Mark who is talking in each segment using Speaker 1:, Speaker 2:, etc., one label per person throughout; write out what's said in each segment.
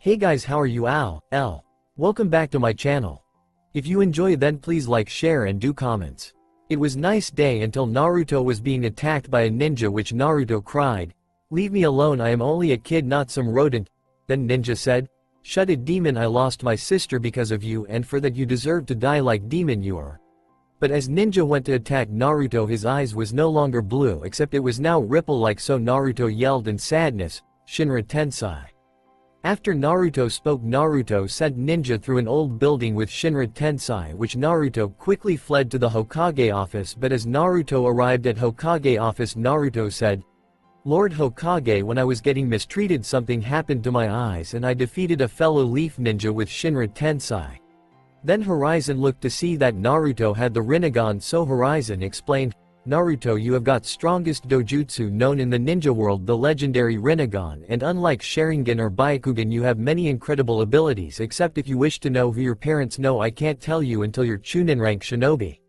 Speaker 1: Hey guys, how are you? Welcome back to my channel. If you enjoy, then please like, share and do comments. It was nice day until Naruto was being attacked by a ninja, which Naruto cried, "Leave me alone, I am only a kid, not some rodent." Then Ninja said, "Shut it, demon, I lost my sister because of you, and for that you deserve to die like demon you are." But as Ninja went to attack Naruto, his eyes was no longer blue, except it was now ripple-like, so Naruto yelled in sadness, "Shinra Tensei." After Naruto spoke, Naruto sent Ninja through an old building with Shinra Tensei, which Naruto quickly fled to the Hokage office. But as Naruto arrived at Hokage office, Naruto said, "Lord Hokage, when I was getting mistreated, something happened to my eyes and I defeated a fellow leaf ninja with Shinra Tensei." Then Horizon looked to see that Naruto had the Rinnegan, so Horizon explained, "Naruto, you have got strongest dojutsu known in the ninja world, the legendary Rinnegan, and unlike Sharingan or Byakugan, you have many incredible abilities, except if you wish to know who your parents know, I can't tell you until you're Chunin rank shinobi."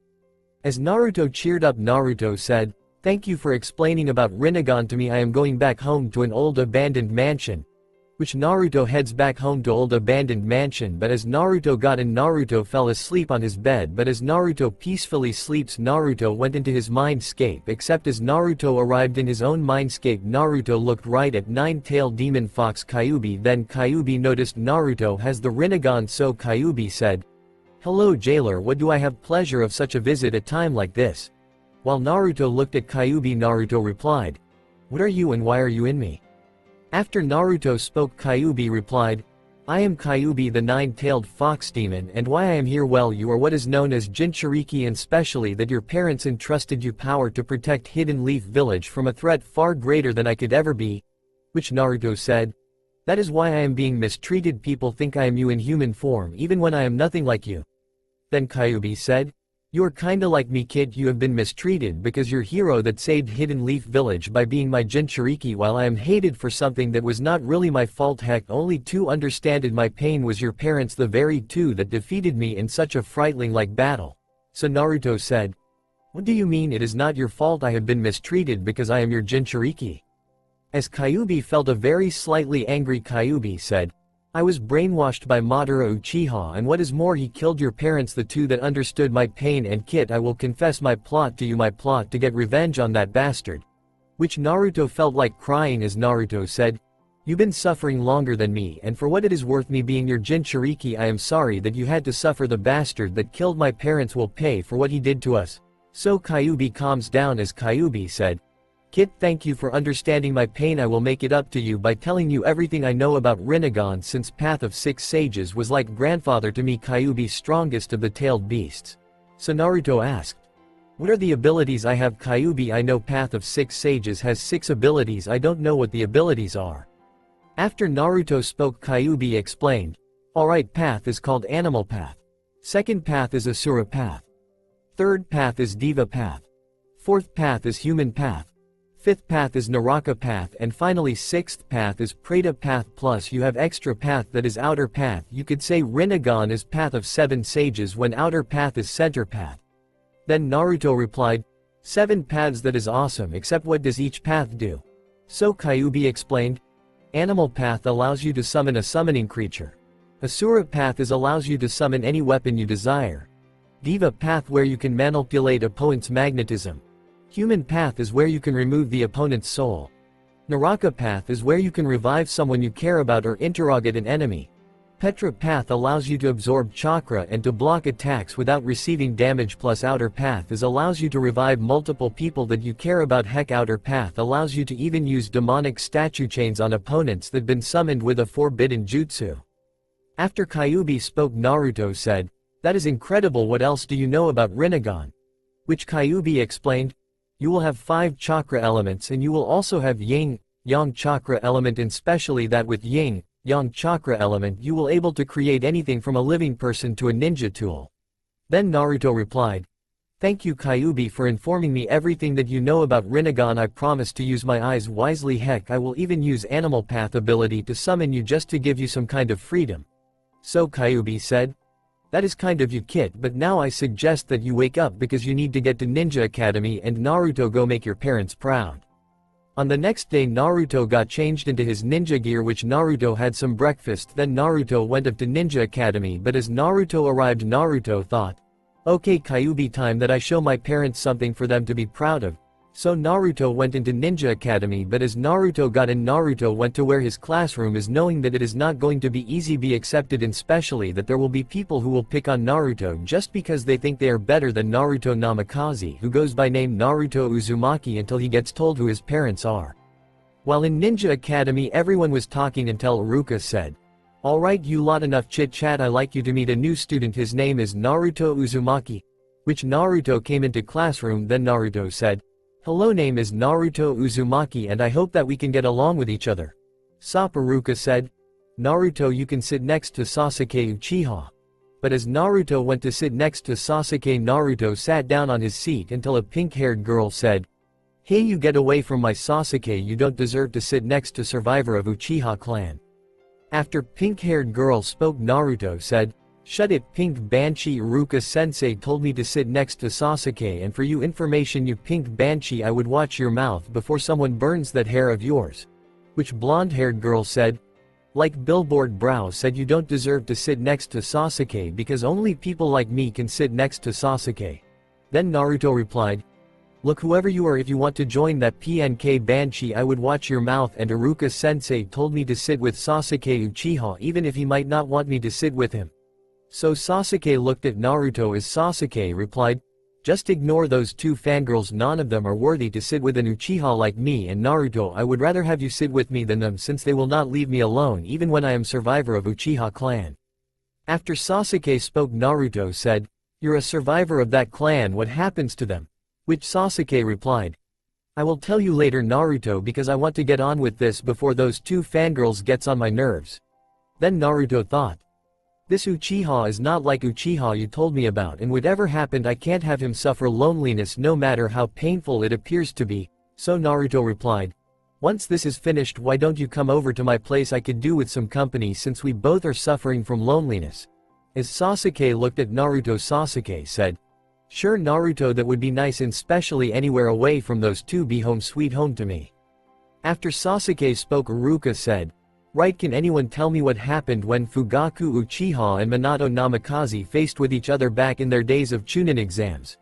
Speaker 1: As Naruto cheered up, Naruto said, "Thank you for explaining about Rinnegan to me. I am going back home to an old abandoned mansion." Which Naruto heads back home to old abandoned mansion, but as Naruto got in, Naruto fell asleep on his bed. But as Naruto peacefully sleeps, Naruto went into his mindscape. Except as Naruto arrived in his own mindscape, Naruto looked right at nine-tailed demon fox Kyuubi. Then Kyuubi noticed Naruto has the Rinnegan, so Kyuubi said, "Hello jailer, what do I have pleasure of such a visit at time like this?" While Naruto looked at Kyuubi, Naruto replied, "What are you and why are you in me?" After Naruto spoke, Kyuubi replied, "I am Kyuubi the nine-tailed fox demon, and why I am here, well, you are what is known as Jinchuriki, and specially that your parents entrusted you power to protect Hidden Leaf Village from a threat far greater than I could ever be." Which Naruto said, "That is why I am being mistreated. People think I am you in human form even when I am nothing like you." Then Kyuubi said, "You're kinda like me, kid. You have been mistreated because your hero that saved Hidden Leaf Village by being my Jinchuriki, while I am hated for something that was not really my fault. Heck, only two understood my pain was your parents, the very two that defeated me in such a frightening like battle." So Naruto said, "What do you mean it is not your fault? I have been mistreated because I am your Jinchuriki." As Kyuubi felt a very slightly angry, Kyuubi said, "I was brainwashed by Madara Uchiha, and what is more, he killed your parents, the two that understood my pain, and Kit, I will confess my plot to you, my plot to get revenge on that bastard." Which Naruto felt like crying as Naruto said, "You've been suffering longer than me, and for what it is worth, me being your Jinchuriki, I am sorry that you had to suffer. The bastard that killed my parents will pay for what he did to us." So Kyuubi calms down as Kyuubi said, "Kit, thank you for understanding my pain. I will make it up to you by telling you everything I know about Rinnegan, since Path of Six Sages was like grandfather to me, Kyuubi, strongest of the tailed beasts." So Naruto asked, "What are the abilities I have?" Kyuubi, "I know Path of Six Sages has 6 abilities. I don't know what the abilities are." After Naruto spoke, Kyuubi explained, "Alright, path is called Animal Path. Second path is Asura Path. Third path is Diva Path. Fourth path is Human Path. Fifth path is Naraka Path, and finally sixth path is Preta Path. Plus you have extra path, that is Outer Path. You could say Rinnegan is Path of 7 Sages when Outer Path is Center Path." Then Naruto replied, "7 paths, that is awesome, except what does each path do?" So Kyuubi explained, "Animal Path allows you to summon a summoning creature. Asura Path allows you to summon any weapon you desire. Diva Path, where you can manipulate opponent's magnetism. Human Path is where you can remove the opponent's soul. Naraka Path is where you can revive someone you care about or interrogate an enemy. Petra Path allows you to absorb chakra and to block attacks without receiving damage. Plus Outer Path allows you to revive multiple people that you care about. Heck, Outer Path allows you to even use demonic statue chains on opponents that been summoned with a forbidden jutsu." After Kyuubi spoke, Naruto said, "That is incredible. What else do you know about Rinnegan?" Which Kyuubi explained, "You will have 5 chakra elements, and you will also have yin, yang chakra element, and especially that with yin, yang chakra element you will able to create anything from a living person to a ninja tool." Then Naruto replied, "Thank you, Kyuubi, for informing me everything that you know about Rinnegan. I promise to use my eyes wisely. Heck, I will even use Animal Path ability to summon you just to give you some kind of freedom." So Kyuubi said, "That is kind of you, Kit, but now I suggest that you wake up because you need to get to Ninja Academy, and Naruto, go make your parents proud." On the next day Naruto got changed into his ninja gear, which Naruto had some breakfast. Then Naruto went up to Ninja Academy, but as Naruto arrived Naruto thought, okay, Kyuubi, time that I show my parents something for them to be proud of. So Naruto went into Ninja Academy, but as Naruto got in Naruto went to where his classroom is, knowing that it is not going to be easy be accepted, and especially that there will be people who will pick on Naruto just because they think they are better than Naruto Namikaze, who goes by name Naruto Uzumaki, until he gets told who his parents are. While in Ninja Academy everyone was talking until Iruka said, alright you lot, enough chit chat, I like you to meet a new student, his name is Naruto Uzumaki. Which Naruto came into classroom, then Naruto said, hello, name is Naruto Uzumaki and I hope that we can get along with each other. Iruka said, Naruto, you can sit next to Sasuke Uchiha. But as Naruto went to sit next to Sasuke, Naruto sat down on his seat until a pink-haired girl said, hey, you get away from my Sasuke, you don't deserve to sit next to survivor of Uchiha clan. After pink-haired girl spoke, Naruto said, shut it, Pink Banshee, Iruka-sensei told me to sit next to Sasuke, and for you information, you Pink Banshee, I would watch your mouth before someone burns that hair of yours. Which blonde-haired girl said, like billboard brow said, you don't deserve to sit next to Sasuke because only people like me can sit next to Sasuke. Then Naruto replied, look, whoever you are, if you want to join that PNK Banshee, I would watch your mouth, and Iruka-sensei told me to sit with Sasuke Uchiha even if he might not want me to sit with him. So Sasuke looked at Naruto as Sasuke replied, just ignore those two fangirls, none of them are worthy to sit with an Uchiha like me and Naruto. I would rather have you sit with me than them, since they will not leave me alone even when I am survivor of Uchiha clan. After Sasuke spoke, Naruto said, you're a survivor of that clan, what happens to them? Which Sasuke replied, I will tell you later, Naruto, because I want to get on with this before those two fangirls gets on my nerves. Then Naruto thought, this Uchiha is not like Uchiha you told me about, and whatever happened I can't have him suffer loneliness no matter how painful it appears to be. So Naruto replied, once this is finished, why don't you come over to my place, I could do with some company since we both are suffering from loneliness. As Sasuke looked at Naruto, Sasuke said, sure Naruto, that would be nice, and especially anywhere away from those two, be home sweet home to me. After Sasuke spoke, Iruka said, right, can anyone tell me what happened when Fugaku Uchiha and Minato Namikaze faced with each other back in their days of Chunin exams?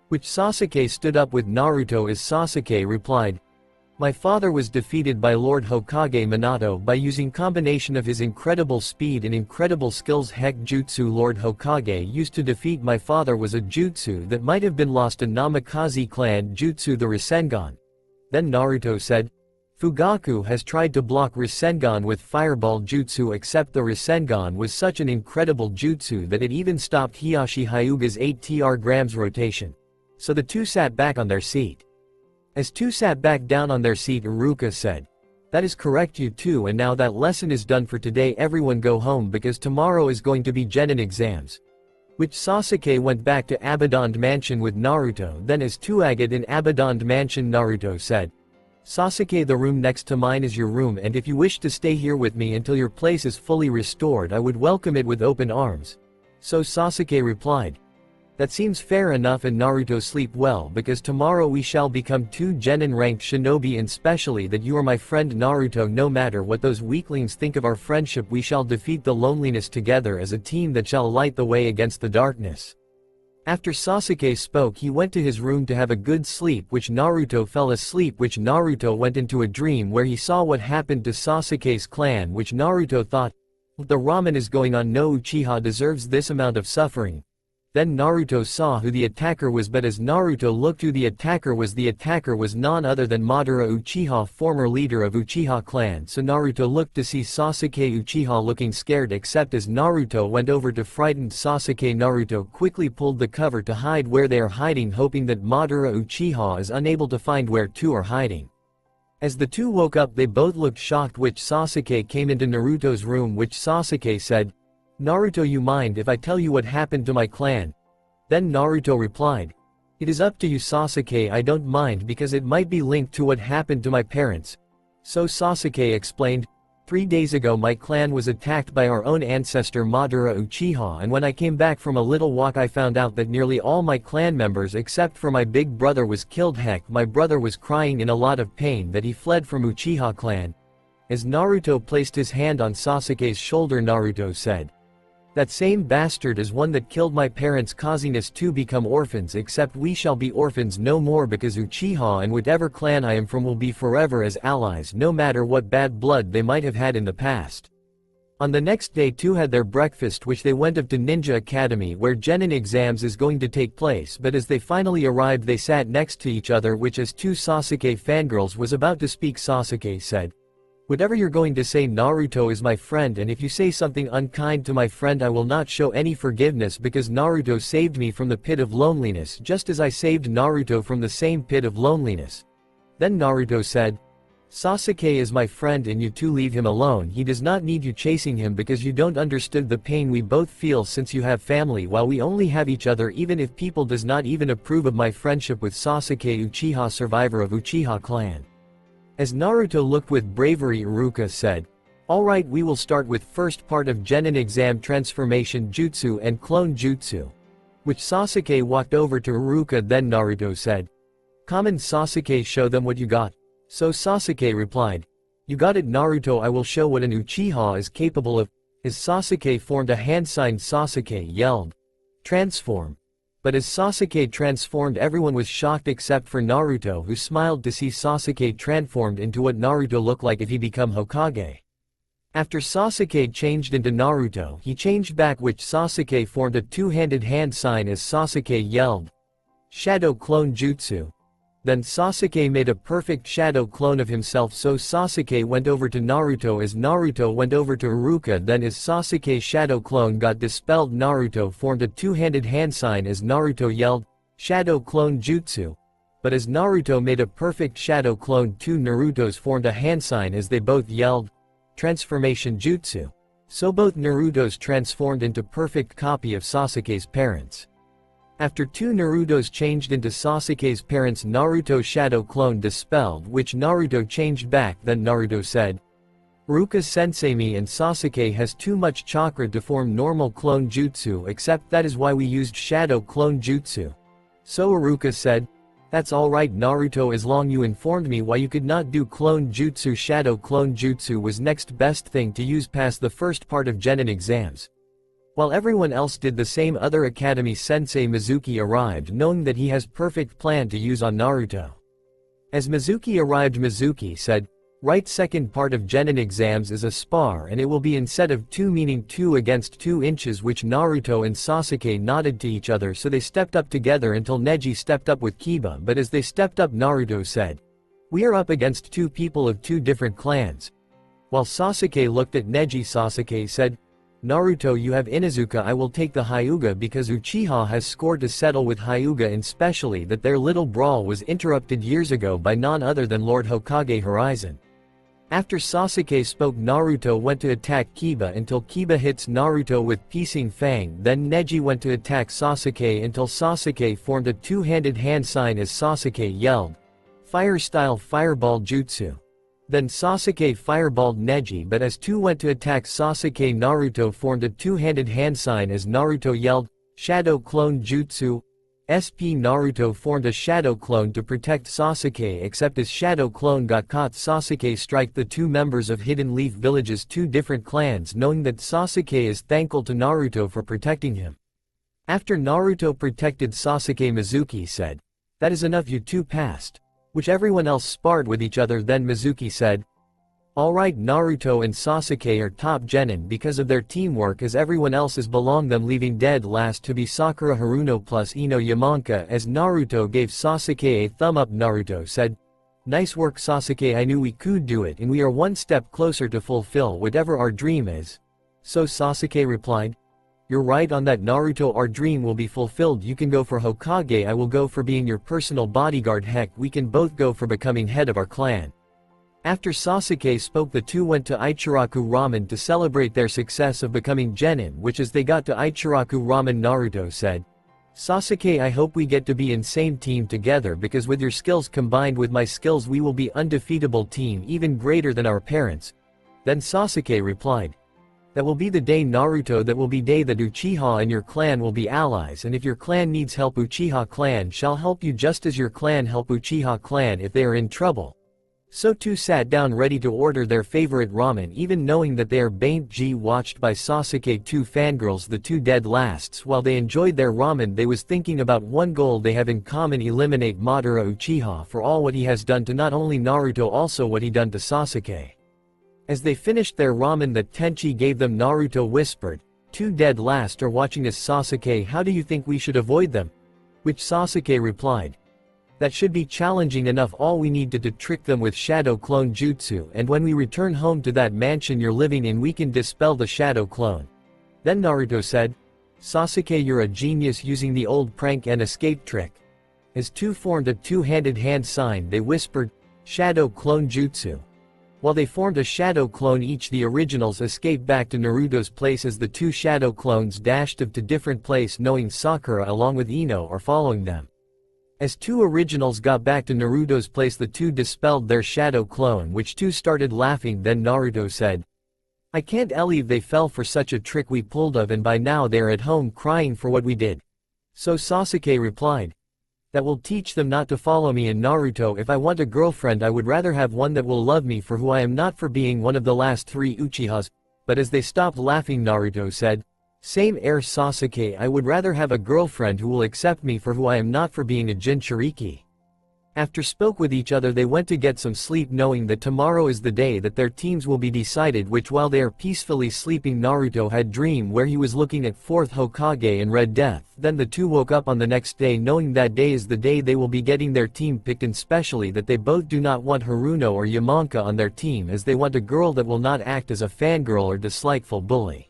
Speaker 1: Which Sasuke stood up with Naruto as Sasuke replied, my father was defeated by Lord Hokage Minato by using combination of his incredible speed and incredible skills. Heck, jutsu Lord Hokage used to defeat my father was a jutsu that might have been lost to Namikaze clan jutsu, the Rasengan. Then Naruto said, Fugaku has tried to block Rasengan with Fireball Jutsu, except the Rasengan was such an incredible jutsu that it even stopped Hiyashi Hyuga's 8 grams rotation. So the two sat back on their seat. As two sat back down on their seat, Iruka said, that is correct, you two, and now that lesson is done for today, everyone go home because tomorrow is going to be Genin exams. Which Sasuke went back to Abandoned Mansion with Naruto. Then as Tuagad in Abandoned Mansion, Naruto said, Sasuke, the room next to mine is your room, and if you wish to stay here with me until your place is fully restored, I would welcome it with open arms. So Sasuke replied, that seems fair enough, and Naruto, sleep well because tomorrow we shall become 2 Genin ranked shinobi, and specially that you are my friend Naruto. No matter what those weaklings think of our friendship, we shall defeat the loneliness together as a team that shall light the way against the darkness. After Sasuke spoke, he went to his room to have a good sleep, which Naruto fell asleep, which Naruto went into a dream where he saw what happened to Sasuke's clan, which Naruto thought, what the ramen is going on, no Uchiha deserves this amount of suffering. Then Naruto saw who the attacker was, but as Naruto looked who the attacker was none other than Madara Uchiha, former leader of Uchiha clan. So Naruto looked to see Sasuke Uchiha looking scared, except as Naruto went over to frightened Sasuke, Naruto quickly pulled the cover to hide where they are hiding, hoping that Madara Uchiha is unable to find where two are hiding. As the two woke up, they both looked shocked, which Sasuke came into Naruto's room, which Sasuke said, Naruto, you mind if I tell you what happened to my clan? Then Naruto replied, it is up to you Sasuke, I don't mind because it might be linked to what happened to my parents. So Sasuke explained, 3 days ago my clan was attacked by our own ancestor Madara Uchiha, and when I came back from a little walk I found out that nearly all my clan members except for my big brother was killed. Heck, my brother was crying in a lot of pain that he fled from Uchiha clan." As Naruto placed his hand on Sasuke's shoulder, Naruto said, "That same bastard is one that killed my parents, causing us to become orphans, except we shall be orphans no more because Uchiha and whatever clan I am from will be forever as allies no matter what bad blood they might have had in the past." On the next day two had their breakfast, which they went of to Ninja Academy where Genin exams is going to take place, but as they finally arrived they sat next to each other, which as two Sasuke fangirls was about to speak, Sasuke said, "Whatever you're going to say, Naruto is my friend, and if you say something unkind to my friend I will not show any forgiveness because Naruto saved me from the pit of loneliness just as I saved Naruto from the same pit of loneliness." Then Naruto said, "Sasuke is my friend and you two leave him alone. He does not need you chasing him because you don't understand the pain we both feel since you have family while we only have each other, even if people does not even approve of my friendship with Sasuke Uchiha, survivor of Uchiha clan." As Naruto looked with bravery, Iruka said, "Alright, we will start with first part of Genin exam, transformation jutsu and clone jutsu." Which Sasuke walked over to Iruka, then Naruto said, "Come on Sasuke, show them what you got." So Sasuke replied, "You got it Naruto, I will show what an Uchiha is capable of." As Sasuke formed a hand sign, Sasuke yelled, "Transform." But as Sasuke transformed everyone was shocked except for Naruto, who smiled to see Sasuke transformed into what Naruto looked like if he become Hokage. After Sasuke changed into Naruto, he changed back, which Sasuke formed a two-handed hand sign as Sasuke yelled, "Shadow Clone Jutsu." Then Sasuke made a perfect shadow clone of himself, so Sasuke went over to Naruto as Naruto went over to Iruka. Then as Sasuke's shadow clone got dispelled, Naruto formed a two-handed hand sign as Naruto yelled, "Shadow Clone Jutsu." But as Naruto made a perfect shadow clone, two Narutos formed a hand sign as they both yelled, "Transformation Jutsu." So both Narutos transformed into perfect copy of Sasuke's parents. After two Narutos changed into Sasuke's parents, Naruto's shadow clone dispelled, which Naruto changed back. Then Naruto said, "Iruka sensei, me and Sasuke has too much chakra to form normal clone jutsu, except that is why we used shadow clone jutsu." So Iruka said, "That's alright Naruto, as long you informed me why you could not do clone jutsu. Shadow clone jutsu was next best thing to use past the first part of Genin exams." While everyone else did the same, other academy sensei Mizuki arrived, knowing that he has perfect plan to use on Naruto. As Mizuki arrived, Mizuki said, "Right, second part of Genin exams is a spar, and it will be instead of 2 meaning 2 against 2 inches," which Naruto and Sasuke nodded to each other, so they stepped up together until Neji stepped up with Kiba. But as they stepped up, Naruto said, "We are up against 2 people of 2 different clans." While Sasuke looked at Neji, Sasuke said, "Naruto, you have Inuzuka, I will take the Hyuga because Uchiha has scored to settle with Hyuga, and especially that their little brawl was interrupted years ago by none other than Lord Hokage Horizon." After Sasuke spoke, Naruto went to attack Kiba until Kiba hits Naruto with Pising Fang. Then Neji went to attack Sasuke until Sasuke formed a two-handed hand sign as Sasuke yelled, "Fire Style Fireball Jutsu." Then Sasuke fireballed Neji, but as two went to attack Sasuke, Naruto formed a two-handed hand sign as Naruto yelled, "Shadow Clone Jutsu." Naruto formed a shadow clone to protect Sasuke, except his shadow clone got caught. Sasuke strike the 2 members of Hidden Leaf Village's 2 different clans, knowing that Sasuke is thankful to Naruto for protecting him. After Naruto protected Sasuke, Mizuki said, "That is enough, you two passed." Which everyone else sparred with each other. Then Mizuki said, "Alright, Naruto and Sasuke are top genin because of their teamwork, as everyone else is belong them, leaving dead last to be Sakura Haruno plus Ino Yamanka." As Naruto gave Sasuke a thumb up, Naruto said, "Nice work Sasuke, I knew we could do it, and we are one step closer to fulfill whatever our dream is." So Sasuke replied, "You're right on that Naruto, our dream will be fulfilled. You can go for Hokage, I will go for being your personal bodyguard. Heck, we can both go for becoming head of our clan." After Sasuke spoke, the two went to Ichiraku Ramen to celebrate their success of becoming genin, which as they got to Ichiraku Ramen, Naruto said, "Sasuke, I hope we get to be in same team together, because with your skills combined with my skills we will be undefeatable team, even greater than our parents." Then Sasuke replied. That will be the day Naruto, that will be day that Uchiha and your clan will be allies, and if your clan needs help Uchiha clan shall help you just as your clan help Uchiha clan if they are in trouble. So two sat down ready to order their favorite ramen even knowing that they are Bain't watched by Sasuke. Two fangirls, the two dead lasts. While they enjoyed their ramen they was thinking about one goal they have in common: eliminate Madara Uchiha for all what he has done to not only Naruto, also what he done to Sasuke. As they finished their ramen that Tenchi gave them, Naruto whispered, "Two dead last are watching us, Sasuke, how do you think we should avoid them?" Which Sasuke replied, "That should be challenging enough, all we need to trick them with shadow clone jutsu, and when we return home to that mansion you're living in we can dispel the shadow clone." Then Naruto said, "Sasuke, you're a genius using the old prank and escape trick." As two formed a two-handed hand sign they whispered, "Shadow clone jutsu." While they formed a shadow clone each, the originals escaped back to Naruto's place as the two shadow clones dashed off to different place knowing Sakura along with Ino are following them. As two originals got back to Naruto's place the two dispelled their shadow clone, which two started laughing. Then Naruto said, "I can't believe they fell for such a trick we pulled of, and by now they're at home crying for what we did." So Sasuke replied, "That will teach them not to follow me. And Naruto, if I want a girlfriend I would rather have one that will love me for who I am, not for being one of the last three Uchihas." But as they stopped laughing Naruto said, "Same air Sasuke, I would rather have a girlfriend who will accept me for who I am, not for being a Jinchuriki." After spoke with each other they went to get some sleep knowing that tomorrow is the day that their teams will be decided, which while they are peacefully sleeping Naruto had dream where he was looking at 4th Hokage and Red Death. Then the two woke up on the next day knowing that day is the day they will be getting their team picked, and especially that they both do not want Haruno or Yamanka on their team, as they want a girl that will not act as a fangirl or dislikeful bully.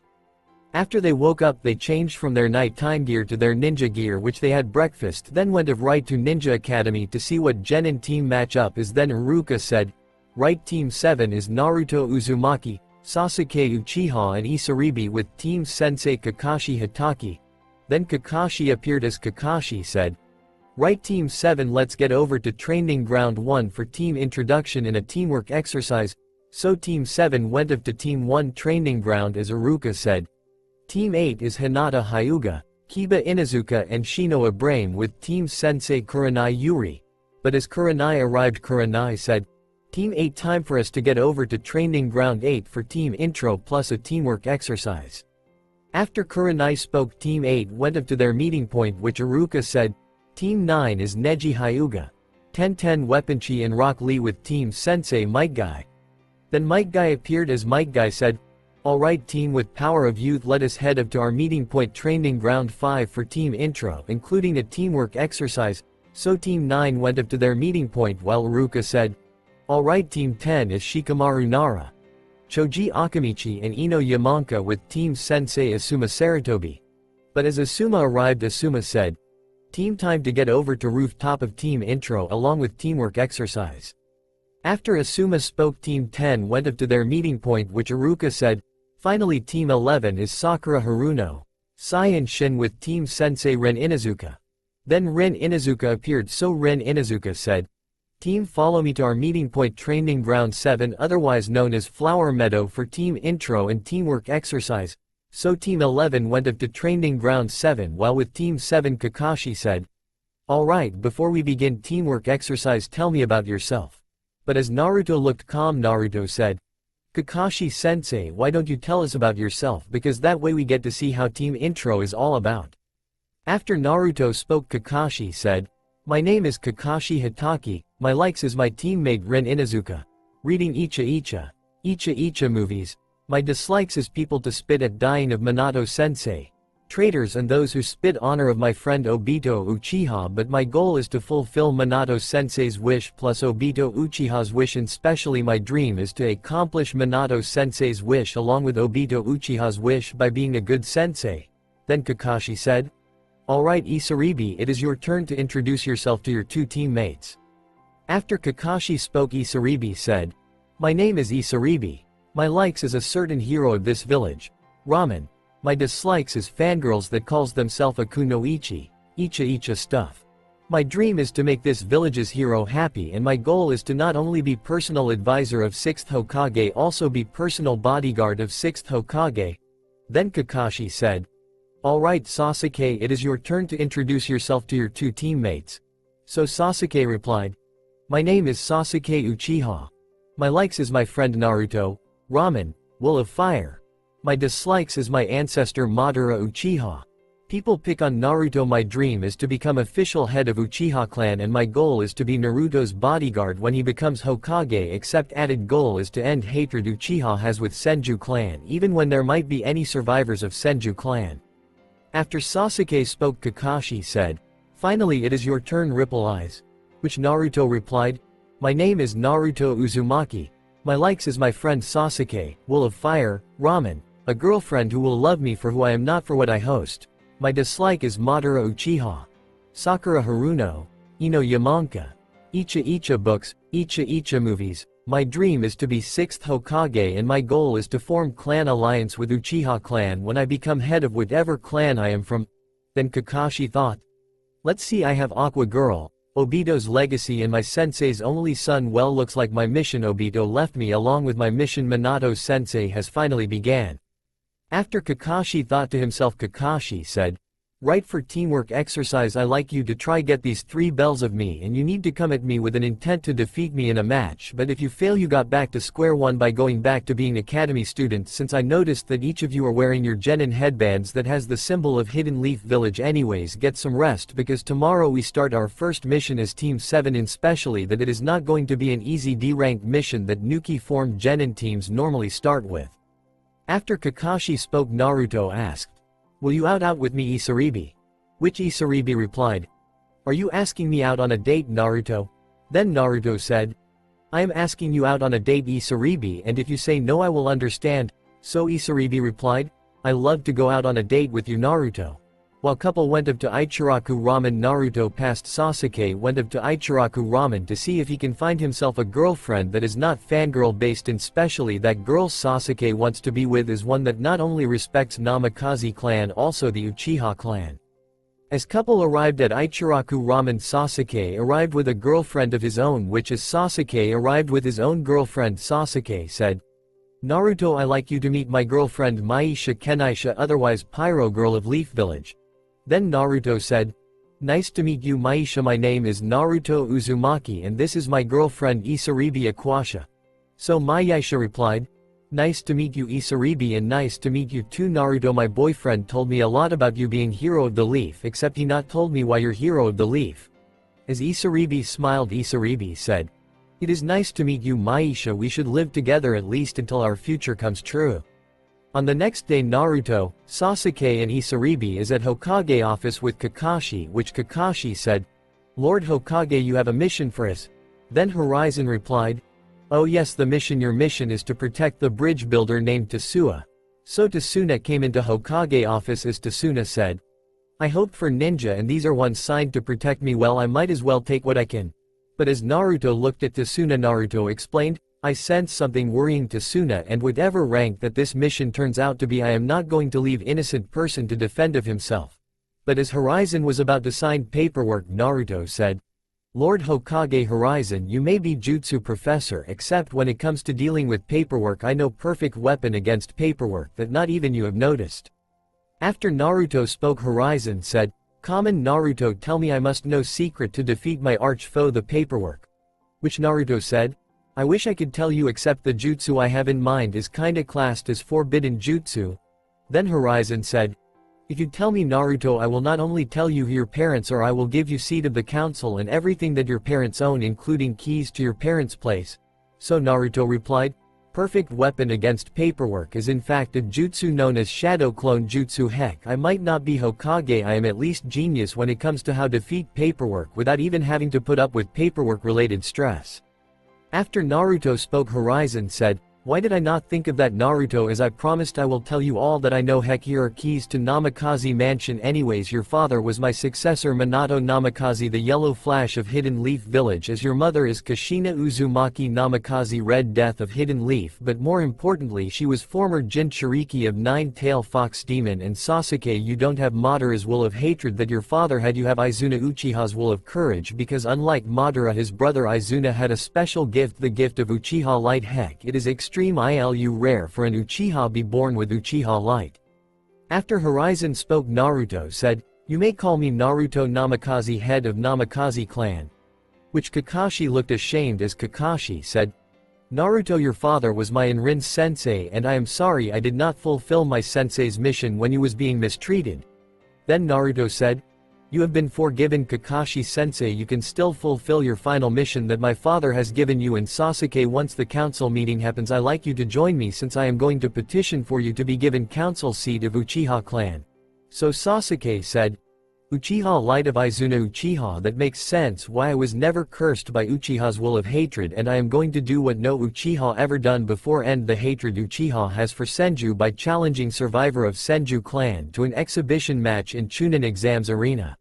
Speaker 1: After they woke up they changed from their nighttime gear to their ninja gear, which they had breakfast, then went right to Ninja Academy to see what genin team matchup is. Then Iruka said, "Right, team 7 is Naruto Uzumaki, Sasuke Uchiha and Isaribi with team sensei Kakashi Hitaki." Then Kakashi appeared as Kakashi said, "Right, team 7, let's get over to training ground 1 for team introduction in a teamwork exercise." So team 7 went up to team 1 training ground as Iruka said. Team 8 is Hinata Hyuga, Kiba Inuzuka and Shino Ibrahim with team sensei Kurenai Yuri. But as Kurenai arrived Kurenai said, "Team 8, time for us to get over to training ground 8 for team intro plus a teamwork exercise." After Kurenai spoke team 8 went up to their meeting point, which Iruka said, "Team 9 is Neji Hyuga, Ten Weaponchi and Rock Lee with team sensei Might Guy." Then Might Guy appeared as Might Guy said, "Alright team, with power of youth let us head up to our meeting point training ground 5 for team intro including a teamwork exercise." So team 9 went up to their meeting point while Iruka said, "Alright team 10 is Shikamaru Nara, Choji Akamichi and Ino Yamanka with team sensei Asuma Saratobi." But as Asuma arrived Asuma said, "Team, time to get over to rooftop of team intro along with teamwork exercise." After Asuma spoke team 10 went up to their meeting point, which Iruka said, "Finally team 11 is Sakura Haruno, Sai and Shin with team sensei Ren Inuzuka." Then Ren Inuzuka appeared, so Ren Inuzuka said, "Team, follow me to our meeting point training ground 7 otherwise known as Flower Meadow for team intro and teamwork exercise." So team 11 went up to training ground 7 while with team 7 Kakashi said, "Alright, before we begin teamwork exercise tell me about yourself." But as Naruto looked calm Naruto said, "Kakashi sensei, why don't you tell us about yourself, because that way we get to see how team intro is all about." After Naruto spoke Kakashi said, "My name is Kakashi Hitaki, my likes is my teammate Ren Inuzuka, reading Icha movies. My dislikes is people to spit at dying of Minato sensei, traitors and those who spit honor of my friend Obito Uchiha, but my goal is to fulfill Minato sensei's wish plus Obito Uchiha's wish, and especially my dream is to accomplish Minato sensei's wish along with Obito Uchiha's wish by being a good sensei." Then Kakashi said, "Alright Isaribi, it is your turn to introduce yourself to your two teammates." After Kakashi spoke Isaribi said, "My name is Isaribi. My likes is a certain hero of this village, ramen. My dislikes is fangirls that calls themselves a kunoichi, Icha stuff. My dream is to make this village's hero happy, and my goal is to not only be personal advisor of 6th Hokage, also be personal bodyguard of 6th Hokage. Then Kakashi said, "Alright Sasuke, it is your turn to introduce yourself to your two teammates." So Sasuke replied, "My name is Sasuke Uchiha. My likes is my friend Naruto, Ramen, Will of Fire. My dislikes is my ancestor Madara Uchiha. People pick on Naruto. My dream is to become official head of Uchiha clan, and my goal is to be Naruto's bodyguard when he becomes Hokage, except added goal is to end hatred Uchiha has with Senju clan, even when there might be any survivors of Senju clan." After Sasuke spoke, Kakashi said, "Finally it is your turn, Ripple Eyes." Which Naruto replied, "My name is Naruto Uzumaki. My likes is my friend Sasuke, Will of Fire, Ramen, a girlfriend who will love me for who I am, not for what I host. My dislike is Madara Uchiha, Sakura Haruno, Ino Yamanka, Icha Icha books, Icha Icha movies. My dream is to be 6th Hokage, and my goal is to form clan alliance with Uchiha clan when I become head of whatever clan I am from." Then Kakashi thought, "Let's see, I have Aqua Girl, Obito's legacy, and my sensei's only son. Well, looks like my mission Obito left me along with my mission Minato sensei has finally began." After Kakashi thought to himself, Kakashi said, "Right, for teamwork exercise I like you to try get these 3 bells of me, and you need to come at me with an intent to defeat me in a match, but if you fail you got back to square one by going back to being academy students, since I noticed that each of you are wearing your genin headbands that has the symbol of Hidden Leaf Village. Anyways, get some rest because tomorrow we start our first mission as Team 7, and especially that it is not going to be an easy D-ranked mission that Nuki formed genin teams normally start with." After Kakashi spoke, Naruto asked, "Will you out with me, Isaribi?" Which Isaribi replied, "Are you asking me out on a date, Naruto?" Then Naruto said, "I am asking you out on a date, Isaribi, and if you say no I will understand." So Isaribi replied, "I love to go out on a date with you, Naruto." While couple went up to Ichiraku Ramen, Naruto past Sasuke went up to Ichiraku Ramen to see if he can find himself a girlfriend that is not fangirl based, and specially that girl Sasuke wants to be with is one that not only respects Namikaze clan, also the Uchiha clan. As couple arrived at Ichiraku Ramen, Sasuke arrived with a girlfriend of his own, which as Sasuke arrived with his own girlfriend, Sasuke said, "Naruto, I like you to meet my girlfriend Maisha Kenaisha, otherwise Pyro Girl of Leaf Village." Then Naruto said, "Nice to meet you, Maisha. My name is Naruto Uzumaki, and this is my girlfriend Isaribi Aquasha." So Maisha replied, "Nice to meet you, Isaribi, and nice to meet you too, Naruto. My boyfriend told me a lot about you being hero of the leaf, except he not told me why you're hero of the leaf." As Isaribi smiled, Isaribi said, "It is nice to meet you, Maisha. We should live together at least until our future comes true." On the next day, Naruto, Sasuke and Isaribi is at Hokage office with Kakashi, which Kakashi said, "Lord Hokage, you have a mission for us." Then Horizon replied, "Oh yes, the mission. Your mission is to protect the bridge builder named Tasuna." So Tasuna came into Hokage office as Tasuna said, "I hoped for ninja and these are ones signed to protect me. Well, I might as well take what I can." But as Naruto looked at Tasuna, Naruto explained, "I sense something worrying Tasuna, and whatever rank that this mission turns out to be, I am not going to leave innocent person to defend of himself." But as Horizon was about to sign paperwork, Naruto said, "Lord Hokage Horizon, you may be jutsu professor, except when it comes to dealing with paperwork I know perfect weapon against paperwork that not even you have noticed." After Naruto spoke, Horizon said, "Common Naruto, tell me, I must know secret to defeat my arch foe, the paperwork." Which Naruto said, "I wish I could tell you, except the jutsu I have in mind is kinda classed as forbidden jutsu." Then Horizon said, "If you tell me, Naruto, I will not only tell you who your parents are, I will give you seat of the council and everything that your parents own, including keys to your parents' place." So Naruto replied, "Perfect weapon against paperwork is in fact a jutsu known as Shadow Clone Jutsu. Heck, I might not be Hokage, I am at least genius when it comes to how to defeat paperwork without even having to put up with paperwork related stress." After Naruto spoke, Horizon said, Why did I not think of that, Naruto? As I promised, I will tell you all that I know. Heck, here are keys to Namikaze Mansion. Anyways, your father was my successor, Minato Namikaze, the yellow flash of Hidden Leaf Village, as your mother is Kushina Uzumaki Namikaze, Red Death of Hidden Leaf, but more importantly she was former Jinchuriki of Nine-Tail Fox Demon. And Sasuke, you don't have Madara's will of hatred that your father had, you have Izuna Uchiha's will of courage, because unlike Madara, his brother Izuna had a special gift, the gift of Uchiha Light. Heck, it is extremely rare for an Uchiha be born with Uchiha Light. After Horizon spoke, Naruto said, "You may call me Naruto Namikaze, head of Namikaze clan." Which Kakashi looked ashamed as Kakashi said, "Naruto, your father was my Rin sensei, and I am sorry I did not fulfill my sensei's mission when you was being mistreated." Then Naruto said, "You have been forgiven, Kakashi sensei. You can still fulfill your final mission that my father has given you." And Sasuke, once the council meeting happens, I like you to join me, since I am going to petition for you to be given council seat of Uchiha clan. So Sasuke said, "Uchiha Light of Izuna Uchiha, that makes sense why I was never cursed by Uchiha's will of hatred, and I am going to do what no Uchiha ever done before, end the hatred Uchiha has for Senju by challenging survivor of Senju clan to an exhibition match in Chunin Exams Arena."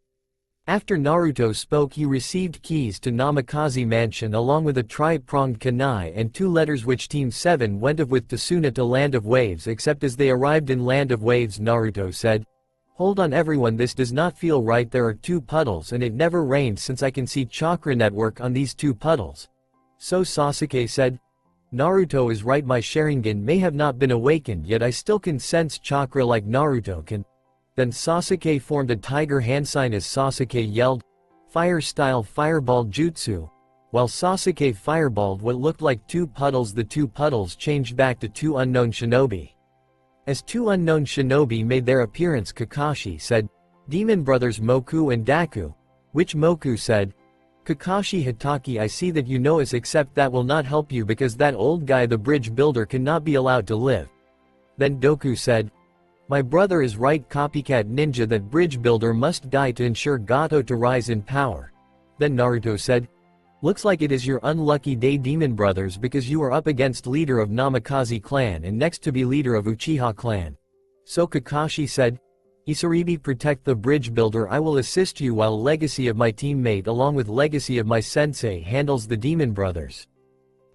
Speaker 1: After Naruto spoke, he received keys to Namikaze Mansion along with a tri-pronged kunai and 2 letters, which Team 7 went of with Tasuna to Land of Waves. Except as they arrived in Land of Waves, Naruto said, "Hold on everyone, this does not feel right. There are 2 puddles and it never rained, since I can see chakra network on these 2 puddles." So Sasuke said, "Naruto is right, my Sharingan may have not been awakened yet, I still can sense chakra like Naruto can." Then Sasuke formed a tiger hand sign as Sasuke yelled, "Fire style fireball jutsu." While Sasuke fireballed what looked like 2 puddles, the 2 puddles changed back to 2 unknown shinobi. As 2 unknown shinobi made their appearance, Kakashi said, "Demon brothers Moku and Daku." Which Moku said, "Kakashi Hitaki, I see that you know us, except that will not help you because that old guy, the bridge builder, cannot be allowed to live." Then Doku said, "My brother is right, copycat ninja, that bridge builder must die to ensure Gato to rise in power." Then Naruto said, "Looks like it is your unlucky day, demon brothers, because you are up against leader of Namikaze clan and next to be leader of Uchiha clan." So Kakashi said, "Isaribi, protect the bridge builder, I will assist you, while legacy of my teammate along with legacy of my sensei handles the demon brothers."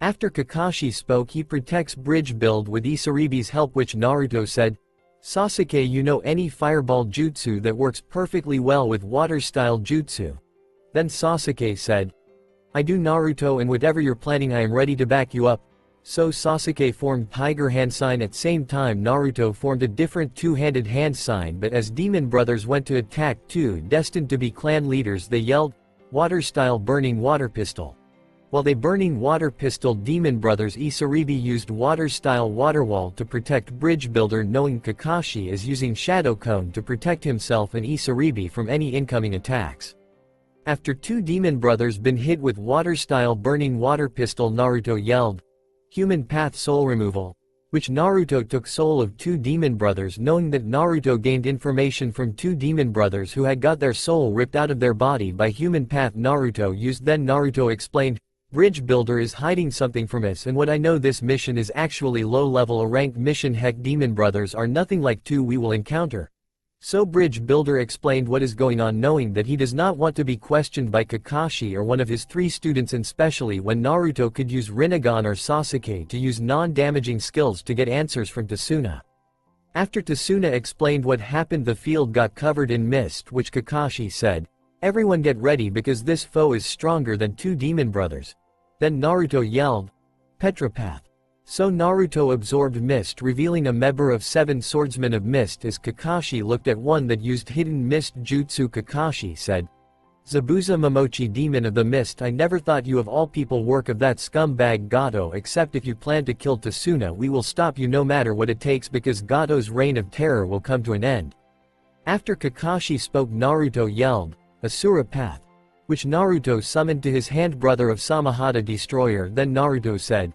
Speaker 1: After Kakashi spoke, he protects bridge build with Isaribi's help, which Naruto said, "Sasuke, you know any fireball jutsu that works perfectly well with water style jutsu?" Then Sasuke said, "I do, Naruto, and whatever you're planning I am ready to back you up." So Sasuke formed tiger hand sign. At same time Naruto formed a different 2-handed hand sign, but as demon brothers went to attack 2 destined to be clan leaders, they yelled, "Water style burning water pistol." While they burning water pistol demon brothers, Isaribi used water style water wall to protect bridge builder, knowing Kakashi is using shadow cone to protect himself and Isaribi from any incoming attacks. After 2 demon brothers been hit with water style burning water pistol, Naruto yelled, "Human path soul removal," which Naruto took soul of 2 demon brothers, knowing that Naruto gained information from 2 demon brothers who had got their soul ripped out of their body by human path Naruto used. Then Naruto explained, "Bridge builder is hiding something from us, and what I know, this mission is actually low level, a ranked mission. Heck, demon brothers are nothing like 2 we will encounter." So bridge builder explained what is going on, knowing that he does not want to be questioned by Kakashi or one of his 3 students, and especially when Naruto could use Rinnegan or Sasuke to use non-damaging skills to get answers from Tasuna. After Tasuna explained what happened, the field got covered in mist, which Kakashi said, "Everyone get ready because this foe is stronger than 2 demon brothers." Then Naruto yelled, "Petropath." So Naruto absorbed mist, revealing a member of 7 swordsmen of mist. As Kakashi looked at one that used hidden mist jutsu, Kakashi said, "Zabuza Momochi, demon of the mist, I never thought you of all people work of that scumbag Gato, except if you plan to kill Tasuna we will stop you no matter what it takes, because Gato's reign of terror will come to an end." After Kakashi spoke, Naruto yelled, "Asura Path," which Naruto summoned to his hand, brother of Samahata Destroyer. Then Naruto said,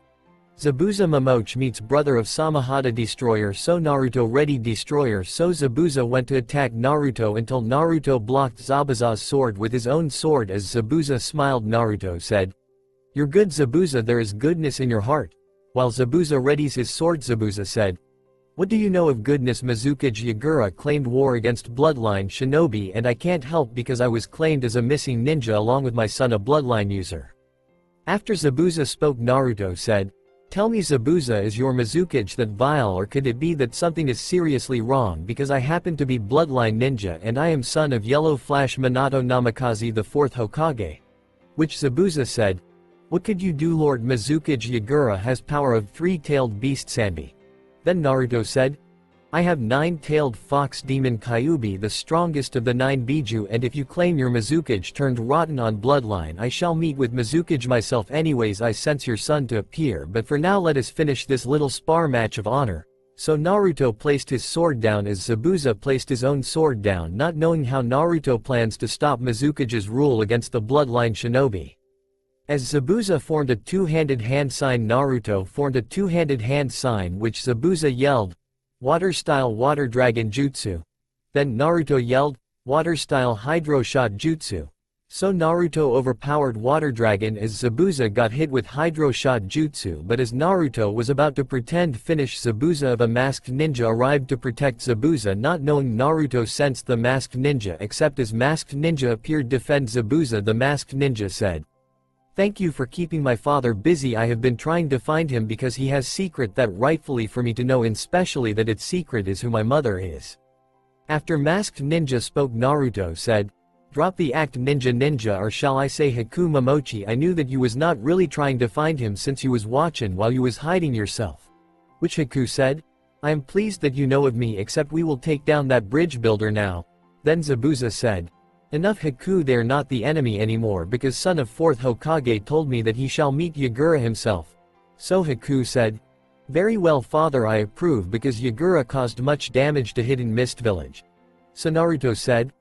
Speaker 1: "Zabuza Momochi meets brother of Samahata Destroyer." So Naruto readied Destroyer, so Zabuza went to attack Naruto until Naruto blocked Zabuza's sword with his own sword. As Zabuza smiled, Naruto said, "You're good, Zabuza, there is goodness in your heart." While Zabuza readies his sword, Zabuza said, "What do you know of goodness? Mizukage Yagura claimed war against bloodline shinobi, and I can't help because I was claimed as a missing ninja along with my son, a bloodline user." After Zabuza spoke, Naruto said, "Tell me, Zabuza, is your Mizukage that vile, or could it be that something is seriously wrong because I happen to be bloodline ninja and I am son of Yellow Flash Minato Namikaze, the 4th Hokage?" Which Zabuza said, "What could you do? Lord Mizukage Yagura has power of 3-tailed beast Sanbi." Then Naruto said, "I have 9-tailed fox demon Kyuubi, the strongest of the 9 Biju, and if you claim your Mizukage turned rotten on bloodline, I shall meet with Mizukage myself. Anyways, I sense your son to appear, but for now let us finish this little spar match of honor." So Naruto placed his sword down as Zabuza placed his own sword down, not knowing how Naruto plans to stop Mizukage's rule against the bloodline shinobi. As Zabuza formed a two-handed hand sign, Naruto formed a two-handed hand sign, which Zabuza yelled, "Water-style Water Dragon Jutsu." Then Naruto yelled, "Water-style Hydro Shot Jutsu." So Naruto overpowered Water Dragon as Zabuza got hit with Hydro Shot Jutsu, but as Naruto was about to pretend finish, Zabuza of a masked ninja arrived to protect Zabuza. Not knowing Naruto sensed the masked ninja, except as masked ninja appeared defend Zabuza, the masked ninja said, "Thank you for keeping my father busy. I have been trying to find him because he has secret that rightfully for me to know, and especially that its secret is who my mother is." After masked ninja spoke, Naruto said, "Drop the act, ninja, or shall I say Haku Momochi. I knew that you was not really trying to find him since you was watching while you was hiding yourself." Which Haku said, "I am pleased that you know of me, except we will take down that bridge builder now." Then Zabuza said, "Enough, Haku, they're not the enemy anymore because son of 4th Hokage told me that he shall meet Yagura himself." So Haku said, "Very well, father, I approve because Yagura caused much damage to Hidden Mist Village." So Naruto said,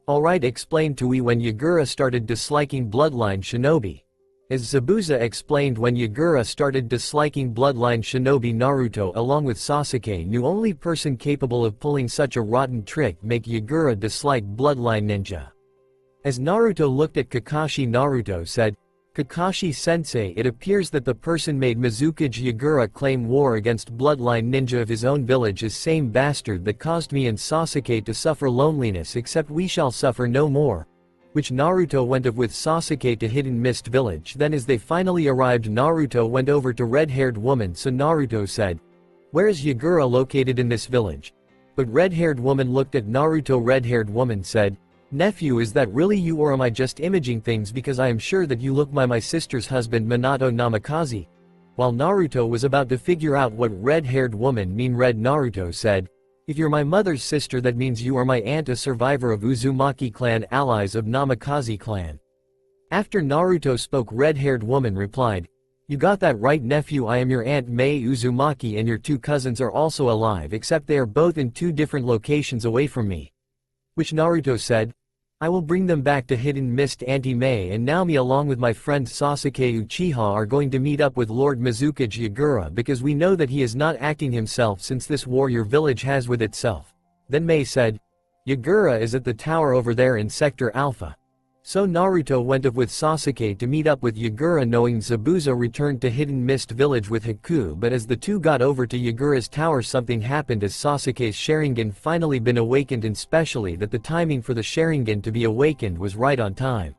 Speaker 1: "Alright, explain to me when Yagura started disliking bloodline shinobi." As Zabuza explained, when Yagura started disliking bloodline shinobi, Naruto along with Sasuke knew only person capable of pulling such a rotten trick make Yagura dislike bloodline ninja. As Naruto looked at Kakashi, Naruto said, "Kakashi-sensei, it appears that the person made Mizukage Yagura claim war against bloodline ninja of his own village is same bastard that caused me and Sasuke to suffer loneliness, except we shall suffer no more." Which Naruto went of with Sasuke to Hidden Mist Village. Then as they finally arrived, Naruto went over to red-haired woman. So Naruto said, "Where is Yagura located in this village?" But red-haired woman looked at Naruto. Red-haired woman said, "Nephew, is that really you, or am I just imaging things, because I am sure that you look my sister's husband Minato Namikaze?" While Naruto was about to figure out what red-haired woman mean, Red Naruto said, "If you're my mother's sister, that means you are my aunt, a survivor of Uzumaki clan, allies of Namikaze clan." After Naruto spoke, red-haired woman replied, "You got that right, nephew, I am your aunt Mei Uzumaki, and your 2 cousins are also alive, except they are both in 2 different locations away from me." Which Naruto said, "I will bring them back to Hidden Mist. Auntie Mei and Naomi along with my friend Sasuke Uchiha are going to meet up with Lord Mizukage Yagura because we know that he is not acting himself since this war your village has with itself." Then Mei said, "Yagura is at the tower over there in Sector Alpha." So Naruto went off with Sasuke to meet up with Yagura, knowing Zabuza returned to Hidden Mist Village with Haku. But as the two got over to Yagura's tower, something happened as Sasuke's Sharingan finally been awakened, and especially that the timing for the Sharingan to be awakened was right on time.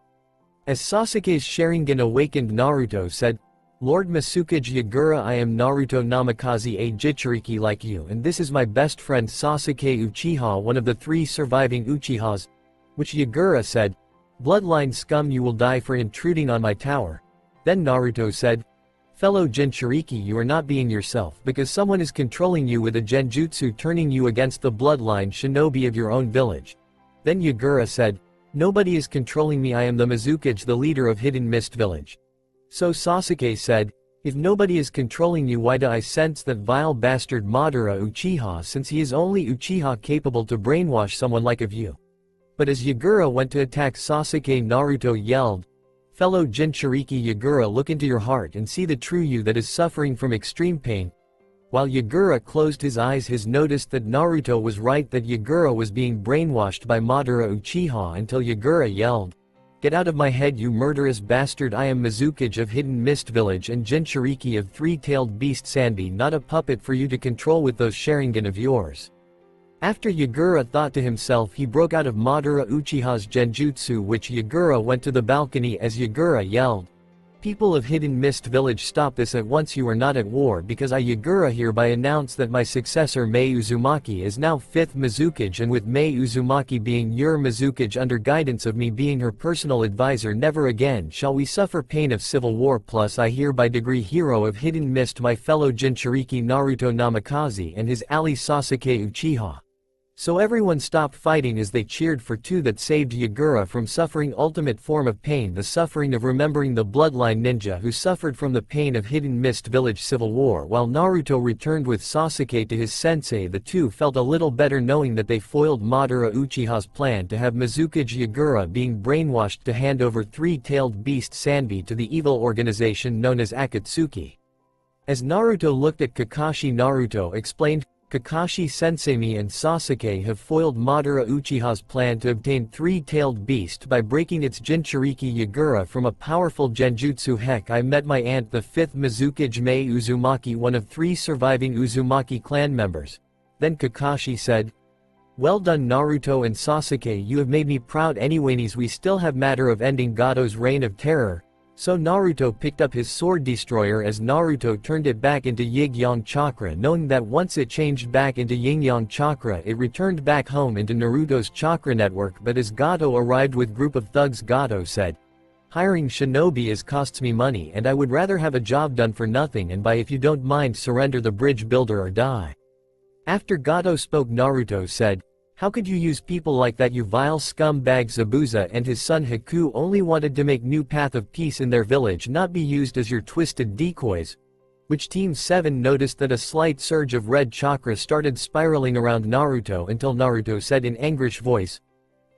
Speaker 1: As Sasuke's Sharingan awakened, Naruto said, "Lord Mizukage Yagura, I am Naruto Namikaze, a Jinchuriki like you, and this is my best friend Sasuke Uchiha, one of the 3 surviving Uchihas." Which Yagura said, "Bloodline scum, you will die for intruding on my tower." Then Naruto said, "Fellow Jinchuriki, you are not being yourself because someone is controlling you with a genjutsu, turning you against the bloodline shinobi of your own village." Then Yagura said, "Nobody is controlling me, I am the Mizukage, the leader of Hidden Mist Village." So Sasuke said, "If nobody is controlling you, why do I sense that vile bastard Madara Uchiha, since he is only Uchiha capable to brainwash someone like of you?" But as Yagura went to attack Sasuke, Naruto yelled, "Fellow Jinchuriki Yagura, look into your heart and see the true you that is suffering from extreme pain." While Yagura closed his eyes, he noticed that Naruto was right, that Yagura was being brainwashed by Madara Uchiha, until Yagura yelled, Get out of my head, you murderous bastard. I am Mizukage of Hidden Mist Village and Jinchuriki of Three-Tailed Beast Sanbi, not a puppet for you to control with those Sharingan of yours." After Yagura thought to himself, he broke out of Madara Uchiha's genjutsu, which Yagura went to the balcony as Yagura yelled, "People of Hidden Mist Village, stop this at once. You are not at war, because I Yagura hereby announce that my successor Mei Uzumaki is now 5th Mizukage, and with Mei Uzumaki being your Mizukage under guidance of me being her personal advisor, never again shall we suffer pain of civil war. Plus I hereby decree hero of Hidden Mist my fellow Jinchuriki Naruto Namikaze and his ally Sasuke Uchiha." So everyone stopped fighting as they cheered for two that saved Yagura from suffering ultimate form of pain, the suffering of remembering the bloodline ninja who suffered from the pain of Hidden Mist Village civil war. While Naruto returned with Sasuke to his sensei, the two felt a little better knowing that they foiled Madara Uchiha's plan to have Mizukage Yagura being brainwashed to hand over Three-Tailed Beast Sanbi to the evil organization known as Akatsuki. As Naruto looked at Kakashi, Naruto explained, "Kakashi Sensei, me and Sasuke have foiled Madara Uchiha's plan to obtain Three-Tailed Beast by breaking its Jinchuriki Yagura from a powerful genjutsu. Heck, I met my aunt, the 5th Mizukage Mei Uzumaki, one of 3 surviving Uzumaki clan members." Then Kakashi said, "Well done Naruto and Sasuke, you have made me proud. Anyways, we still have matter of ending Gado's reign of terror." So Naruto picked up his sword destroyer as Naruto turned it back into Yin-Yang chakra, knowing that once it changed back into Yin-Yang chakra it returned back home into Naruto's chakra network. But as Gado arrived with group of thugs, Gado said, "Hiring shinobi costs me money, and I would rather have a job done for nothing, and if you don't mind, surrender the bridge builder or die." After Gado spoke, Naruto said, "How could you use people like that, you vile scumbag?" Zabuza and his son Haku only wanted to make new path of peace in their village, not be used as your twisted decoys. Which Team 7 noticed that a slight surge of red chakra started spiraling around Naruto until Naruto said in anguish voice,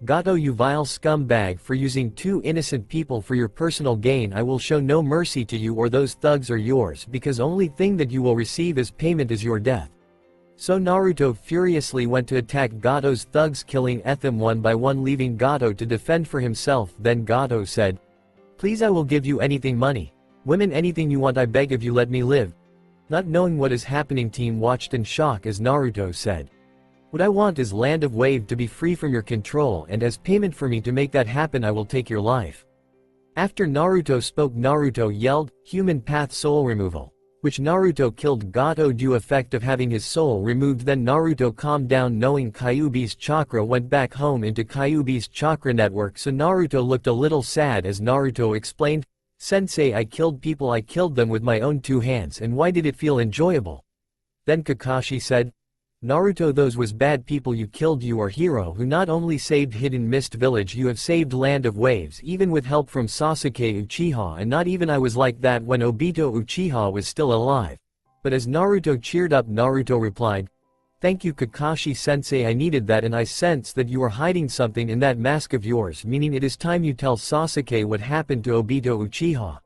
Speaker 1: "Gado, you vile scumbag, for using 2 innocent people for your personal gain, I will show no mercy to you or those thugs or yours, because only thing that you will receive as payment is your death." So Naruto furiously went to attack Gado's thugs, killing them one by one, leaving Gado to defend for himself. Then Gado said, "Please, I will give you anything, money, women, anything you want, I beg of you, let me live." Not knowing what is happening, team watched in shock as Naruto said, "What I want is Land of Wave to be free from your control, and as payment for me to make that happen I will take your life." After Naruto spoke, Naruto yelled, "Human path soul removal," which Naruto killed Gado due effect of having his soul removed. Then Naruto calmed down knowing Kyuubi's chakra went back home into Kyuubi's chakra network. So Naruto looked a little sad as Naruto explained, "Sensei, I killed people, I killed them with my own 2 hands, and why did it feel enjoyable?" Then Kakashi said, "Naruto, those was bad people you killed. You are hero who not only saved Hidden Mist Village, you have saved Land of Waves, even with help from Sasuke Uchiha, and not even I was like that when Obito Uchiha was still alive." But as Naruto cheered up, Naruto replied, "Thank you Kakashi Sensei, I needed that, and I sense that you are hiding something in that mask of yours, meaning it is time you tell Sasuke what happened to Obito Uchiha."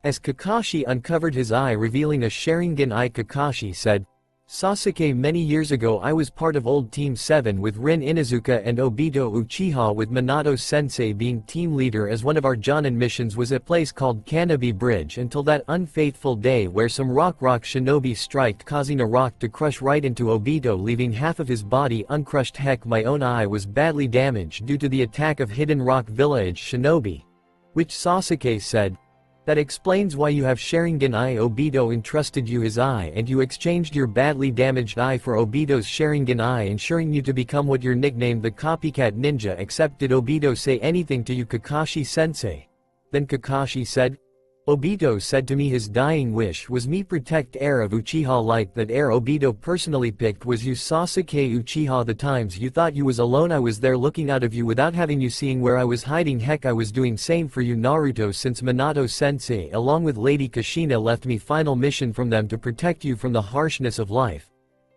Speaker 1: As Kakashi uncovered his eye revealing a Sharingan eye, Kakashi said, "Sasuke, many years ago I was part of old Team 7 with Rin Inuzuka and Obito Uchiha, with Minato Sensei being team leader, as one of our Jonin missions was at place called Kanabi Bridge, until that unfaithful day where some rock shinobi striked, causing a rock to crush right into Obito, leaving half of his body uncrushed. Heck, my own eye was badly damaged due to the attack of Hidden Rock Village shinobi." Which Sasuke said, "That explains why you have Sharingan eye. Obito entrusted you his eye and you exchanged your badly damaged eye for Obito's Sharingan eye, ensuring you to become what you're nicknamed, the copycat ninja. Except did Obito say anything to you Kakashi Sensei?" Then Kakashi said, "Obito said to me his dying wish was me protect heir of Uchiha Light. That heir Obito personally picked was you Sasuke Uchiha. The times you thought you was alone I was there looking out of you without having you seeing where I was hiding. Heck, I was doing same for you Naruto, since Minato Sensei along with Lady Kushina left me final mission from them to protect you from the harshness of life."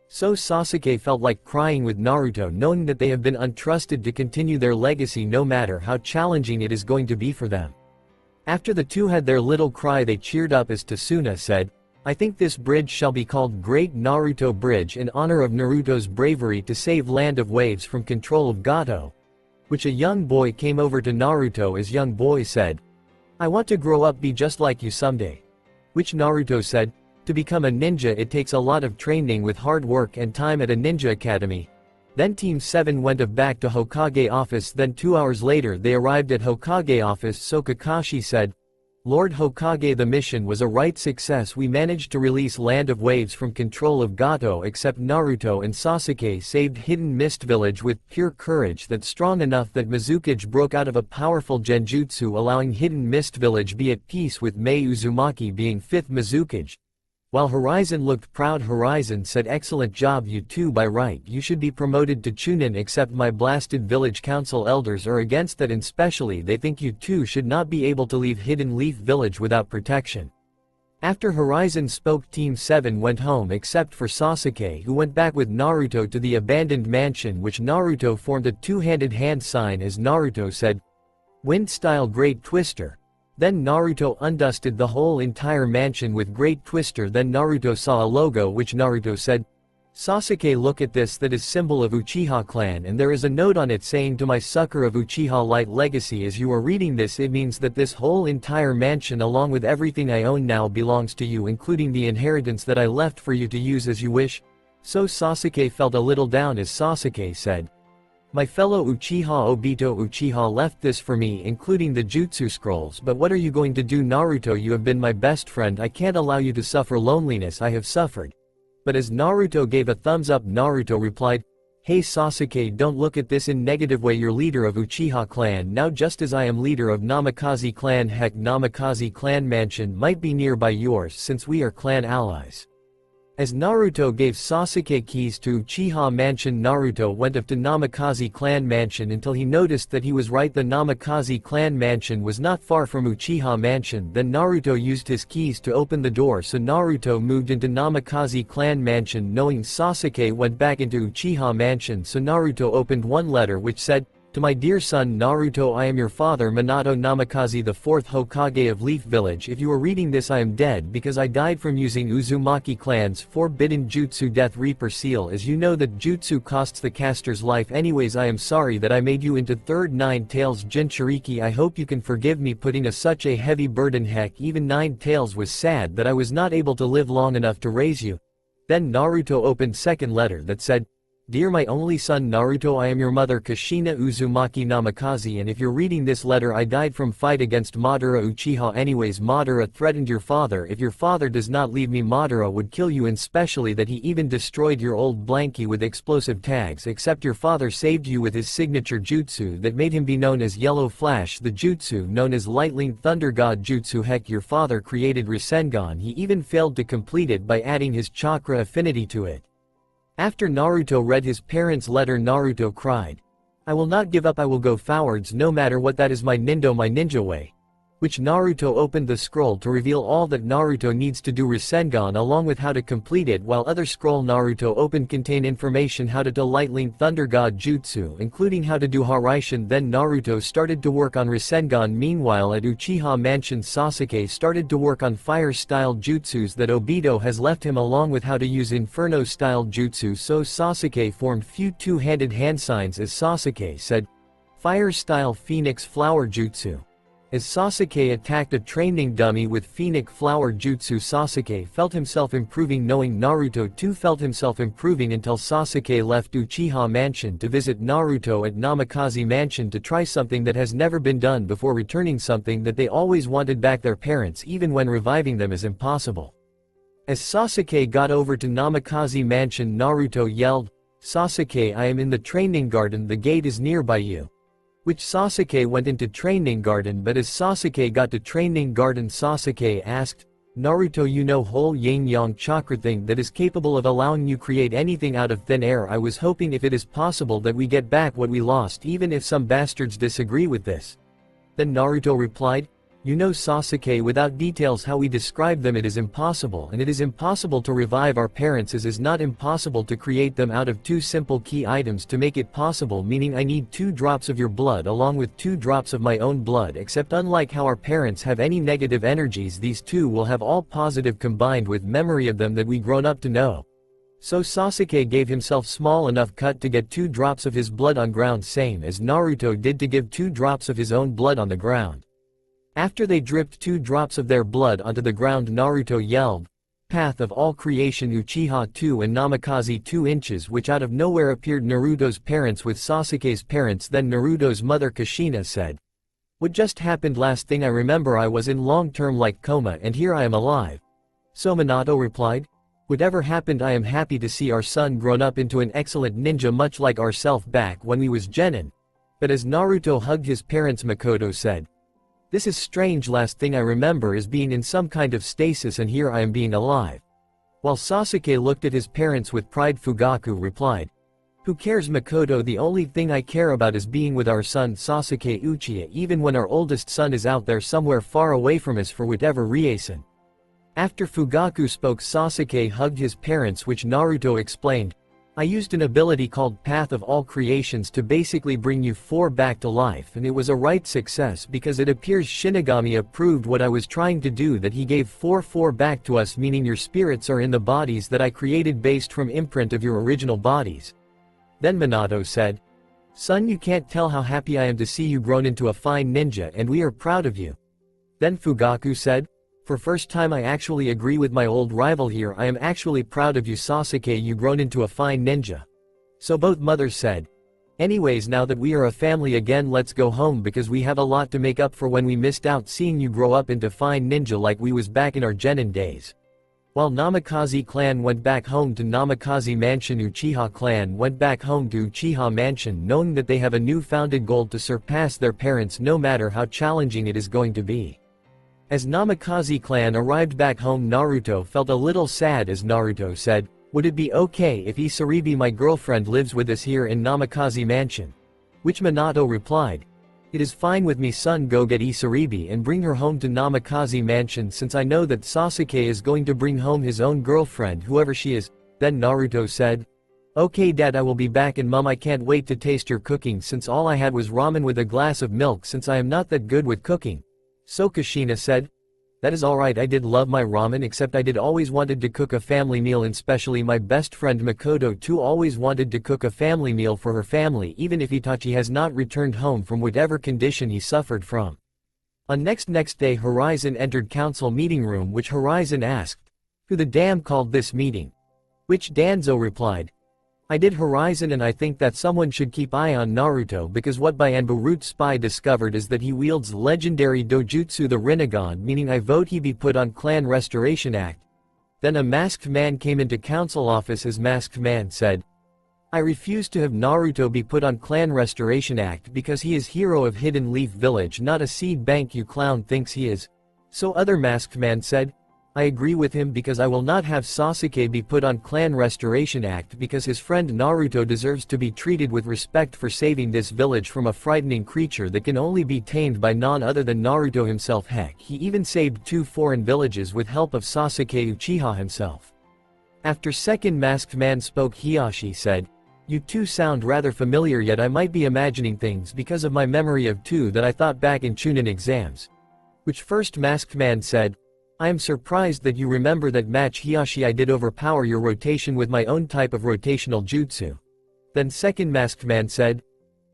Speaker 1: So Sasuke felt like crying with Naruto, knowing that they have been untrusted to continue their legacy no matter how challenging it is going to be for them. After the two had their little cry, they cheered up as Tasuna said, "I think this bridge shall be called Great Naruto Bridge in honor of Naruto's bravery to save Land of Waves from control of Gato." which a young boy came over to Naruto as young boy said, "I want to grow up be just like you someday." Which Naruto said, "To become a ninja it takes a lot of training with hard work and time at a ninja academy." Then Team 7 went back to Hokage office. Then 2 hours later they arrived at Hokage office. So Kakashi said, "Lord Hokage, the mission was a right success. We managed to release Land of Waves from control of Gato, except Naruto and Sasuke saved Hidden Mist Village with pure courage that's strong enough that Mizukage broke out of a powerful genjutsu, allowing Hidden Mist Village be at peace with Mei Uzumaki being 5th Mizukage." While Horizon looked proud, Horizon said, "Excellent job you two, by right you should be promoted to Chunin, except my blasted village council elders are against that, and specially they think you two should not be able to leave Hidden Leaf Village without protection." After Horizon spoke, Team 7 went home except for Sasuke, who went back with Naruto to the abandoned mansion, which Naruto formed a two-handed hand sign as Naruto said, "Wind style Great Twister." Then Naruto undusted the whole entire mansion with Great Twister. Then Naruto saw a logo which Naruto said, "Sasuke, look at this, that is symbol of Uchiha clan, and there is a note on it saying, to my succor of Uchiha Light Legacy. As you are reading this, it means that this whole entire mansion along with everything I own now belongs to you, including the inheritance that I left for you to use as you wish." So Sasuke felt a little down as Sasuke said, "My fellow Uchiha Obito Uchiha left this for me, including the jutsu scrolls, but what are you going to do? Naruto, you have been my best friend, I can't allow you to suffer loneliness I have suffered." But as Naruto gave a thumbs up, Naruto replied, "Hey Sasuke, don't look at this in negative way. You're leader of Uchiha clan now, just as I am leader of Namikaze clan. Heck, Namikaze clan mansion might be nearby yours since we are clan allies." As Naruto gave Sasuke keys to Uchiha Mansion, Naruto went up to Namikaze clan mansion until he noticed that he was right. The Namikaze clan mansion was not far from Uchiha Mansion. Then Naruto used his keys to open the door, so Naruto moved into Namikaze clan mansion. Knowing Sasuke went back into Uchiha Mansion, so Naruto opened one letter which said, "To my dear son Naruto, I am your father Minato Namikaze, the 4th Hokage of Leaf Village. If you are reading this, I am dead because I died from using Uzumaki clan's forbidden jutsu Death Reaper seal. As you know that jutsu costs the caster's life anyways. I am sorry that I made you into third Nine Tails Jinchuriki. I hope you can forgive me putting such a heavy burden. Heck, even Nine Tails was sad that I was not able to live long enough to raise you." Then Naruto opened second letter that said, "Dear my only son Naruto, I am your mother Kushina Uzumaki Namikaze, and if you're reading this letter, I died from fight against Madara Uchiha anyways. Madara threatened your father. If your father does not leave me, Madara would kill you, and especially that he even destroyed your old blankie with explosive tags, except your father saved you with his signature jutsu that made him be known as Yellow Flash, the jutsu known as Lightning Thunder God Jutsu. Heck, your father created Rasengan. He even failed to complete it by adding his chakra affinity to it." After Naruto read his parents' letter, Naruto cried, "I will not give up, I will go forwards no matter what. That is my ninja way." Which Naruto opened the scroll to reveal all that Naruto needs to do Rasengan along with how to complete it, while other scroll Naruto opened contain information how to do Lightning Thunder God Jutsu, including how to do Haraishin. Then Naruto started to work on Rasengan. Meanwhile at Uchiha Mansion, Sasuke started to work on fire-style jutsus that Obito has left him along with how to use Inferno-style jutsu. So Sasuke formed few two-handed hand signs as Sasuke said, "Fire-style Phoenix Flower Jutsu." As Sasuke attacked a training dummy with Phoenix Flower Jutsu, Sasuke felt himself improving, knowing Naruto too felt himself improving, until Sasuke left Uchiha Mansion to visit Naruto at Namikaze Mansion to try something that has never been done before, returning something that they always wanted back, their parents, even when reviving them is impossible. As Sasuke got over to Namikaze Mansion, Naruto yelled, "Sasuke, I am in the training garden, the gate is nearby you." Which Sasuke went into training garden, but as Sasuke got to training garden, Sasuke asked, "Naruto, you know whole yin-yang chakra thing that is capable of allowing you create anything out of thin air. I was hoping if it is possible that we get back what we lost, even if some bastards disagree with this." Then Naruto replied, "You know Sasuke, without details how we describe them it is impossible, and it is impossible to revive our parents as is not impossible to create them out of two simple key items to make it possible, meaning I need 2 drops of your blood along with 2 drops of my own blood, except unlike how our parents have any negative energies, these two will have all positive combined with memory of them that we grown up to know." So Sasuke gave himself small enough cut to get 2 drops of his blood on ground, same as Naruto did to give 2 drops of his own blood on the ground. After they dripped 2 drops of their blood onto the ground, Naruto yelled, "Path of all creation Uchiha 2 and Namikaze 2 inches," which out of nowhere appeared Naruto's parents with Sasuke's parents. Then Naruto's mother Kushina said, "What just happened? Last thing I remember I was in long-term like coma and here I am alive." So Minato replied, "Whatever happened, I am happy to see our son grown up into an excellent ninja much like ourself back when we was genin." But as Naruto hugged his parents, Makoto said, "This is strange. Last thing I remember is being in some kind of stasis and here I am being alive." While Sasuke looked at his parents with pride, Fugaku replied, "Who cares, Makoto? The only thing I care about is being with our son Sasuke Uchiha, even when our oldest son is out there somewhere far away from us for whatever reason." After Fugaku spoke, Sasuke hugged his parents, which Naruto explained, "I used an ability called Path of All Creations to basically bring you 4 back to life, and it was a right success because it appears Shinigami approved what I was trying to do, that he gave 4 back to us, meaning your spirits are in the bodies that I created based from imprint of your original bodies." Then Minato said, "Son, you can't tell how happy I am to see you grown into a fine ninja, and we are proud of you." Then Fugaku said, "For first time I actually agree with my old rival here. I am actually proud of you, Sasuke, you grown into a fine ninja." So both mothers said, "Anyways, now that we are a family again, let's go home because we have a lot to make up for when we missed out seeing you grow up into fine ninja like we was back in our genin days." While Namikaze clan went back home to Namikaze Mansion, Uchiha clan went back home to Uchiha Mansion, knowing that they have a new founded goal to surpass their parents no matter how challenging it is going to be. As Namikaze clan arrived back home, Naruto felt a little sad as Naruto said, "Would it be okay if Isaribi, my girlfriend, lives with us here in Namikaze Mansion?" Which Minato replied, "It is fine with me, son. Go get Isaribi and bring her home to Namikaze Mansion, since I know that Sasuke is going to bring home his own girlfriend, whoever she is." Then Naruto said, "Okay dad, I will be back, and mom, I can't wait to taste your cooking since all I had was ramen with a glass of milk since I am not that good with cooking." So Kushina said, "That is alright, I did love my ramen, except I did always wanted to cook a family meal, and especially my best friend Makoto too always wanted to cook a family meal for her family, even if Itachi has not returned home from whatever condition he suffered from." On next day, Horizon entered council meeting room, which Horizon asked, "Who the damn called this meeting?" Which Danzo replied, "I did, Horizon, and I think that someone should keep eye on Naruto because what by Anbaruto spy discovered is that he wields legendary Dojutsu the Rinnegan, meaning I vote he be put on Clan Restoration Act." Then a masked man came into council office as masked man said, "I refuse to have Naruto be put on Clan Restoration Act because he is hero of Hidden Leaf Village, not a seed bank you clown thinks he is." So other masked man said, "I agree with him because I will not have Sasuke be put on Clan Restoration Act because his friend Naruto deserves to be treated with respect for saving this village from a frightening creature that can only be tamed by none other than Naruto himself. Heck, he even saved 2 foreign villages with help of Sasuke Uchiha himself." After second masked man spoke, Hiyashi said, "You two sound rather familiar, yet I might be imagining things because of my memory of 2 that I thought back in Chunin exams." Which first masked man said, "I am surprised that you remember that match, Hiyashi. I did overpower your rotation with my own type of rotational jutsu." Then second masked man said,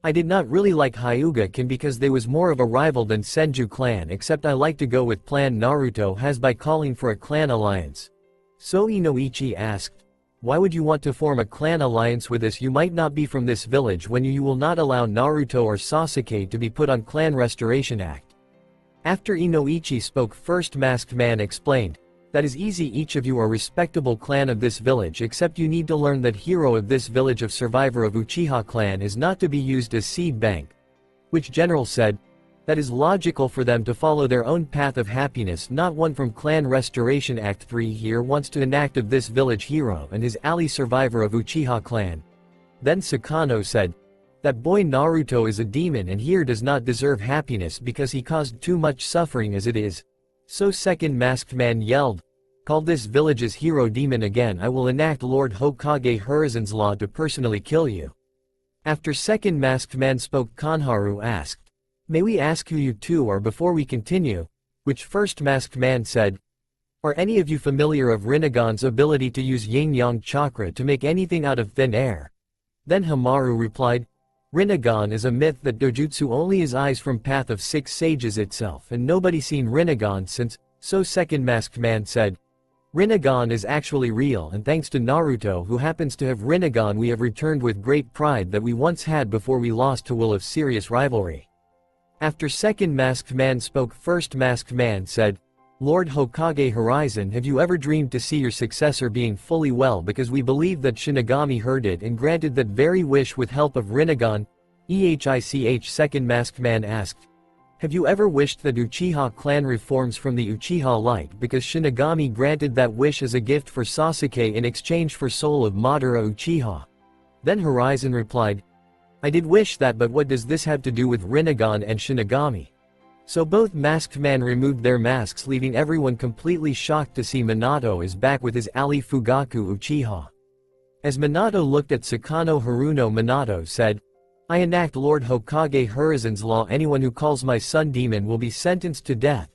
Speaker 1: "I did not really like Hyuga-kin because they was more of a rival than Senju clan, except I like to go with plan Naruto has by calling for a clan alliance." So Inoichi asked, "Why would you want to form a clan alliance with us? You might not be from this village when you will not allow Naruto or Sasuke to be put on Clan Restoration Act." After Inoichi spoke, first masked man explained, "That is easy, each of you are respectable clan of this village, except you need to learn that hero of this village of survivor of Uchiha clan is not to be used as seed bank." Which general said, "That is logical for them to follow their own path of happiness, not one from Clan Restoration Act 3 here wants to enact of this village hero and his ally survivor of Uchiha clan." Then Sakano said, "That boy Naruto is a demon and here does not deserve happiness because he caused too much suffering as it is." So second masked man yelled, "Call this village's hero demon again, I will enact Lord Hokage Hiruzen's law to personally kill you." After second masked man spoke, Kanharu asked, "May we ask who you two are before we continue?" Which first masked man said, Are any of you familiar of Rinnegan's ability to use yin-yang chakra to make anything out of thin air? Then Hamaru replied, Rinnegan is a myth that Dojutsu only is eyes from Path of Six Sages itself and nobody seen Rinnegan since, so second masked man said. Rinnegan is actually real and thanks to Naruto who happens to have Rinnegan we have returned with great pride that we once had before we lost to will of serious rivalry. After second masked man spoke first masked man said, Lord Hokage Horizon, have you ever dreamed to see your successor being fully well because we believe that Shinigami heard it and granted that very wish with help of Rinnegan? EHICH second masked man asked. Have you ever wished that Uchiha clan reforms from the Uchiha light because Shinigami granted that wish as a gift for Sasuke in exchange for soul of Madara Uchiha? Then Horizon replied, I did wish that, but what does this have to do with Rinnegan and Shinigami? So both masked men removed their masks, leaving everyone completely shocked to see Minato is back with his ally Fugaku Uchiha. As Minato looked at Sakano Haruno, Minato said, I enact Lord Hokage Horizon's law, anyone who calls my son demon will be sentenced to death.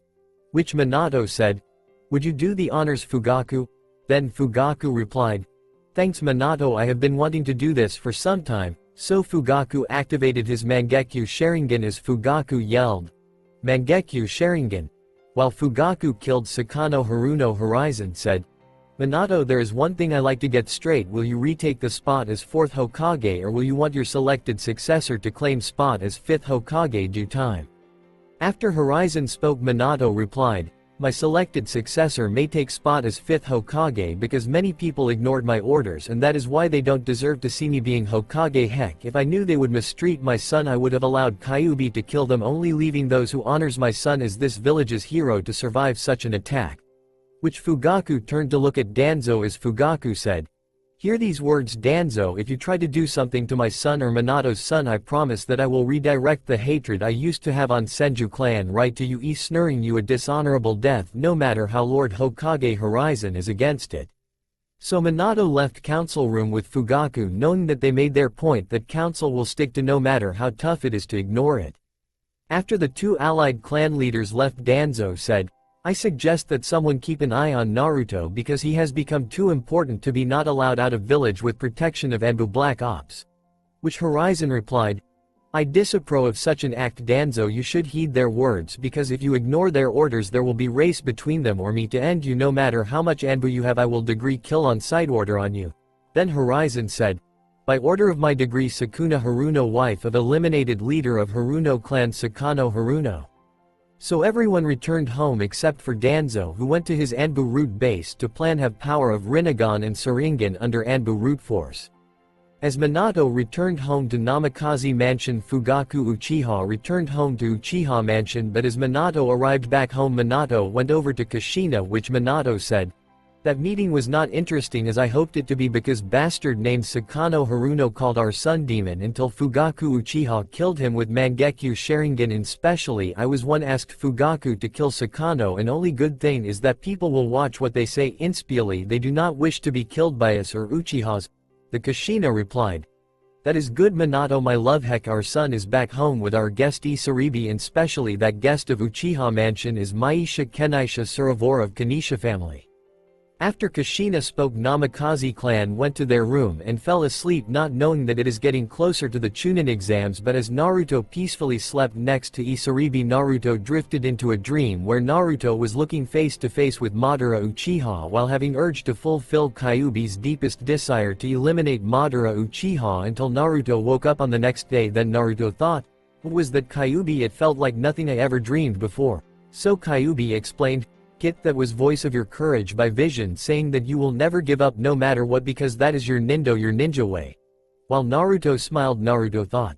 Speaker 1: Which Minato said, would you do the honors Fugaku? Then Fugaku replied, thanks Minato, I have been wanting to do this for some time, so Fugaku activated his Mangekyo Sharingan as Fugaku yelled, Mangekyo Sharingan. While Fugaku killed Sakano Haruno, Horizon said, Minato, there is one thing I like to get straight, will you retake the spot as 4th Hokage or will you want your selected successor to claim spot as 5th Hokage due time? After Horizon spoke, Minato replied, my selected successor may take spot as 5th Hokage because many people ignored my orders and that is why they don't deserve to see me being Hokage. Heck, if I knew they would mistreat my son I would have allowed Kyuubi to kill them, only leaving those who honors my son as this village's hero to survive such an attack. Which Fugaku turned to look at Danzo as Fugaku said, hear these words Danzo, if you try to do something to my son or Minato's son I promise that I will redirect the hatred I used to have on Senju clan right to you, snuring you a dishonorable death no matter how Lord Hokage Horizon is against it. So Minato left council room with Fugaku knowing that they made their point that council will stick to no matter how tough it is to ignore it. After the two allied clan leaders left, Danzo said, I suggest that someone keep an eye on Naruto because he has become too important to be not allowed out of village with protection of Anbu Black Ops. Which Horizon replied, I disapprove of such an act Danzo, you should heed their words because if you ignore their orders there will be race between them or me to end you, no matter how much Anbu you have I will degree kill on sight order on you. Then Horizon said, by order of my degree Sukuna Haruno, wife of eliminated leader of Haruno clan Sakano Haruno. So everyone returned home except for Danzo who went to his Anbu root base to plan have power of Rinnegan and Sharingan under Anbu root force. As Minato returned home to Namikaze Mansion, Fugaku Uchiha returned home to Uchiha Mansion, but as Minato arrived back home Minato went over to Kushina, which Minato said, that meeting was not interesting as I hoped it to be because bastard named Sakano Haruno called our son demon until Fugaku Uchiha killed him with Mangekyo Sharingan, and specially I was one asked Fugaku to kill Sakano, and only good thing is that people will watch what they say inspially, they do not wish to be killed by us or Uchihas. The Kushina replied, that is good Minato my love, heck our son is back home with our guest Isaribi, and specially that guest of Uchiha Mansion is Maisha Kenisha Suravora of Kanisha family. After Kushina spoke, Namikaze clan went to their room and fell asleep not knowing that it is getting closer to the Chunin exams, but as Naruto peacefully slept next to Isaribi Naruto drifted into a dream where Naruto was looking face to face with Madara Uchiha while having urge to fulfill Kyuubi's deepest desire to eliminate Madara Uchiha until Naruto woke up on the next day. Then Naruto thought, what was that Kyuubi? It felt like nothing I ever dreamed before. So Kyuubi explained, Kit, that was voice of your courage by vision saying that you will never give up no matter what because that is your ninja way. While Naruto smiled, Naruto thought,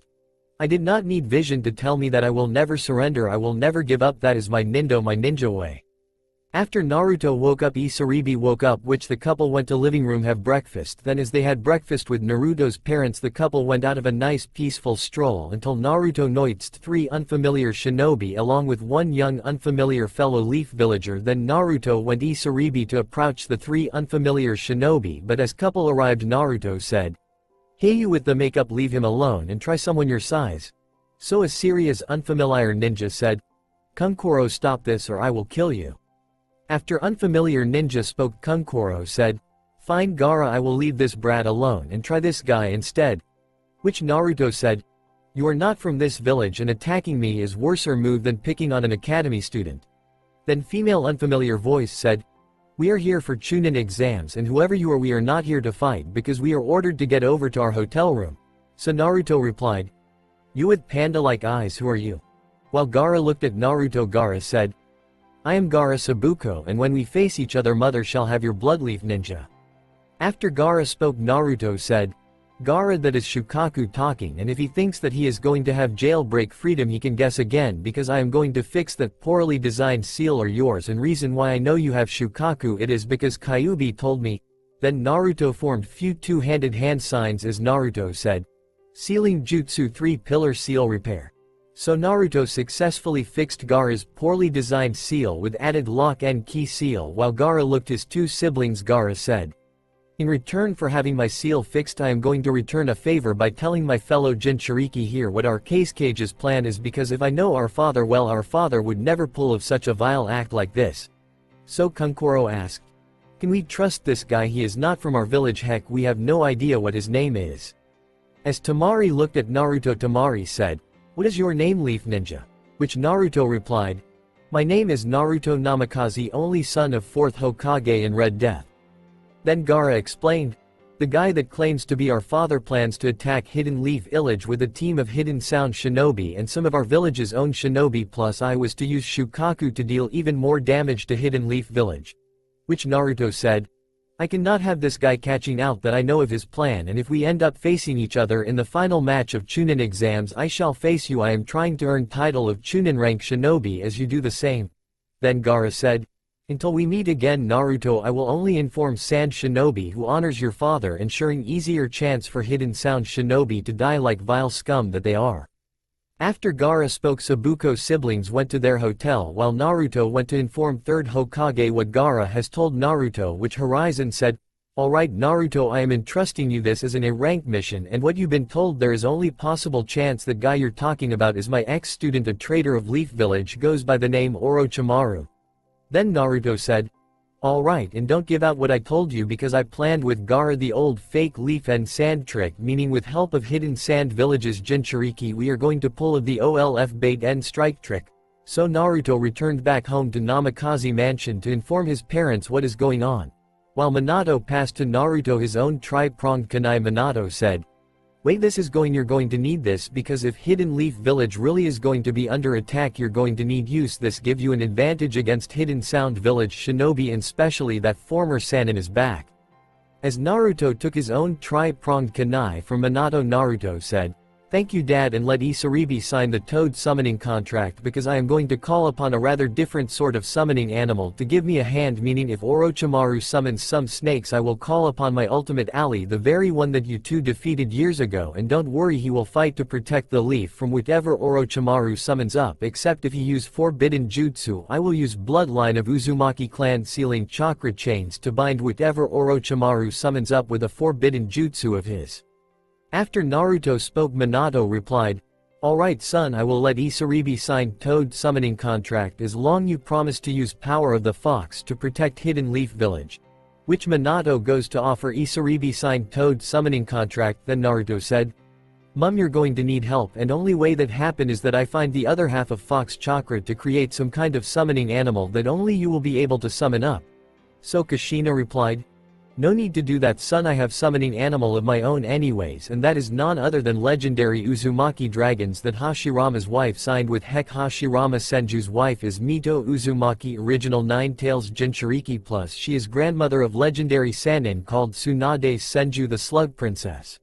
Speaker 1: I did not need vision to tell me that I will never surrender, I will never give up, that is my ninja way. After Naruto woke up, Isaribi woke up, which the couple went to living room have breakfast. Then as they had breakfast with Naruto's parents the couple went out of a nice peaceful stroll until Naruto noticed three unfamiliar shinobi along with one young unfamiliar fellow leaf villager. Then Naruto went Isaribi to approach the three unfamiliar shinobi, but as couple arrived Naruto said, hey you with the makeup, leave him alone and try someone your size. So a serious unfamiliar ninja said, Kunkuro, stop this or I will kill you. After unfamiliar ninja spoke, Kankuro said, "Fine Gaara, I will leave this brat alone and try this guy instead." Which Naruto said, "You are not from this village and attacking me is worser move than picking on an academy student." Then female unfamiliar voice said, "We are here for Chunin exams and whoever you are, we are not here to fight because we are ordered to get over to our hotel room." So Naruto replied, "You with panda-like eyes, who are you?" While Gaara looked at Naruto, Gaara said, "I am Gaara Sabuko, and when we face each other, mother shall have your bloodleaf ninja." After Gaara spoke, Naruto said, "Gaara, that is Shukaku talking, and if he thinks that he is going to have jailbreak freedom, he can guess again, because I am going to fix that poorly designed seal or yours, and reason why I know you have Shukaku it is because Kyuubi told me." Then Naruto formed few two-handed hand signs as Naruto said, "Sealing Jutsu 3-pillar seal repair." So Naruto successfully fixed Gaara's poorly designed seal with added lock and key seal. While Gaara looked his two siblings, Gaara said, "In return for having my seal fixed, I am going to return a favor by telling my fellow Jinchuriki here what our Cage's plan is, because if I know our father well, our father would never pull of such a vile act like this." So Kankuro asked, "Can we trust this guy? He is not from our village. Heck, we have no idea what his name is." As Tamari looked at Naruto, Tamari said, "What is your name, Leaf Ninja?" Which Naruto replied, "My name is Naruto Namikaze, only son of 4th Hokage and Red Death." Then Gaara explained, "The guy that claims to be our father plans to attack Hidden Leaf Village with a team of Hidden Sound shinobi and some of our village's own shinobi, plus I was to use Shukaku to deal even more damage to Hidden Leaf Village." Which Naruto said, "I cannot have this guy catching out that I know of his plan, and if we end up facing each other in the final match of Chunin exams, I shall face you. I am trying to earn title of Chunin rank shinobi as you do the same." Then Gaara said, "Until we meet again, Naruto, I will only inform Sand Shinobi who honors your father, ensuring easier chance for Hidden Sound Shinobi to die like vile scum that they are." After Gaara spoke, Sabuko's siblings went to their hotel while Naruto went to inform 3rd Hokage what Gaara has told Naruto, which Horizon said, "Alright Naruto, I am entrusting you this as an A-rank mission, and what you've been told, there is only possible chance that guy you're talking about is my ex-student, a traitor of Leaf Village, goes by the name Orochimaru." Then Naruto said, "Alright, and don't give out what I told you, because I planned with Gaara the old fake leaf and sand trick, meaning with help of Hidden Sand Village's Jinchuriki we are going to pull of the OLF bait and strike trick." So Naruto returned back home to Namikaze Mansion to inform his parents what is going on. While Minato passed to Naruto his own tri-pronged kunai, Minato said, "Wait, you're going to need this, because if Hidden Leaf Village really is going to be under attack, you're going to need use this. Give you an advantage against Hidden Sound Village shinobi, and especially that former Sannin is back." As Naruto took his own tri-pronged kunai from Minato, Naruto said, "Thank you dad, and let Isaribi sign the toad summoning contract, because I am going to call upon a rather different sort of summoning animal to give me a hand, meaning if Orochimaru summons some snakes, I will call upon my ultimate ally, the very one that you two defeated years ago, and don't worry, he will fight to protect the leaf from whatever Orochimaru summons up, except if he use forbidden jutsu, I will use bloodline of Uzumaki clan sealing chakra chains to bind whatever Orochimaru summons up with a forbidden jutsu of his." After Naruto spoke, Minato replied, "Alright son, I will let Isaribi sign toad summoning contract as long you promise to use power of the fox to protect Hidden Leaf Village." Which Minato goes to offer Isaribi signed toad summoning contract. Then Naruto said, "Mum, you're going to need help, and only way that happen is that I find the other half of fox chakra to create some kind of summoning animal that only you will be able to summon up." So Kushina replied, "No need to do that son, I have summoning animal of my own anyways, and that is none other than legendary Uzumaki dragons that Hashirama's wife signed with. Heck, Hashirama Senju's wife is Mito Uzumaki, original Nine Tails Jinchuriki, plus she is grandmother of legendary Sannin called Tsunade Senju the Slug Princess."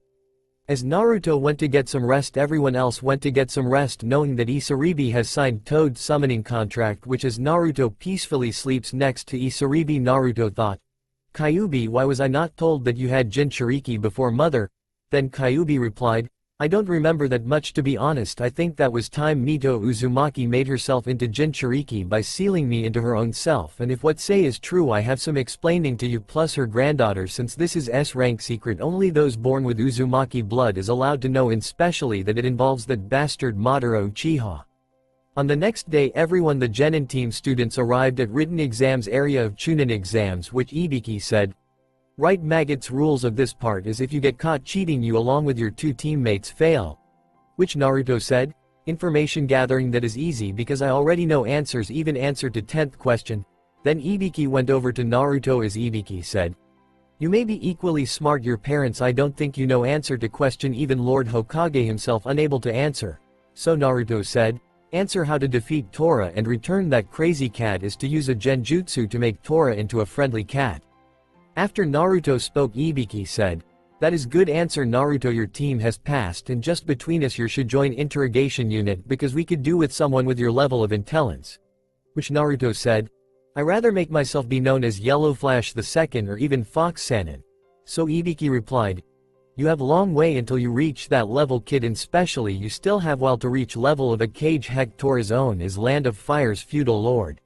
Speaker 1: As Naruto went to get some rest, everyone else went to get some rest, knowing that Isaribi has signed toad summoning contract, which as Naruto peacefully sleeps next to Isaribi, Naruto thought, "Kyuubi, why was I not told that you had Jinchuriki before mother?" Then Kyuubi replied, "I don't remember that much, to be honest. I think that was time Mito Uzumaki made herself into Jinchuriki by sealing me into her own self, and if what say is true, I have some explaining to you, plus her granddaughter, since this is S-rank secret, only those born with Uzumaki blood is allowed to know, and especially that it involves that bastard Madara Uchiha." On the next day everyone the Genin team students arrived at written exams area of Chunin exams which Ibiki said. Right Maggots rules of this part is if you get caught cheating you along with your two teammates fail. Which Naruto said, information gathering that is easy because I already know answers even answer to 10th question. Then Ibiki went over to Naruto as Ibiki said. You may be equally smart your parents I don't think you know answer to question even Lord Hokage himself unable to answer. So Naruto said. Answer how to defeat Tora and return that crazy cat is to use a genjutsu to make Tora into a friendly cat. After Naruto spoke Ibiki said. That is good answer Naruto your team has passed and just between us you should join interrogation unit because we could do with someone with your level of intelligence. Which Naruto said. I rather make myself be known as Yellow Flash II or even Fox Sannin. So Ibiki replied. You have long way until you reach that level kid and specially you still have while to reach level of a cage heck Tora's own is Land of Fire's feudal lord.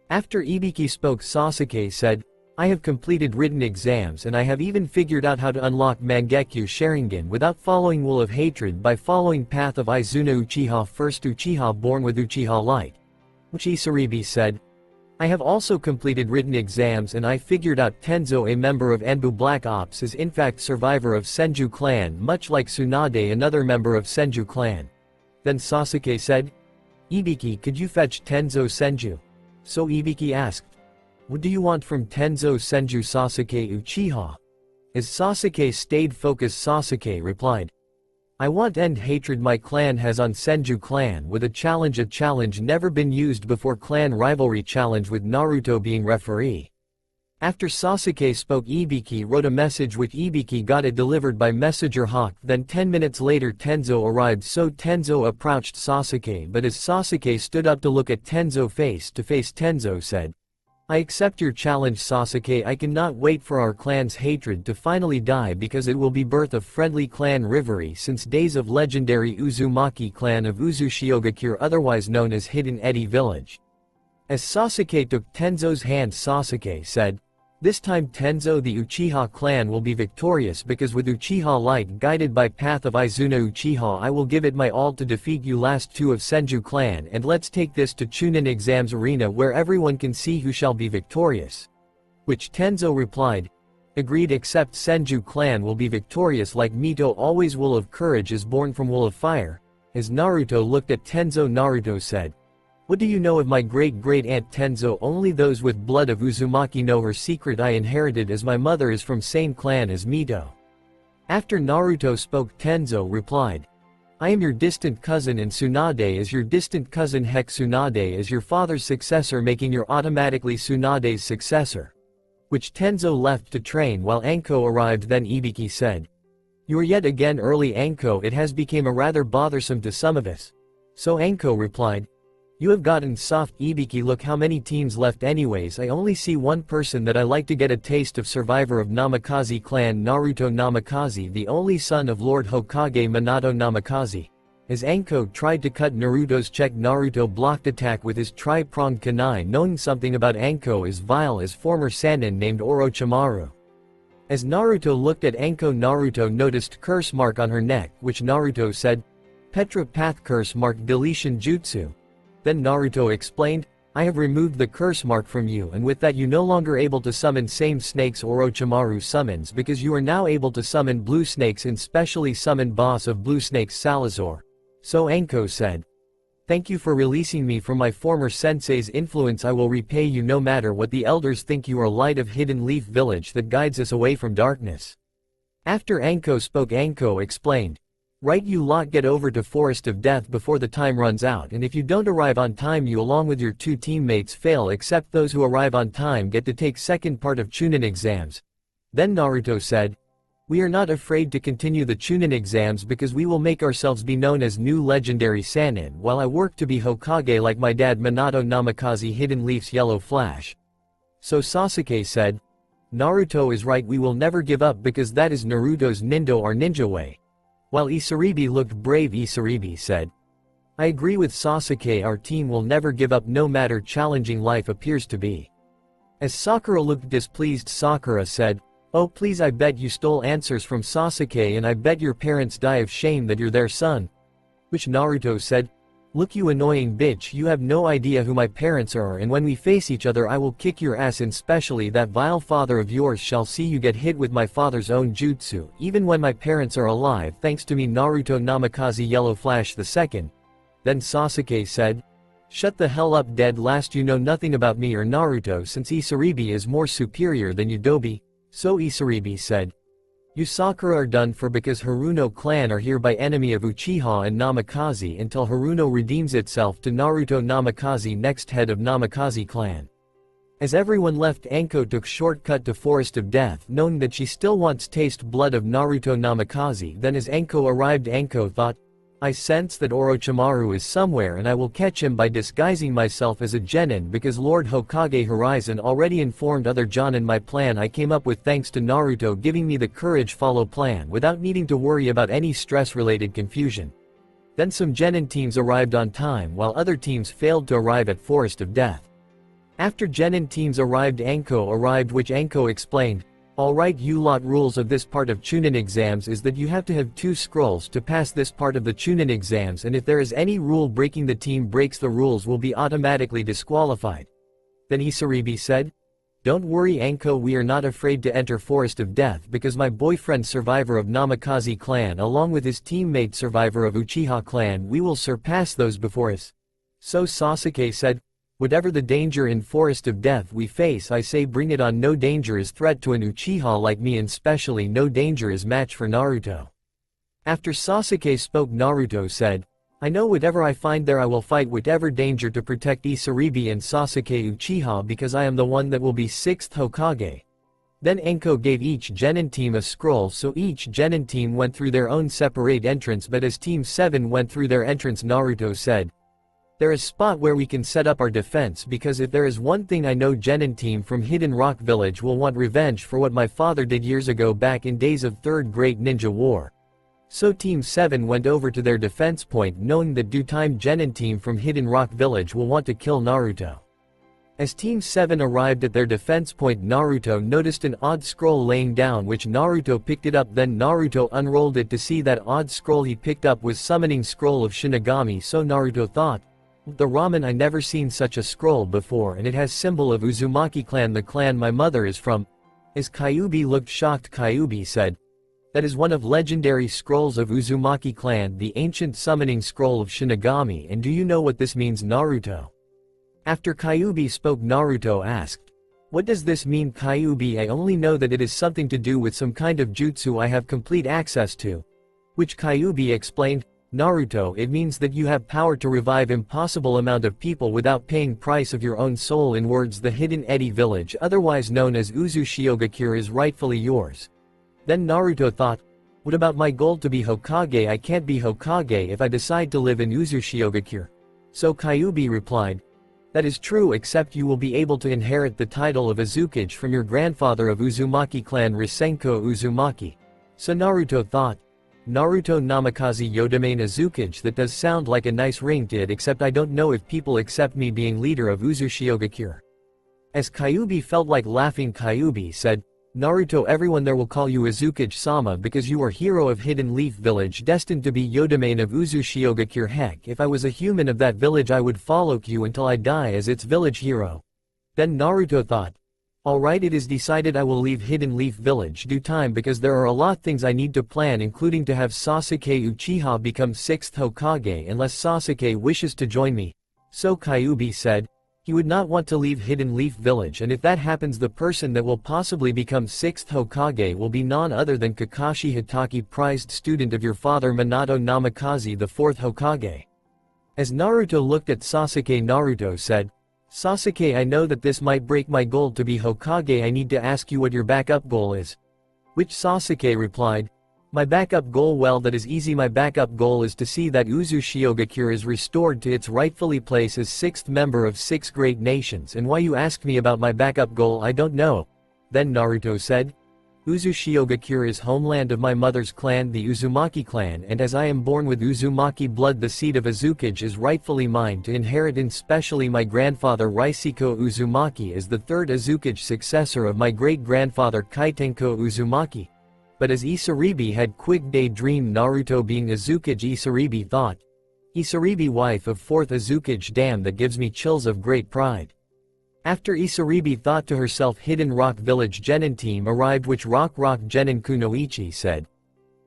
Speaker 1: After Ibiki spoke Sasuke said, I have completed written exams and I have even figured out how to unlock Mangekyo Sharingan without following Wool of Hatred by following path of Izuna Uchiha first Uchiha born with Uchiha Light. Which Isaribi said, I have also completed written exams and I figured out Tenzo a member of Enbu Black Ops is in fact survivor of Senju clan much like Tsunade another member of Senju clan. Then Sasuke said, Ibiki could you fetch Tenzo Senju? So Ibiki asked, what do you want from Tenzo Senju Sasuke Uchiha? As Sasuke stayed focused Sasuke replied, I want end hatred my clan has on Senju clan with a challenge never been used before clan rivalry challenge with Naruto being referee. After Sasuke spoke Ibiki wrote a message which Ibiki got it delivered by Messenger Hawk then 10 minutes later Tenzo arrived so Tenzo approached Sasuke but as Sasuke stood up to look at Tenzo face to face Tenzo said, I accept your challenge Sasuke I cannot wait for our clan's hatred to finally die because it will be birth of friendly clan rivalry since days of legendary Uzumaki clan of Uzushiogakure otherwise known as Hidden Eddy Village. As Sasuke took Tenzo's hand Sasuke said, this time Tenzo the Uchiha clan will be victorious because with Uchiha Light guided by path of Izuna Uchiha I will give it my all to defeat you last two of Senju clan and let's take this to Chunin exams arena where everyone can see who shall be victorious. Which Tenzo replied. Agreed except Senju clan will be victorious like Mito always Wool of Courage is born from Wool of Fire. As Naruto looked at Tenzo Naruto said. What do you know of my great-great-aunt Tenzo? Only those with blood of Uzumaki know her secret I inherited as my mother is from same clan as Mito. After Naruto spoke Tenzo replied. I am your distant cousin and Tsunade is your distant cousin heck Tsunade is your father's successor making you automatically Tsunade's successor. Which Tenzo left to train while Anko arrived then Ibiki said. You are yet again early Anko it has become a rather bothersome to some of us. So Anko replied. You have gotten soft Ibiki look how many teams left anyways I only see one person that I like to get a taste of survivor of Namikaze clan Naruto Namikaze the only son of Lord Hokage Minato Namikaze. As Anko tried to cut Naruto's check Naruto blocked attack with his tri-pronged kunai knowing something about Anko as vile as former Sannin named Orochimaru. As Naruto looked at Anko Naruto noticed curse mark on her neck which Naruto said, Petra Path curse mark deletion jutsu. Then Naruto explained, I have removed the curse mark from you and with that you no longer able to summon same snakes Orochimaru summons because you are now able to summon blue snakes and specially summon boss of blue snakes Salazar. So Anko said. Thank you for releasing me from my former sensei's influence I will repay you no matter what the elders think you are light of Hidden Leaf Village that guides us away from darkness. After Anko spoke Anko explained. Right you lot get over to Forest of Death before the time runs out and if you don't arrive on time you along with your two teammates fail except those who arrive on time get to take second part of Chunin exams. Then Naruto said. We are not afraid to continue the Chunin exams because we will make ourselves be known as new legendary Sannin while I work to be Hokage like my dad Minato Namikaze Hidden Leaf's Yellow Flash. So Sasuke said. Naruto is right we will never give up because that is Naruto's Nindo or ninja way. While Isaribi looked brave Isaribi said. I agree with Sasuke our team will never give up no matter challenging life appears to be. As Sakura looked displeased Sakura said, oh please I bet you stole answers from Sasuke and I bet your parents die of shame that you're their son. Which Naruto said, Look, you annoying bitch, you have no idea who my parents are, and when we face each other I will kick your ass, and specially that vile father of yours shall see you get hit with my father's own jutsu, even when my parents are alive, thanks to me, Naruto Namikaze Yellow Flash II. Then Sasuke said, "Shut the hell up, dead last, you know nothing about me or Naruto since Isaribi is more superior than you, Dobi." So Isaribi said, "You Sakura are done for because Haruno clan are hereby enemy of Uchiha and Namikaze until Haruno redeems itself to Naruto Namikaze, next head of Namikaze clan." As everyone left, Anko took shortcut to Forest of Death, knowing that she still wants taste blood of Naruto Namikaze. Then as Anko arrived, Anko thought, "I sense that Orochimaru is somewhere and I will catch him by disguising myself as a genin, because Lord Hokage Horizon already informed other Jonin my plan I came up with thanks to Naruto giving me the courage follow plan without needing to worry about any stress-related confusion." Then some genin teams arrived on time while other teams failed to arrive at Forest of Death. After genin teams arrived, Anko arrived, which Anko explained, "Alright, you lot, rules of this part of Chunin exams is that you have to have 2 scrolls to pass this part of the Chunin exams, and if there is any rule breaking, the team breaks the rules will be automatically disqualified." Then Isaribi said, "Don't worry Anko, we are not afraid to enter Forest of Death because my boyfriend survivor of Namikaze clan along with his teammate survivor of Uchiha clan, we will surpass those before us." So Sasuke said, "Whatever the danger in Forest of Death we face, I say bring it on. No danger is threat to an Uchiha like me, and specially no danger is match for Naruto." After Sasuke spoke, Naruto said, "I know whatever I find there I will fight whatever danger to protect Isaribi and Sasuke Uchiha because I am the one that will be 6th Hokage." Then Anko gave each genin team a scroll, so each genin team went through their own separate entrance, but as Team 7 went through their entrance, Naruto said, "There is spot where we can set up our defense, because if there is one thing I know, genin team from Hidden Rock Village will want revenge for what my father did years ago back in days of Third Great Ninja War." So Team 7 went over to their defense point, knowing that due time genin team from Hidden Rock Village will want to kill Naruto. As Team 7 arrived at their defense point, Naruto noticed an odd scroll laying down, which Naruto picked it up. Then Naruto unrolled it to see that odd scroll he picked up was Summoning Scroll of Shinigami. So Naruto thought, "The ramen, I never seen such a scroll before, and it has symbol of Uzumaki clan, the clan my mother is from." As Kyuubi looked shocked, Kyuubi said, "That is one of legendary scrolls of Uzumaki clan, the ancient summoning scroll of Shinigami, and do you know what this means, Naruto?" After Kyuubi spoke, Naruto asked, "What does this mean, Kyuubi?" "I only know that it is something to do with some kind of jutsu I have complete access to." Which Kyuubi explained, "Naruto, it means that you have power to revive impossible amount of people without paying price of your own soul. In words, the Hidden Edi village, otherwise known as Uzushiogakure, is rightfully yours." Then Naruto thought, "What about my goal to be Hokage? I can't be Hokage if I decide to live in Uzushiogakure." So Kyuubi replied, "That is true, except you will be able to inherit the title of Azukage from your grandfather of Uzumaki clan, Risenko Uzumaki." So Naruto thought, "Naruto Namikaze Yodamain Azukage, that does sound like a nice ring to it, except I don't know if people accept me being leader of Uzushiogakure." As Kyuubi felt like laughing, Kyuubi said, "Naruto, everyone there will call you Azukage-sama because you are hero of Hidden Leaf Village, destined to be Yodamain of Uzushiogakure. Heck, if I was a human of that village I would follow you until I die as its village hero." Then Naruto thought, "Alright, it is decided, I will leave Hidden Leaf Village due time because there are a lot things I need to plan, including to have Sasuke Uchiha become 6th Hokage unless Sasuke wishes to join me." So Kyuubi said, he would not want to leave Hidden Leaf Village, and if that happens the person that will possibly become 6th Hokage will be none other than Kakashi Hatake, prized student of your father Minato Namikaze, the 4th Hokage. As Naruto looked at Sasuke, Naruto said, "Sasuke, I know that this might break my goal to be Hokage. I need to ask you what your backup goal is." Which Sasuke replied, "My backup goal, well, that is easy. My backup goal is to see that Uzushiogakure is restored to its rightfully place as 6th member of 6 great nations, and why you ask me about my backup goal I don't know." Then Naruto said, "Uzushiogakure is homeland of my mother's clan, the Uzumaki clan, and as I am born with Uzumaki blood, the seed of Azukage is rightfully mine to inherit, and specially my grandfather Raisiko Uzumaki is the 3rd Azukage successor of my great-grandfather Kaitenko Uzumaki." But as Isaribi had quick daydreamed Naruto being Azukage, Isaribi thought, Isaribi, wife of 4th Azukage, damn, that gives me chills of great pride. After Isaribi thought to herself, Hidden Rock Village Genin team arrived, which Rock Genin Kunoichi said.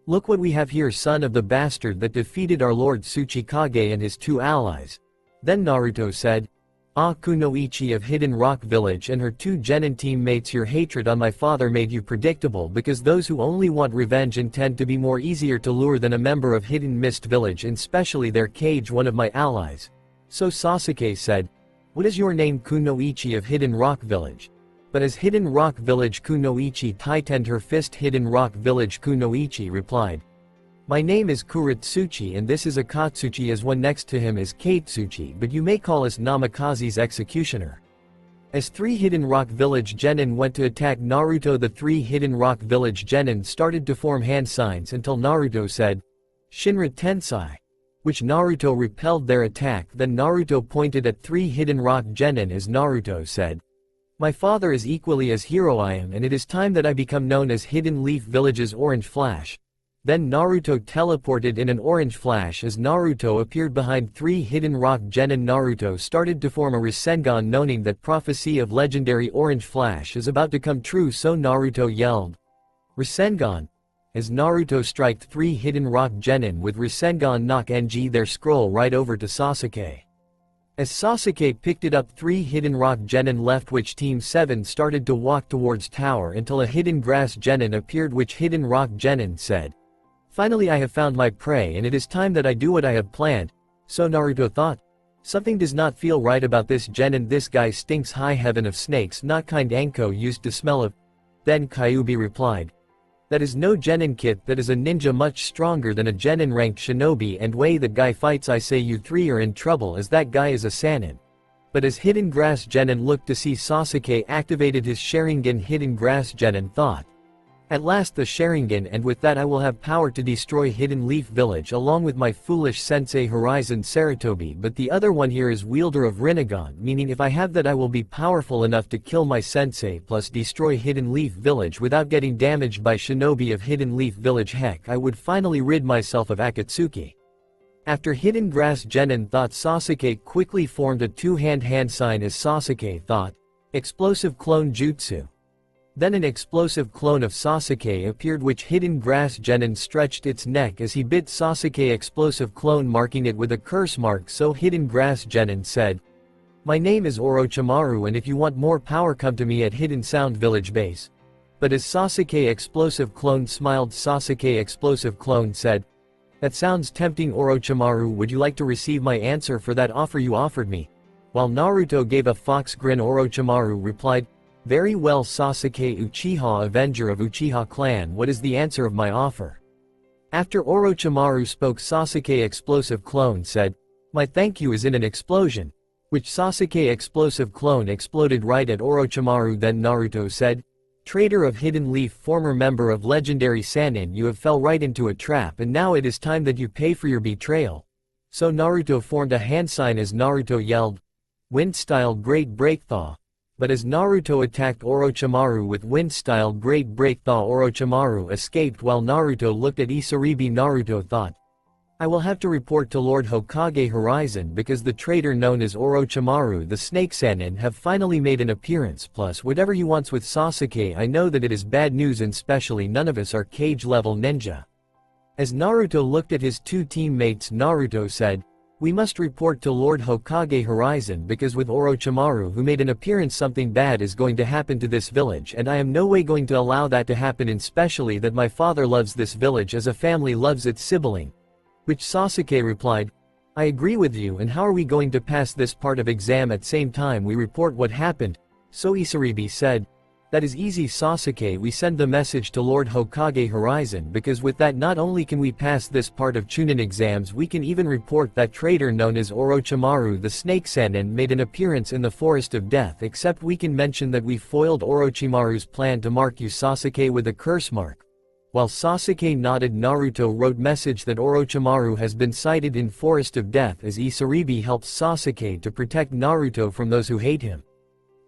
Speaker 1: Look what we have here, son of the bastard that defeated our lord Tsuchikage and his 2 allies. Then Naruto said, Ah, Kunoichi of Hidden Rock Village and her 2 Genin teammates, your hatred on my father made you predictable, because those who only want revenge intend to be more easier to lure than a member of Hidden Mist Village, and specially their Kage, one of my allies. So Sasuke said, What is your name, Kunoichi of Hidden Rock Village? But as Hidden Rock Village Kunoichi tightened her fist, Hidden Rock Village Kunoichi replied, My name is Kuratsuchi and this is Akatsuchi, as one next to him is Katsuchi, but you may call us Namikaze's executioner. As 3 Hidden Rock Village Genin went to attack Naruto, the 3 Hidden Rock Village Genin started to form hand signs until Naruto said, Shinra Tensai, which Naruto repelled their attack. Then Naruto pointed at 3 Hidden Rock Genin as Naruto said, My father is equally as hero I am, and it is time that I become known as Hidden Leaf Village's Orange Flash. Then Naruto teleported in an orange flash. As Naruto appeared behind 3 Hidden Rock Genin, Naruto started to form a Rasengan, knowing that prophecy of legendary Orange Flash is about to come true, so Naruto yelled, Rasengan! As Naruto striked 3 Hidden Rock Genin with Rasengan, knock NG their scroll right over to Sasuke. As Sasuke picked it up, 3 Hidden Rock Genin left, which Team 7 started to walk towards tower until a Hidden Grass Genin appeared, which Hidden Rock Genin said, Finally I have found my prey and it is time that I do what I have planned. So Naruto thought, Something does not feel right about this Genin, this guy stinks, high heaven of snakes, not kind. Anko used to smell of. Then Kyuubi replied, That is no Genin kit, that is a ninja much stronger than a Genin ranked shinobi, and way that guy fights I say you 3 are in trouble, as that guy is a Sannin. But as Hidden Grass Genin looked to see Sasuke activated his Sharingan, Hidden Grass Genin thought, At last the Sharingan, and with that I will have power to destroy Hidden Leaf Village along with my foolish sensei Horizon Saratobi, but the other one here is wielder of Rinnegan, meaning if I have that I will be powerful enough to kill my sensei plus destroy Hidden Leaf Village without getting damaged by shinobi of Hidden Leaf Village. Heck, I would finally rid myself of Akatsuki. After Hidden Grass Genin thought, Sasuke quickly formed a 2-hand sign as Sasuke thought, Explosive Clone Jutsu. Then an explosive clone of Sasuke appeared, which Hidden Grass Genin stretched its neck as he bit Sasuke, explosive clone marking it with a curse mark. So Hidden Grass Genin said, My name is Orochimaru and if you want more power come to me at Hidden Sound Village base. But as Sasuke explosive clone smiled, Sasuke explosive clone said, That sounds tempting, Orochimaru, would you like to receive my answer for that offer you offered me? While Naruto gave a fox grin, Orochimaru replied, Very well, Sasuke Uchiha, avenger of Uchiha clan, what is the answer of my offer? After Orochimaru spoke, Sasuke explosive clone said, My thank you is in an explosion. Which Sasuke explosive clone exploded right at Orochimaru. Then Naruto said, Traitor of Hidden Leaf, former member of legendary Sannin, you have fell right into a trap and now it is time that you pay for your betrayal. So Naruto formed a hand sign as Naruto yelled, Wind-style Great Breakthaw. But as Naruto attacked Orochimaru with Wind-style Great Breakthaw, Orochimaru escaped. While Naruto looked at Isaribi, Naruto thought, I will have to report to Lord Hokage Horizon because the traitor known as Orochimaru the Snake Sannin have finally made an appearance. Plus whatever you wants with Sasuke, I know that it is bad news, and specially none of us are Kage level ninja. As Naruto looked at his 2 teammates, Naruto said, We must report to Lord Hokage Horizon because with Orochimaru who made an appearance, something bad is going to happen to this village and I am no way going to allow that to happen, and especially that my father loves this village as a family loves its sibling. Which Sasuke replied, I agree with you, and how are we going to pass this part of exam at same time we report what happened? So Isaribi said, That is easy, Sasuke, we send the message to Lord Hokage Horizon because with that not only can we pass this part of Chunin exams, we can even report that traitor known as Orochimaru the Snake Sannin made an appearance in the Forest of Death, except we can mention that we foiled Orochimaru's plan to mark you, Sasuke, with a curse mark. While Sasuke nodded, Naruto wrote message that Orochimaru has been sighted in Forest of Death as Isaribi helps Sasuke to protect Naruto from those who hate him.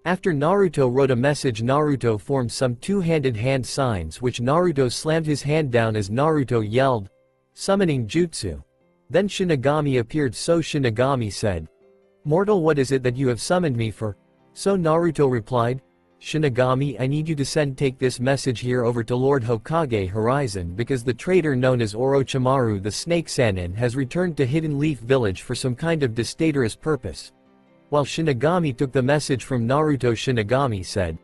Speaker 1: After Naruto wrote a message, Naruto formed some 2-handed hand signs which Naruto slammed his hand down as Naruto yelled, Summoning Jutsu. Then Shinigami appeared. So Shinigami said, "Mortal, what is it that you have summoned me for?" So Naruto replied, "Shinigami, I need you to take this message here over to Lord Hokage Horizon because the traitor known as Orochimaru the Snake Sannin has returned to Hidden Leaf Village for some kind of dictatorous purpose." While Shinigami took the message from Naruto, Shinigami said,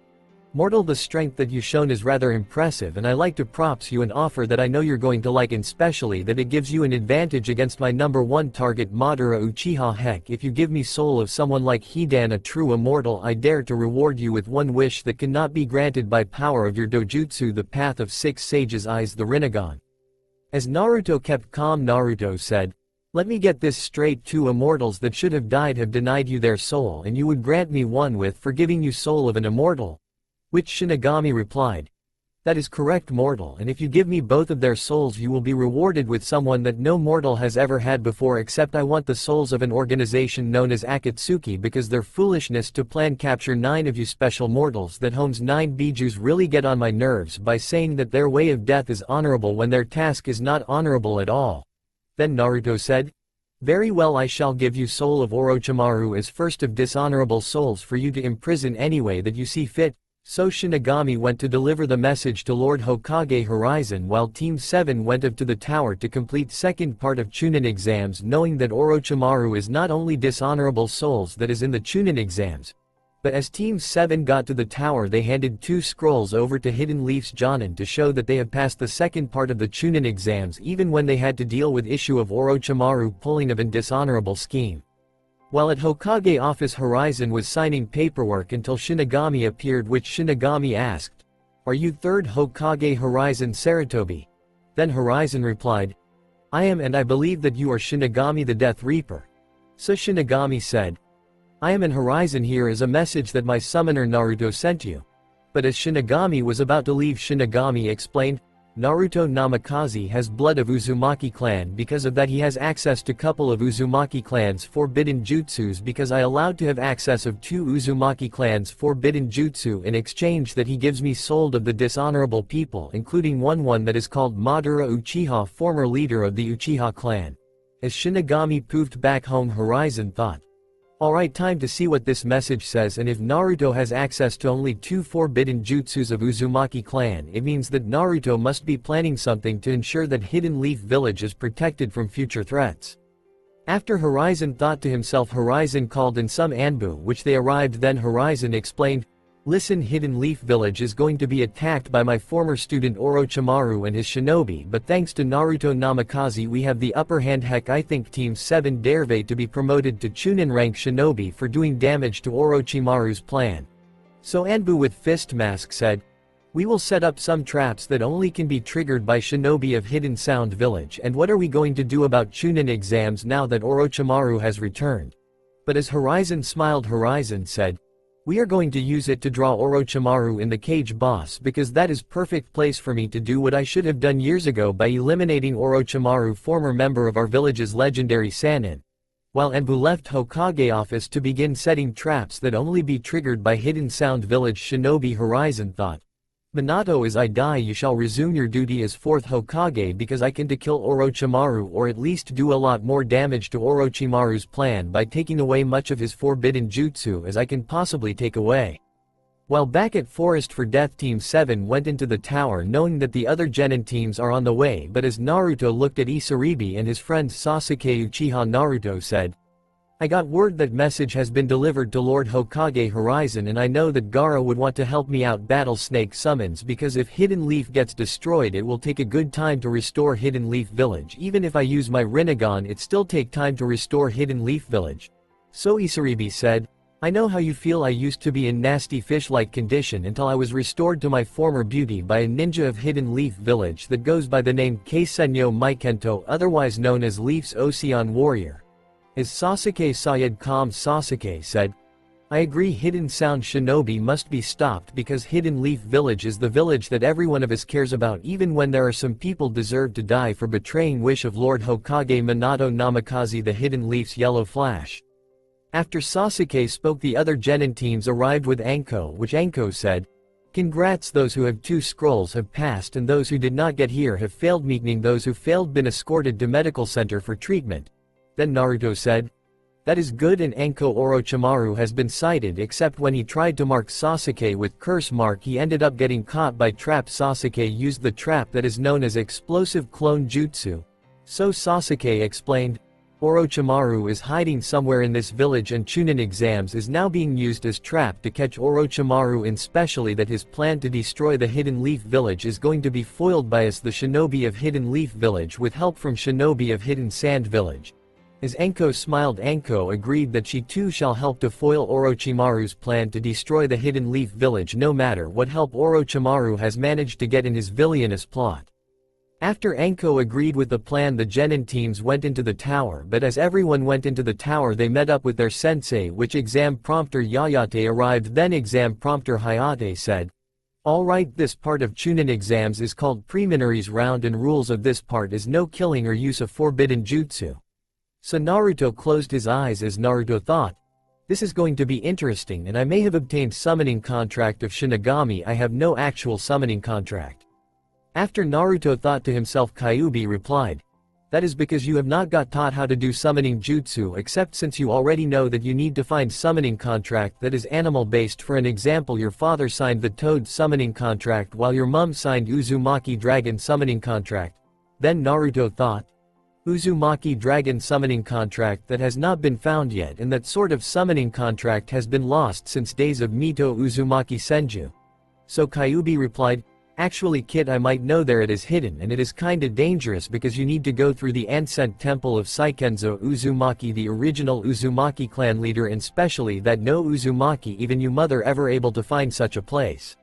Speaker 1: "Mortal, the strength that you've shown is rather impressive, and I like to props you an offer that I know you're going to like, and especially that it gives you an advantage against my #1 target Madara Uchiha. Heck, if you give me soul of someone like Hidan, a true immortal, I dare to reward you with one wish that cannot be granted by power of your dojutsu, the path of 6 sages' eyes, the Rinnegan." As Naruto kept calm, Naruto said, "Let me get this straight, 2 immortals that should have died have denied you their soul, and you would grant me one with for giving you soul of an immortal?" Which Shinigami replied, "That is correct, mortal, and if you give me both of their souls you will be rewarded with someone that no mortal has ever had before, except I want the souls of an organization known as Akatsuki because their foolishness to plan capture 9 of you special mortals that homes 9 bijus really get on my nerves by saying that their way of death is honorable when their task is not honorable at all." Then Naruto said, "Very well, I shall give you soul of Orochimaru as first of dishonorable souls for you to imprison any way that you see fit." So Shinigami went to deliver the message to Lord Hokage Horizon, while Team 7 went up to the tower to complete second part of Chunin exams, knowing that Orochimaru is not only dishonorable souls that is in the Chunin exams. But as Team 7 got to the tower, they handed 2 scrolls over to Hidden Leaf's Jonin to show that they have passed the second part of the Chunin exams, even when they had to deal with issue of Orochimaru pulling of an dishonorable scheme. While at Hokage office, Horizon was signing paperwork until Shinigami appeared, which Shinigami asked, "Are you 3rd Hokage Horizon Saratobi?" Then Horizon replied, "I am, and I believe that you are Shinigami the Death Reaper." So Shinigami said, "I am, and Horizon, here is a message that my summoner Naruto sent you." But as Shinigami was about to leave, Shinigami explained, "Naruto Namikaze has blood of Uzumaki clan, because of that he has access to couple of Uzumaki clan's forbidden jutsus, because I allowed to have access of 2 Uzumaki clan's forbidden jutsu in exchange that he gives me soul of the dishonorable people, including one that is called Madara Uchiha, former leader of the Uchiha clan." As Shinigami poofed back home, Horizon thought, "Alright, time to see what this message says, and if Naruto has access to only 2 forbidden jutsus of Uzumaki clan, it means that Naruto must be planning something to ensure that Hidden Leaf Village is protected from future threats." After Horizon thought to himself, Horizon called in some Anbu, which they arrived. Then Horizon explained, "Listen, Hidden Leaf Village is going to be attacked by my former student Orochimaru and his shinobi, but thanks to Naruto Namikaze we have the upper hand. Heck, I think Team 7 deserve to be promoted to Chunin rank shinobi for doing damage to Orochimaru's plan." So Anbu with Fist Mask said, "We will set up some traps that only can be triggered by shinobi of Hidden Sound Village, and what are we going to do about Chunin exams now that Orochimaru has returned?" But as Horizon smiled, Horizon said, "We are going to use it to draw Orochimaru in the cage, boss, because that is perfect place for me to do what I should have done years ago by eliminating Orochimaru, former member of our village's legendary Sannin." While Anbu left Hokage office to begin setting traps that only be triggered by Hidden Sound Village shinobi, Horizon thought, "Minato, as I die you shall resume your duty as 4th Hokage, because I can to kill Orochimaru, or at least do a lot more damage to Orochimaru's plan by taking away much of his forbidden jutsu as I can possibly take away." While back at Forest for Death, Team 7 went into the tower knowing that the other Genin teams are on the way, but as Naruto looked at Isaribi and his friend Sasuke Uchiha, Naruto said, "I got word that message has been delivered to Lord Hokage Horizon, and I know that Gaara would want to help me out battle Snake summons, because if Hidden Leaf gets destroyed it will take a good time to restore Hidden Leaf Village. Even if I use my Rinnegan it still take time to restore Hidden Leaf Village." So Isaribi said, "I know how you feel. I used to be in nasty fish-like condition until I was restored to my former beauty by a ninja of Hidden Leaf Village that goes by the name Keisenyo Maikento, otherwise known as Leaf's Ocean Warrior." As Sasuke Sayed calm, Sasuke said, "I agree, Hidden Sound Shinobi must be stopped because Hidden Leaf Village is the village that every one of us cares about, even when there are some people deserve to die for betraying wish of Lord Hokage Minato Namikaze, the Hidden Leaf's Yellow Flash." After Sasuke spoke, the other Genin teams arrived with Anko, which Anko said, Congrats, those who have 2 scrolls have passed and those who did not get here have failed, meaning those who failed been escorted to medical center for treatment. Then Naruto said, that is good, and Anko Orochimaru has been cited, except when he tried to mark Sasuke with curse mark he ended up getting caught by trap. Sasuke used the trap that is known as explosive clone jutsu. So Sasuke explained, Orochimaru is hiding somewhere in this village and Chunin exams is now being used as trap to catch Orochimaru, and especially that his plan to destroy the Hidden Leaf Village is going to be foiled by us, the shinobi of Hidden Leaf Village, with help from shinobi of Hidden Sand Village. As Anko smiled, Anko agreed that she too shall help to foil Orochimaru's plan to destroy the Hidden Leaf Village, no matter what help Orochimaru has managed to get in his villainous plot. After Anko agreed with the plan, the genin teams went into the tower, but as everyone went into the tower they met up with their sensei, which exam prompter Yayate arrived. Then exam prompter Hayate said, alright, this part of Chunin exams is called preliminaries round and rules of this part is no killing or use of forbidden jutsu. So Naruto closed his eyes as Naruto thought, this is going to be interesting, and I may have obtained summoning contract of Shinigami. I have no actual summoning contract. After Naruto thought to himself, Kyuubi replied, that is because you have not got taught how to do summoning jutsu, except since you already know that you need to find summoning contract that is animal based. For an example, your father signed the toad summoning contract while your mum signed Uzumaki dragon summoning contract. Then Naruto thought, Uzumaki dragon summoning contract that has not been found yet, and that sort of summoning contract has been lost since days of Mito Uzumaki Senju. So Kyuubi replied, actually kid, I might know there it is hidden, and it is kinda dangerous because you need to go through the ancient temple of Saikenzo Uzumaki, the original Uzumaki clan leader, and specially that no Uzumaki, even you mother, ever able to find such a place.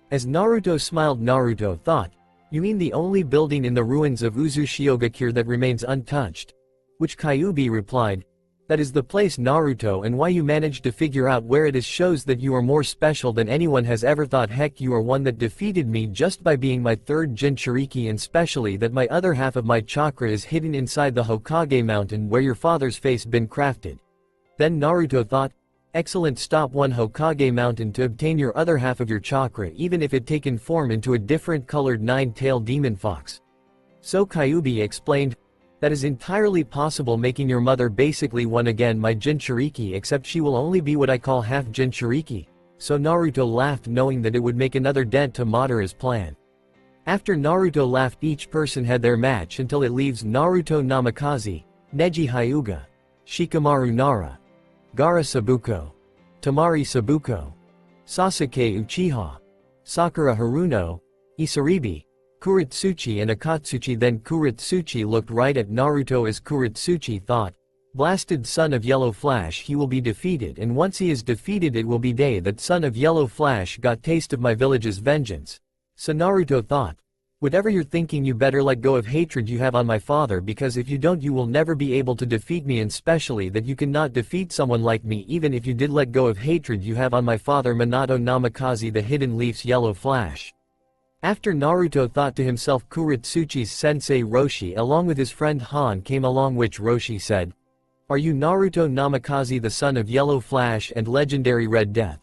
Speaker 1: As Naruto smiled, Naruto thought, you mean the only building in the ruins of Uzushiogakure that remains untouched? Which Kyuubi replied, that is the place, Naruto, and why you managed to figure out where it is shows that you are more special than anyone has ever thought. Heck, you are one that defeated me just by being my 3rd Jinchuriki, and specially that my other half of my chakra is hidden inside the Hokage mountain where your father's face been crafted. Then Naruto thought, excellent, stop 1 Hokage mountain to obtain your other half of your chakra, even if it taken form into a different colored 9-tailed demon fox. So Kyuubi explained, that is entirely possible, making your mother basically one again my Jinchuriki, except she will only be what I call half Jinchuriki. So Naruto laughed, knowing that it would make another dent to Madara's plan. After Naruto laughed, each person had their match until it leaves Naruto Namikaze, Neji Hyuga, Shikamaru Nara, Gaara Sabuko, Temari Sabuko, Sasuke Uchiha, Sakura Haruno, Isaribi, Kuritsuchi and Akatsuchi. Then Kuritsuchi looked right at Naruto as Kuritsuchi thought, blasted son of Yellow Flash, he will be defeated, and once he is defeated it will be day that son of Yellow Flash got taste of my village's vengeance. So Naruto thought, whatever you're thinking, you better let go of hatred you have on my father, because if you don't you will never be able to defeat me, and especially that you cannot defeat someone like me even if you did let go of hatred you have on my father. Minato Namikaze, the Hidden Leaf's Yellow Flash. After Naruto thought to himself, Kuritsuchi's sensei Roshi along with his friend Han came along, which Roshi said, are you Naruto Namikaze, the son of Yellow Flash and legendary Red Death?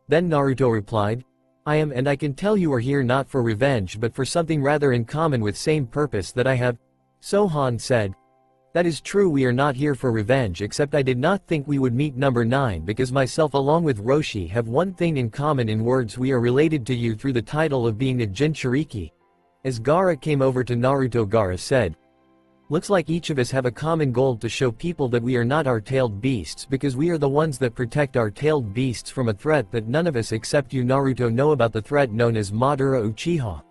Speaker 1: Then Naruto replied, I am, and I can tell you are here not for revenge but for something rather in common with same purpose that I have. So Han said, that is true, we are not here for revenge, except I did not think we would meet number 9 because myself along with Roshi have one thing in common. In words, we are related to you through the title of being a Jinchuriki. As Gaara came over to Naruto, Gaara said, looks like each of us have a common goal to show people that we are not our tailed beasts, because we are the ones that protect our tailed beasts from a threat that none of us except you Naruto know about, the threat known as Madara Uchiha.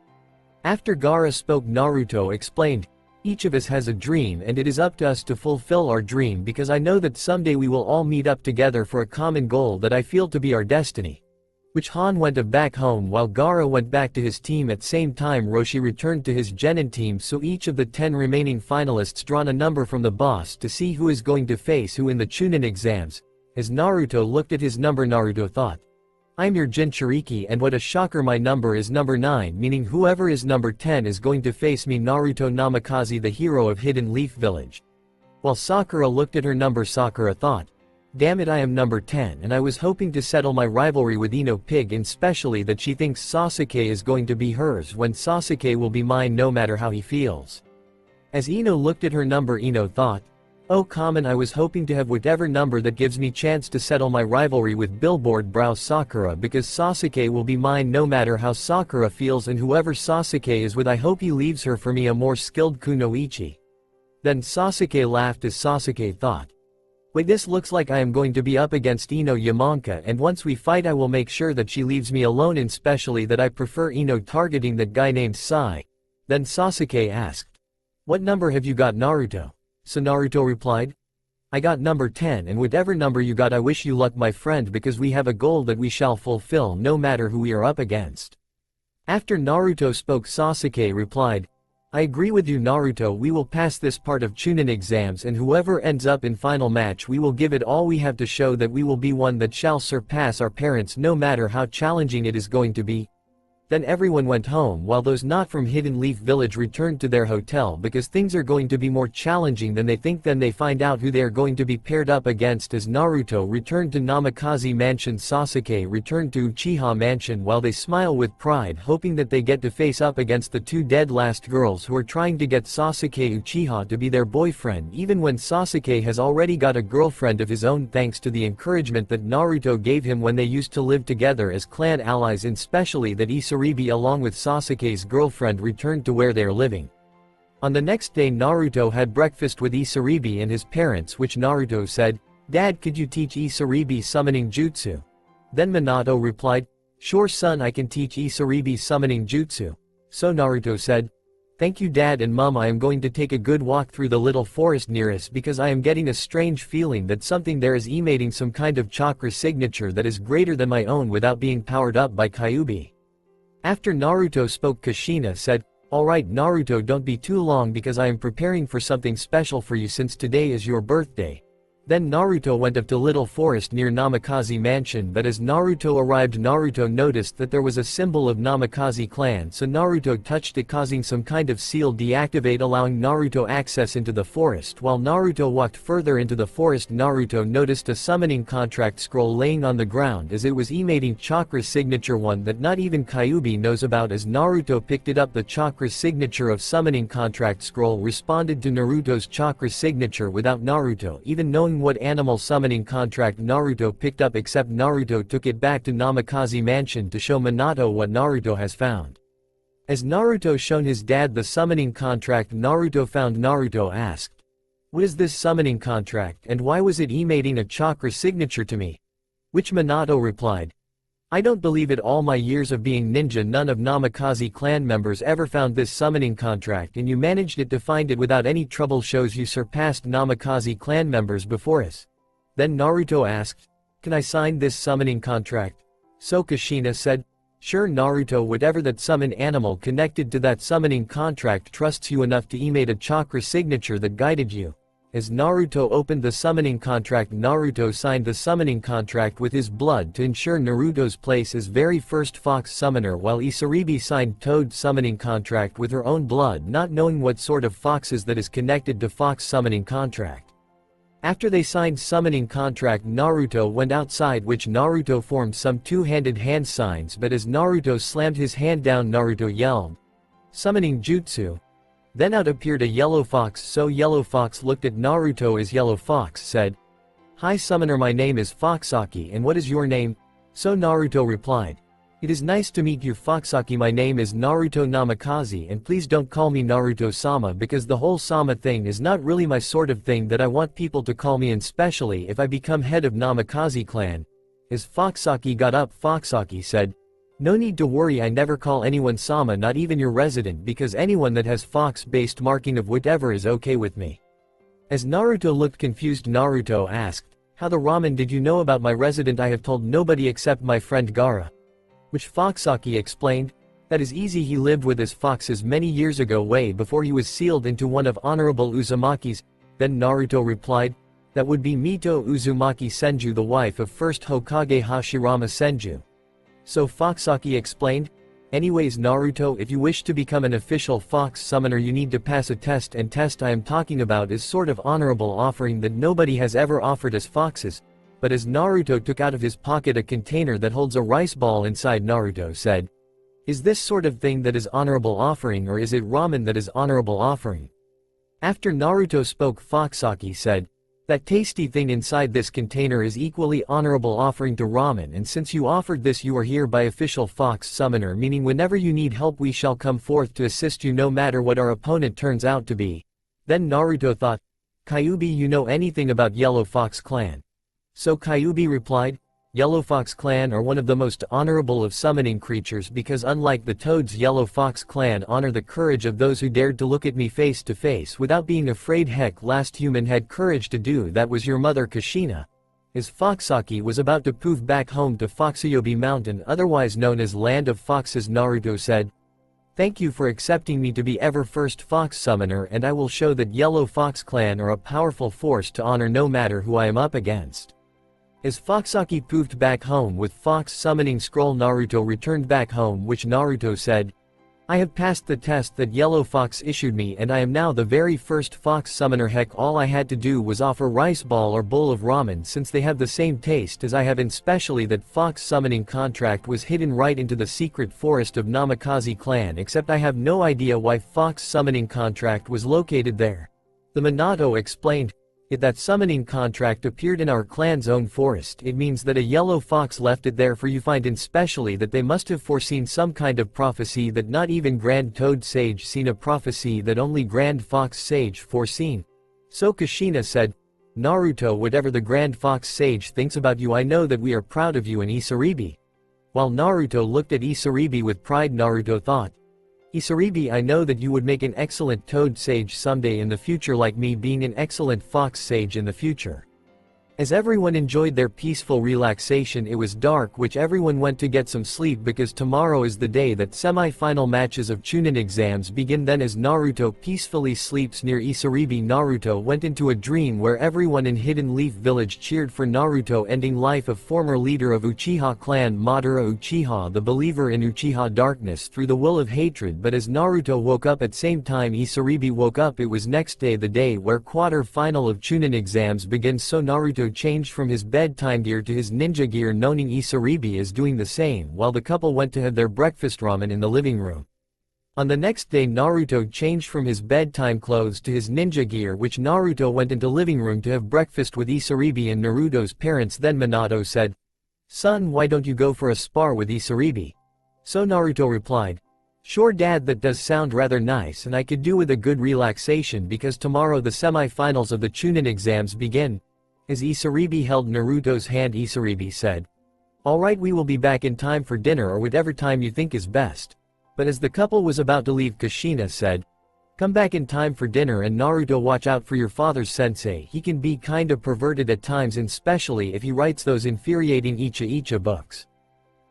Speaker 1: After Gaara spoke, Naruto explained, each of us has a dream and it is up to us to fulfill our dream, because I know that someday we will all meet up together for a common goal that I feel to be our destiny. Which Han went back home while Gaara went back to his team. At same time Roshi returned to his genin team, so each of the 10 remaining finalists drawn a number from the boss to see who is going to face who in the Chunin exams. As Naruto looked at his number, Naruto thought, I'm your Jinchuriki, and what a shocker, my number is number 9, meaning whoever is number 10 is going to face me, Naruto Namikaze, the hero of Hidden Leaf Village. While Sakura looked at her number, Sakura thought, Damn it, I am number 10 and I was hoping to settle my rivalry with Ino Pig, and especially that she thinks Sasuke is going to be hers when Sasuke will be mine no matter how he feels. As Ino looked at her number, Ino thought, oh common, I was hoping to have whatever number that gives me chance to settle my rivalry with Billboard Brow Sakura, because Sasuke will be mine no matter how Sakura feels, and whoever Sasuke is with, I hope he leaves her for me, a more skilled kunoichi. Then Sasuke laughed as Sasuke thought, wait, this looks like I am going to be up against Ino Yamanka, and once we fight I will make sure that she leaves me alone, and especially that I prefer Ino targeting that guy named Sai. Then Sasuke asked, what number have you got, Naruto? So Naruto replied, I got number 10, and whatever number you got I wish you luck my friend, because we have a goal that we shall fulfill no matter who we are up against. After Naruto spoke, Sasuke replied, I agree with you Naruto, we will pass this part of Chunin exams, and whoever ends up in final match we will give it all we have to show that we will be one that shall surpass our parents no matter how challenging it is going to be. Then everyone went home while those not from Hidden Leaf Village returned to their hotel, because things are going to be more challenging than they think. Then they find out who they are going to be paired up against. As Naruto returned to Namikaze Mansion, Sasuke returned to Uchiha Mansion while they smile with pride, hoping that they get to face up against the two dead last girls who are trying to get Sasuke Uchiha to be their boyfriend, even when Sasuke has already got a girlfriend of his own thanks to the encouragement that Naruto gave him when they used to live together as clan allies, and especially that Isaribi along with Sasuke's girlfriend returned to where they are living. On the next day Naruto had breakfast with Isaribi and his parents, which Naruto said, Dad, could you teach Isaribi summoning jutsu? Then Minato replied, sure son, I can teach Isaribi summoning jutsu. So Naruto said, thank you Dad and Mom, I am going to take a good walk through the little forest near us because I am getting a strange feeling that something there is emanating some kind of chakra signature that is greater than my own without being powered up by Kyuubi. After Naruto spoke, Kushina said, alright Naruto, don't be too long because I am preparing for something special for you since today is your birthday. Then Naruto went up to Little Forest near Namikaze Mansion, but as Naruto arrived Naruto noticed that there was a symbol of Namikaze clan, so Naruto touched it, causing some kind of seal deactivate, allowing Naruto access into the forest. While Naruto walked further into the forest, Naruto noticed a summoning contract scroll laying on the ground as it was emanating chakra signature, one that not even Kyuubi knows about. As Naruto picked it up, the chakra signature of summoning contract scroll responded to Naruto's chakra signature without Naruto even knowing what animal summoning contract Naruto picked up, except Naruto took it back to Namikaze Mansion to show Minato what Naruto has found. As Naruto shown his dad the summoning contract Naruto found, Naruto asked, what is this summoning contract and why was it emanating a chakra signature to me? Which Minato replied, I don't believe it, all my years of being ninja none of Namikaze clan members ever found this summoning contract, and you managed it to find it without any trouble, shows you surpassed Namikaze clan members before us. Then Naruto asked, can I sign this summoning contract? So Kushina said, sure Naruto, whatever that summon animal connected to that summoning contract trusts you enough to emit a chakra signature that guided you. As Naruto opened the summoning contract, Naruto signed the summoning contract with his blood to ensure Naruto's place as very first fox summoner, while Isaribi signed Toad's summoning contract with her own blood, not knowing what sort of foxes that is connected to fox summoning contract. After they signed summoning contract, Naruto went outside, which Naruto formed some two-handed hand signs, but as Naruto slammed his hand down, Naruto yelled, summoning jutsu. Then out appeared a yellow fox, so Yellow Fox looked at Naruto as Yellow Fox said, hi summoner, my name is Foxaki, and what is your name? So Naruto replied, it is nice to meet you Foxaki, my name is Naruto Namikaze, and please don't call me Naruto-sama because the whole Sama thing is not really my sort of thing that I want people to call me, and especially if I become head of Namikaze clan. As Foxaki got up, Foxaki said, no need to worry, I never call anyone Sama, not even your resident, because anyone that has fox-based marking of whatever is okay with me. As Naruto looked confused, Naruto asked, how the ramen did you know about my resident? I have told nobody except my friend Gaara. Which Foxaki explained, that is easy, he lived with his foxes many years ago, way before he was sealed into one of Honorable Uzumaki's. Then Naruto replied, that would be Mito Uzumaki Senju, the wife of first Hokage Hashirama Senju. So Foxaki explained, anyways Naruto, if you wish to become an official fox summoner you need to pass a test, and test I am talking about is sort of honorable offering that nobody has ever offered us foxes. but as Naruto took out of his pocket a container that holds a rice ball inside, Naruto said, "Is this sort of thing that is honorable offering, or is it ramen that is honorable offering?" After Naruto spoke, Foxaki said, "That tasty thing inside this container is equally honorable offering to ramen, and since you offered this, you are hereby official fox summoner, meaning whenever you need help we shall come forth to assist you no matter what our opponent turns out to be." Then Naruto thought, "Kyuubi, you know anything about Yellow Fox Clan?" So Kyuubi replied, "Yellow Fox Clan are one of the most honorable of summoning creatures because unlike the Toads, Yellow Fox Clan honor the courage of those who dared to look at me face to face without being afraid. Heck, last human had courage to do that was your mother Kushina." As Foxaki was about to poof back home to Foxuyobi Mountain, otherwise known as Land of Foxes, Naruto said, "Thank you for accepting me to be ever first fox summoner, and I will show that Yellow Fox Clan are a powerful force to honor no matter who I am up against." As Foxaki poofed back home with Fox summoning scroll, Naruto returned back home, which Naruto said, "I have passed the test that Yellow Fox issued me and I am now the very first fox summoner. Heck, all I had to do was offer rice ball or bowl of ramen since they have the same taste as I have, and especially that fox summoning contract was hidden right into the secret forest of Namikaze clan, except I have no idea why fox summoning contract was located there." The Minato explained, "If that summoning contract appeared in our clan's own forest, it means that a yellow fox left it there for you. Find in specially that they must have foreseen some kind of prophecy that not even Grand Toad Sage seen, a prophecy that only Grand Fox Sage foreseen." So Kushina said, "Naruto, whatever the Grand Fox Sage thinks about you, I know that we are proud of you and Isaribi." While Naruto looked at Isaribi with pride, Naruto thought, "Isaribi, I know that you would make an excellent Toad Sage someday in the future, like me being an excellent Fox Sage in the future." As everyone enjoyed their peaceful relaxation, it was dark, which everyone went to get some sleep because tomorrow is the day that semi-final matches of Chunin exams begin. Then as Naruto peacefully sleeps near Isaribi, Naruto went into a dream where everyone in Hidden Leaf Village cheered for Naruto ending life of former leader of Uchiha clan Madara Uchiha, the believer in Uchiha darkness through the will of hatred. But as Naruto woke up at same time Isaribi woke up, it was next day, the day where quarter final of Chunin exams begins. So Naruto changed from his bedtime gear to his ninja gear, knowing Isaribi is doing the same, while the couple went to have their breakfast ramen in the living room. On the next day Naruto changed from his bedtime clothes to his ninja gear, which Naruto went into living room to have breakfast with Isaribi and Naruto's parents. Then Minato said, "Son, why don't you go for a spar with Isaribi?" So Naruto replied, "Sure dad, that does sound rather nice and I could do with a good relaxation because tomorrow the semi-finals of the Chunin exams begin." As Isaribi held Naruto's hand, Isaribi said, "Alright, we will be back in time for dinner or whatever time you think is best." But as the couple was about to leave, Kushina said, "Come back in time for dinner, and Naruto, watch out for your father's sensei. He can be kinda perverted at times, and especially if he writes those infuriating Icha books."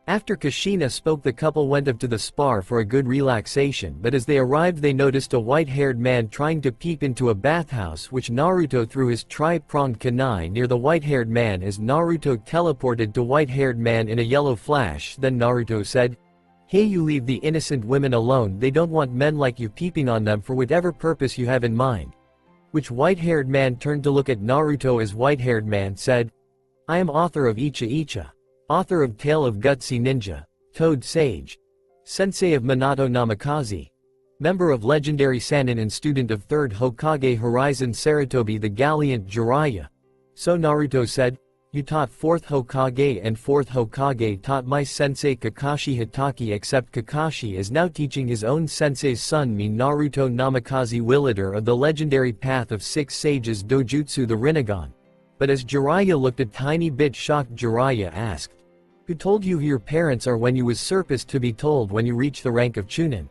Speaker 1: After Kushina spoke, the couple went up to the spar for a good relaxation, but as they arrived they noticed a white-haired man trying to peep into a bathhouse, which Naruto threw his tri-pronged kunai near the white-haired man. As Naruto teleported to white-haired man in a yellow flash, then Naruto said, "Hey, you leave the innocent women alone, they don't want men like you peeping on them for whatever purpose you have in mind." Which white-haired man turned to look at Naruto as white-haired man said, "I am author of Icha, author of Tale of Gutsy Ninja, Toad Sage, sensei of Minato Namikaze, member of legendary Sannin and student of 3rd Hokage Horizon Saratobi the Gallant Jiraiya." So Naruto said, "You taught 4th Hokage and 4th Hokage taught my sensei Kakashi Hitaki, except Kakashi is now teaching his own sensei's son, me Naruto Namikaze, wielder of the legendary Path of 6 Sages Dojutsu the Rinnegan." But as Jiraiya looked a tiny bit shocked, Jiraiya asked, "Who told you who your parents are when you was supposed to be told when you reach the rank of Chunin?"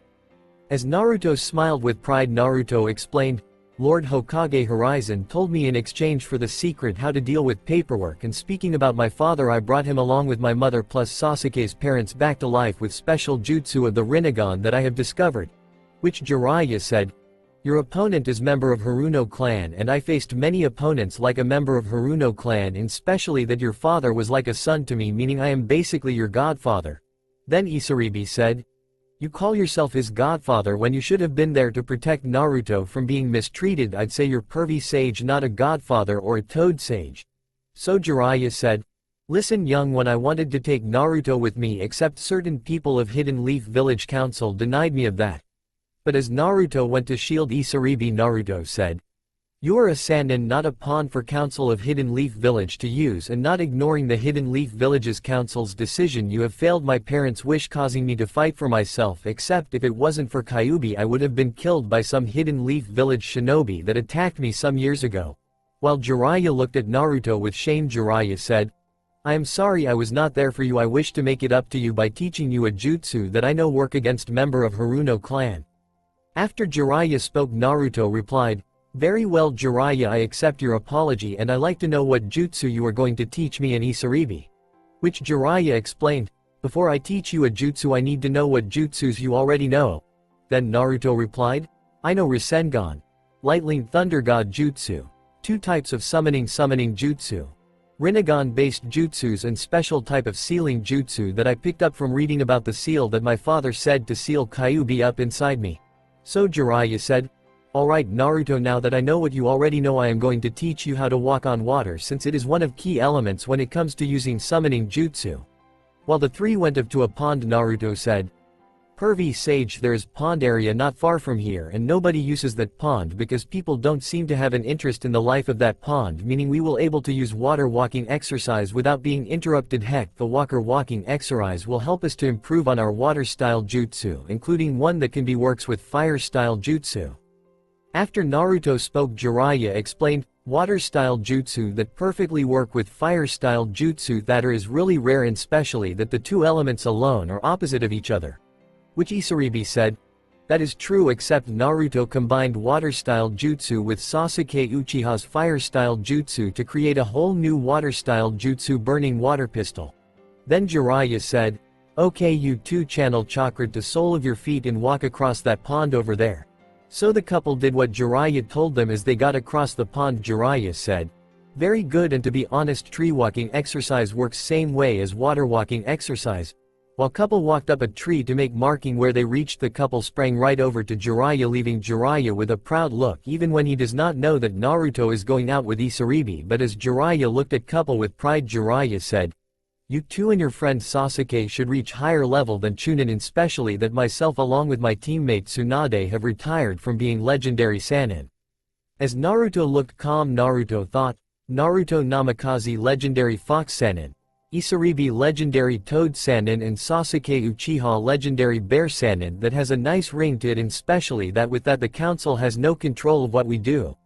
Speaker 1: As Naruto smiled with pride, Naruto explained, "Lord Hokage Horizon told me in exchange for the secret how to deal with paperwork, and speaking about my father, I brought him along with my mother plus Sasuke's parents back to life with special jutsu of the Rinnegan that I have discovered." Which Jiraiya said, "Your opponent is member of Haruno clan, and I faced many opponents like a member of Haruno clan, and especially that your father was like a son to me, meaning I am basically your godfather." Then Isaribi said, "You call yourself his godfather when you should have been there to protect Naruto from being mistreated. I'd say you're pervy sage, not a godfather or a toad sage." So Jiraiya said, "Listen young one, I wanted to take Naruto with me except certain people of Hidden Leaf Village Council denied me of that. But as Naruto went to shield Isaribi, Naruto said, you are a Sannin, not a pawn for Council of Hidden Leaf Village to use, and not ignoring the Hidden Leaf Village's council's decision you have failed my parents' wish, causing me to fight for myself, except if it wasn't for Kyuubi I would have been killed by some Hidden Leaf Village shinobi that attacked me some years ago." While Jiraiya looked at Naruto with shame, Jiraiya said, "I am sorry I was not there for you. I wish to make it up to you by teaching you a jutsu that I know work against member of Haruno clan." After Jiraiya spoke, Naruto replied, "Very well Jiraiya, I accept your apology and I like to know what jutsu you are going to teach me and Isaribi." Which Jiraiya explained, "Before I teach you a jutsu I need to know what jutsus you already know." Then Naruto replied, "I know Rasengan, Lightning Thunder God Jutsu, 2 types of summoning jutsu, Rinnegan based jutsus and special type of sealing jutsu that I picked up from reading about the seal that my father said to seal Kyuubi up inside me." So Jiraiya said, "Alright Naruto, now that I know what you already know I am going to teach you how to walk on water, since it is one of key elements when it comes to using summoning jutsu." While the 3 went up to a pond, Naruto said, "Pervy sage, there is pond area not far from here and nobody uses that pond because people don't seem to have an interest in the life of that pond, meaning we will able to use water walking exercise without being interrupted. Heck, the water walking exercise will help us to improve on our water style jutsu, including one that can be works with fire style jutsu." After Naruto spoke, Jiraiya explained, "Water style jutsu that perfectly work with fire style jutsu that is really rare, and especially that the 2 elements alone are opposite of each other." Which Isaribi said, "That is true, except Naruto combined water style jutsu with Sasuke Uchiha's fire style jutsu to create a whole new water style jutsu, burning water pistol." Then Jiraiya said, "Okay, you 2 channel chakra to sole of your feet and walk across that pond over there." So the couple did what Jiraiya told them. As they got across the pond, Jiraiya said, "Very good, and to be honest, tree walking exercise works same way as water walking exercise." While couple walked up a tree to make marking where they reached, the couple sprang right over to Jiraiya, leaving Jiraiya with a proud look even when he does not know that Naruto is going out with Isaribi. But as Jiraiya looked at couple with pride, Jiraiya said, "You 2 and your friend Sasuke should reach higher level than Chunin, especially that myself along with my teammate Tsunade have retired from being legendary Sannin." As Naruto looked calm, Naruto thought, Naruto Namikaze legendary Fox Sannin, Isaribi legendary Toad Sannin, and Sasuke Uchiha legendary Bear Sannin, that has a nice ring to it, and especially that with that the council has no control of what we do.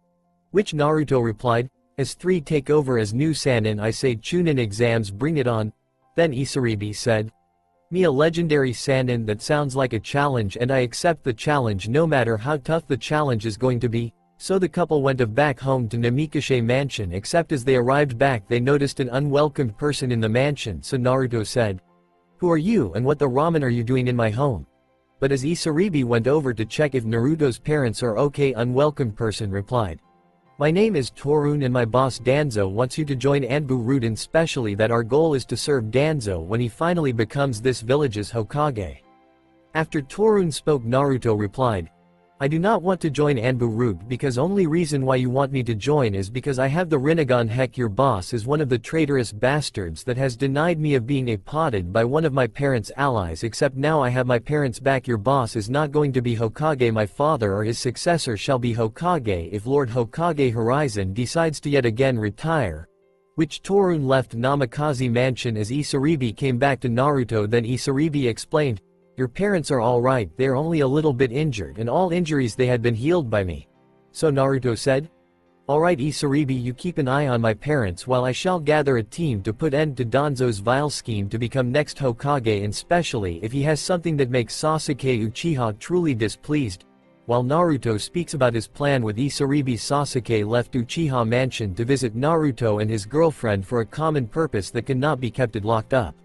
Speaker 1: Which Naruto replied, "As 3 take over as new Sannin, I say Chunin exams, bring it on." Then Isaribi said, "Me a legendary Sannin, that sounds like a challenge and I accept the challenge no matter how tough the challenge is going to be." So the couple went back home to Namikaze mansion, except as they arrived back they noticed an unwelcomed person in the mansion. So Naruto said, "Who are you and what the ramen are you doing in my home?" But as Isaribi went over to check if Naruto's parents are okay, unwelcome person replied, "My name is Torun and my boss Danzo wants you to join Anbu Ruden, especially that our goal is to serve Danzo when he finally becomes this village's Hokage." After Torun spoke, Naruto replied, "I do not want to join Anbu Ruden because only reason why you want me to join is because I have the Rinnegan. Heck, your boss is one of the traitorous bastards that has denied me of being potted by one of my parents' allies, except now I have my parents back. Your boss is not going to be Hokage. My father or his successor shall be Hokage if Lord Hokage Horizon decides to yet again retire." Which Torun left Namikaze mansion as Isaribi came back to Naruto. Then Isaribi explained, "Your parents are alright, they're only a little bit injured and all injuries they had been healed by me." So Naruto said, "Alright Isaribi, you keep an eye on my parents while I shall gather a team to put end to Danzo's vile scheme to become next Hokage, and especially if he has something that makes Sasuke Uchiha truly displeased." While Naruto speaks about his plan with Isaribi, Sasuke left Uchiha mansion to visit Naruto and his girlfriend for a common purpose that cannot be kept locked up.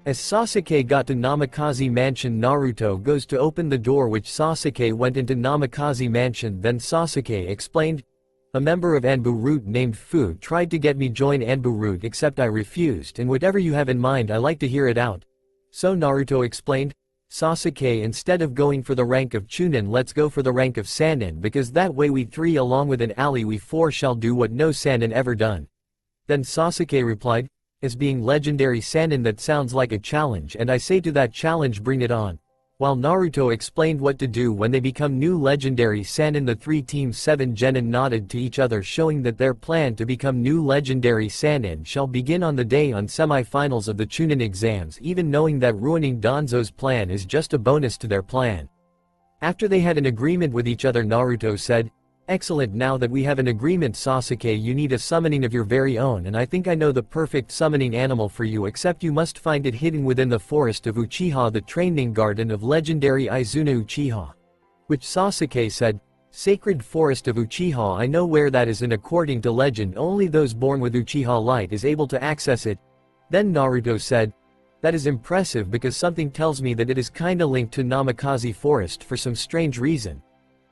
Speaker 1: As Sasuke got to Namikaze mansion, Naruto goes to open the door, which Sasuke went into Namikaze mansion. Then Sasuke explained, "A member of Anbu Ruden named Fu tried to get me join Anbu Ruden, except I refused, and whatever you have in mind I like to hear it out." So Naruto explained, "Sasuke, instead of going for the rank of Chunin, let's go for the rank of Sannin, because that way we 3 along with an ally we 4 shall do what no Sannin ever done." Then Sasuke replied, as being legendary Sannin that sounds like a challenge and I say to that challenge bring it on. While Naruto explained what to do when they become new legendary Sannin, the three Team 7 Genin nodded to each other, showing that their plan to become new legendary Sannin shall begin on the day on semi-finals of the Chunin exams, even knowing that ruining Danzo's plan is just a bonus to their plan. After they had an agreement with each other, Naruto said, "Excellent, now that we have an agreement Sasuke, you need a summoning of your very own, and I think I know the perfect summoning animal for you, except you must find it hidden within the forest of Uchiha, the training garden of legendary Izuna Uchiha." Which Sasuke said, "Sacred forest of Uchiha, I know where that is, and according to legend only those born with Uchiha light is able to access it." Then Naruto said, "That is impressive because something tells me that it is kinda linked to Namikaze forest for some strange reason."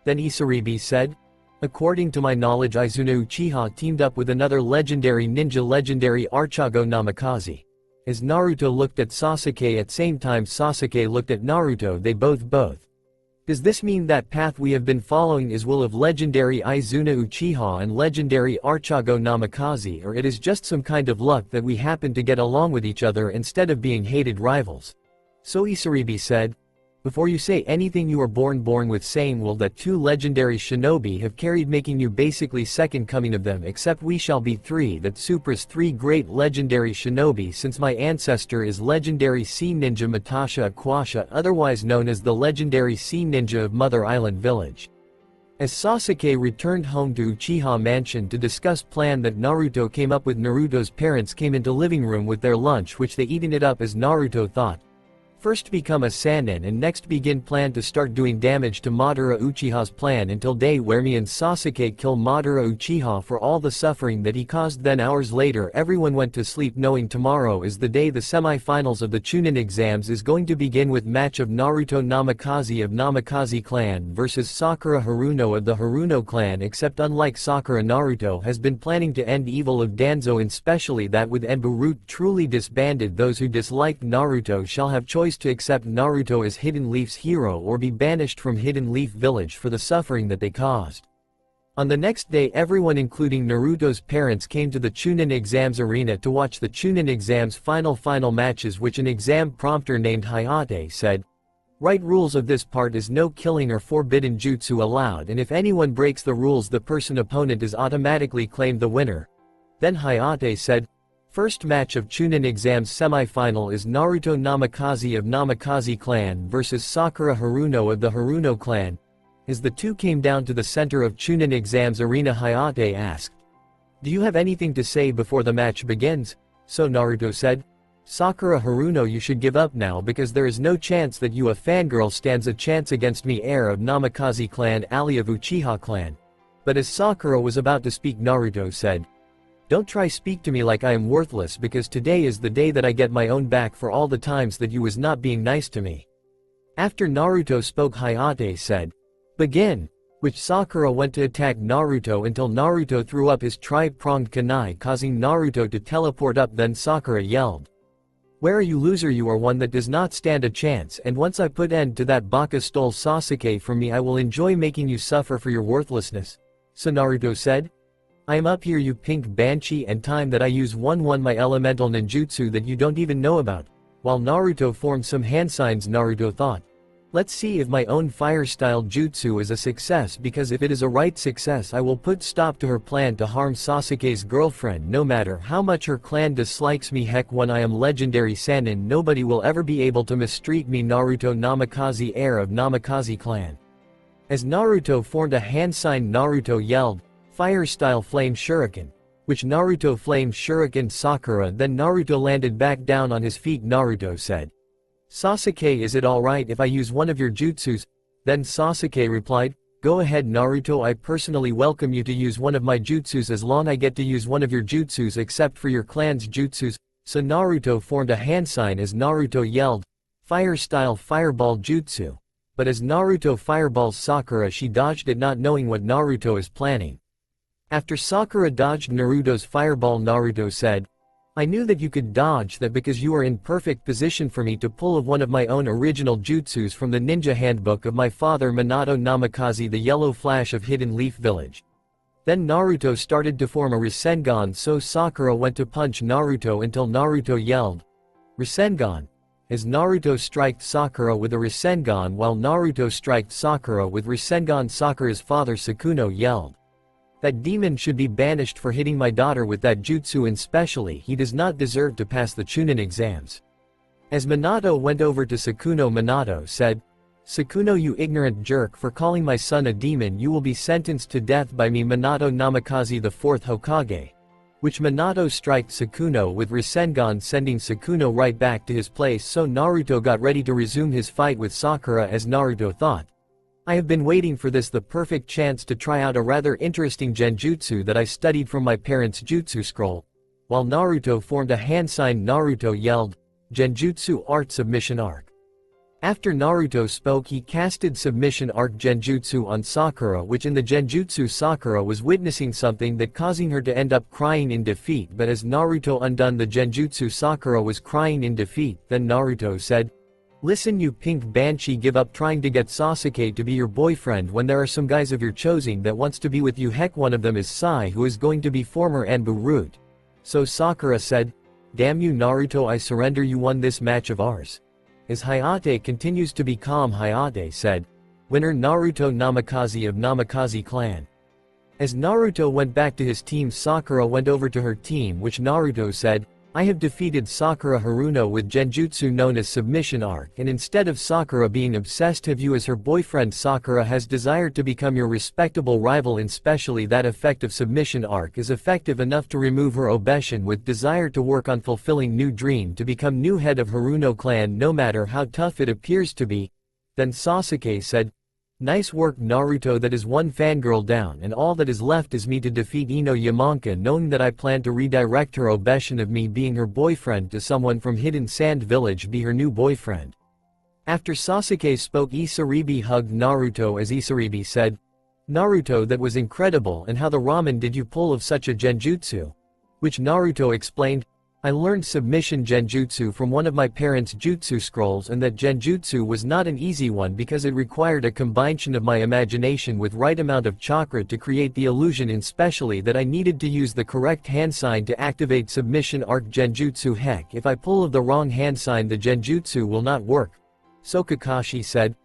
Speaker 1: Then Isaribi said, "According to my knowledge, Izuna Uchiha teamed up with another legendary ninja, legendary Archago Namikaze." As Naruto looked at Sasuke, at same time Sasuke looked at Naruto, they both. Does this mean that path we have been following is will of legendary Izuna Uchiha and legendary Archago Namikaze, or it is just some kind of luck that we happen to get along with each other instead of being hated rivals? So Isaribi said, "Before you say anything, you are born with same will that two legendary shinobi have carried, making you basically second coming of them, except we shall be three that supers three great legendary shinobi, since my ancestor is legendary sea ninja Matasha Aquasha, otherwise known as the legendary sea ninja of Mother Island Village." As Sasuke returned home to Uchiha Mansion to discuss plan that Naruto came up with, Naruto's parents came into living room with their lunch, which they eaten it up as Naruto thought. First become a Sannin and next begin plan to start doing damage to Madara Uchiha's plan until day where me and Sasuke kill Madara Uchiha for all the suffering that he caused. Then hours later everyone went to sleep knowing tomorrow is the day the semi-finals of the Chunin exams is going to begin with match of Naruto Namikaze of Namikaze clan versus Sakura Haruno of the Haruno clan, except unlike Sakura, Naruto has been planning to end evil of Danzo, and especially that with Enbarut truly disbanded, those who disliked Naruto shall have choice to accept Naruto as Hidden Leaf's hero or be banished from Hidden Leaf Village for the suffering that they caused. On the next day everyone including Naruto's parents came to the Chunin exams arena to watch the Chunin exams final matches, which an exam prompter named Hayate said, "Right, rules of this part is no killing or forbidden jutsu allowed, and if anyone breaks the rules the person opponent is automatically claimed the winner." Then Hayate said, "First match of Chunin exams semi-final is Naruto Namikaze of Namikaze clan versus Sakura Haruno of the Haruno clan." As the two came down to the center of Chunin exams arena, Hayate asked, "Do you have anything to say before the match begins?" So Naruto said, "Sakura Haruno, you should give up now because there is no chance that you, a fangirl, stands a chance against me, heir of Namikaze clan, ally of Uchiha clan." But as Sakura was about to speak, Naruto said, "Don't try speak to me like I am worthless, because today is the day that I get my own back for all the times that you was not being nice to me." After Naruto spoke, Hayate said, "Begin," which Sakura went to attack Naruto until Naruto threw up his tri-pronged kunai, causing Naruto to teleport up. Then Sakura yelled, "Where are you, loser? You are one that does not stand a chance, and once I put end to that baka stole Sasuke from me, I will enjoy making you suffer for your worthlessness." So Naruto said, "I am up here, you pink banshee, and time that I use my elemental ninjutsu that you don't even know about." While Naruto formed some hand signs, Naruto thought, "Let's see if my own fire style jutsu is a success, because if it is a right success I will put stop to her plan to harm Sasuke's girlfriend, no matter how much her clan dislikes me. Heck, when I am legendary Sannin, nobody will ever be able to mistreat me. Naruto Namikaze, heir of Namikaze clan." As Naruto formed a hand sign, Naruto yelled, "Fire style flame shuriken," which Naruto flamed shuriken Sakura. Then Naruto landed back down on his feet. Naruto said, "Sasuke, is it alright if I use one of your jutsus?" Then Sasuke replied, "Go ahead Naruto, I personally welcome you to use one of my jutsus as long I get to use one of your jutsus except for your clan's jutsus." So Naruto formed a hand sign as Naruto yelled, "Fire style fireball jutsu." But as Naruto fireballs Sakura, she dodged it, not knowing what Naruto is planning. After Sakura dodged Naruto's fireball, Naruto said, "I knew that you could dodge that because you are in perfect position for me to pull of one of my own original jutsus from the ninja handbook of my father Minato Namikaze, the yellow flash of Hidden Leaf Village." Then Naruto started to form a Rasengan, so Sakura went to punch Naruto until Naruto yelled, "Rasengan!" as Naruto striked Sakura with a Rasengan. While Naruto striked Sakura with Rasengan, Sakura's father Sukuna yelled, "That demon should be banished for hitting my daughter with that jutsu, and especially he does not deserve to pass the Chunin exams." As Minato went over to Sukuna, Minato said, "Sukuna, you ignorant jerk, for calling my son a demon you will be sentenced to death by me, Minato Namikaze the fourth Hokage." Which Minato striked Sukuna with Rasengan, sending Sukuna right back to his place, so Naruto got ready to resume his fight with Sakura. As Naruto thought, "I have been waiting for this, the perfect chance to try out a rather interesting genjutsu that I studied from my parents' jutsu scroll." While Naruto formed a hand sign, Naruto yelled, "Genjutsu Art Submission Arc." After Naruto spoke, he casted Submission Arc Genjutsu on Sakura, which in the genjutsu Sakura was witnessing something that causing her to end up crying in defeat. But as Naruto undone the genjutsu, Sakura was crying in defeat. Then Naruto said, "Listen, you pink banshee, give up trying to get Sasuke to be your boyfriend when there are some guys of your choosing that wants to be with you. Heck, one of them is Sai, who is going to be former Anbu root." So Sakura said, "Damn you Naruto, I surrender, you won this match of ours." As Hayate continues to be calm, Hayate said, "Winner Naruto Namikaze of Namikaze clan." As Naruto went back to his team, Sakura went over to her team, which Naruto said, "I have defeated Sakura Haruno with genjutsu known as Submission Arc, and instead of Sakura being obsessed of you as her boyfriend, Sakura has desired to become your respectable rival, and especially that effect of Submission Arc is effective enough to remove her obsession with desire to work on fulfilling new dream to become new head of Haruno clan, no matter how tough it appears to be." Then Sasuke said, "Nice work Naruto, that is one fangirl down, and all that is left is me to defeat Ino Yamanka, knowing that I plan to redirect her obsession of me being her boyfriend to someone from Hidden Sand Village be her new boyfriend." After Sasuke spoke, Isaribi hugged Naruto as Isaribi said, "Naruto, that was incredible, and how the ramen did you pull of such a genjutsu?" Which Naruto explained, "I learned submission genjutsu from one of my parents' jutsu scrolls, and that genjutsu was not an easy one because it required a combination of my imagination with right amount of chakra to create the illusion, and especially that I needed to use the correct hand sign to activate submission arc genjutsu. Heck, if I pull of the wrong hand sign the genjutsu will not work." So Kakashi said,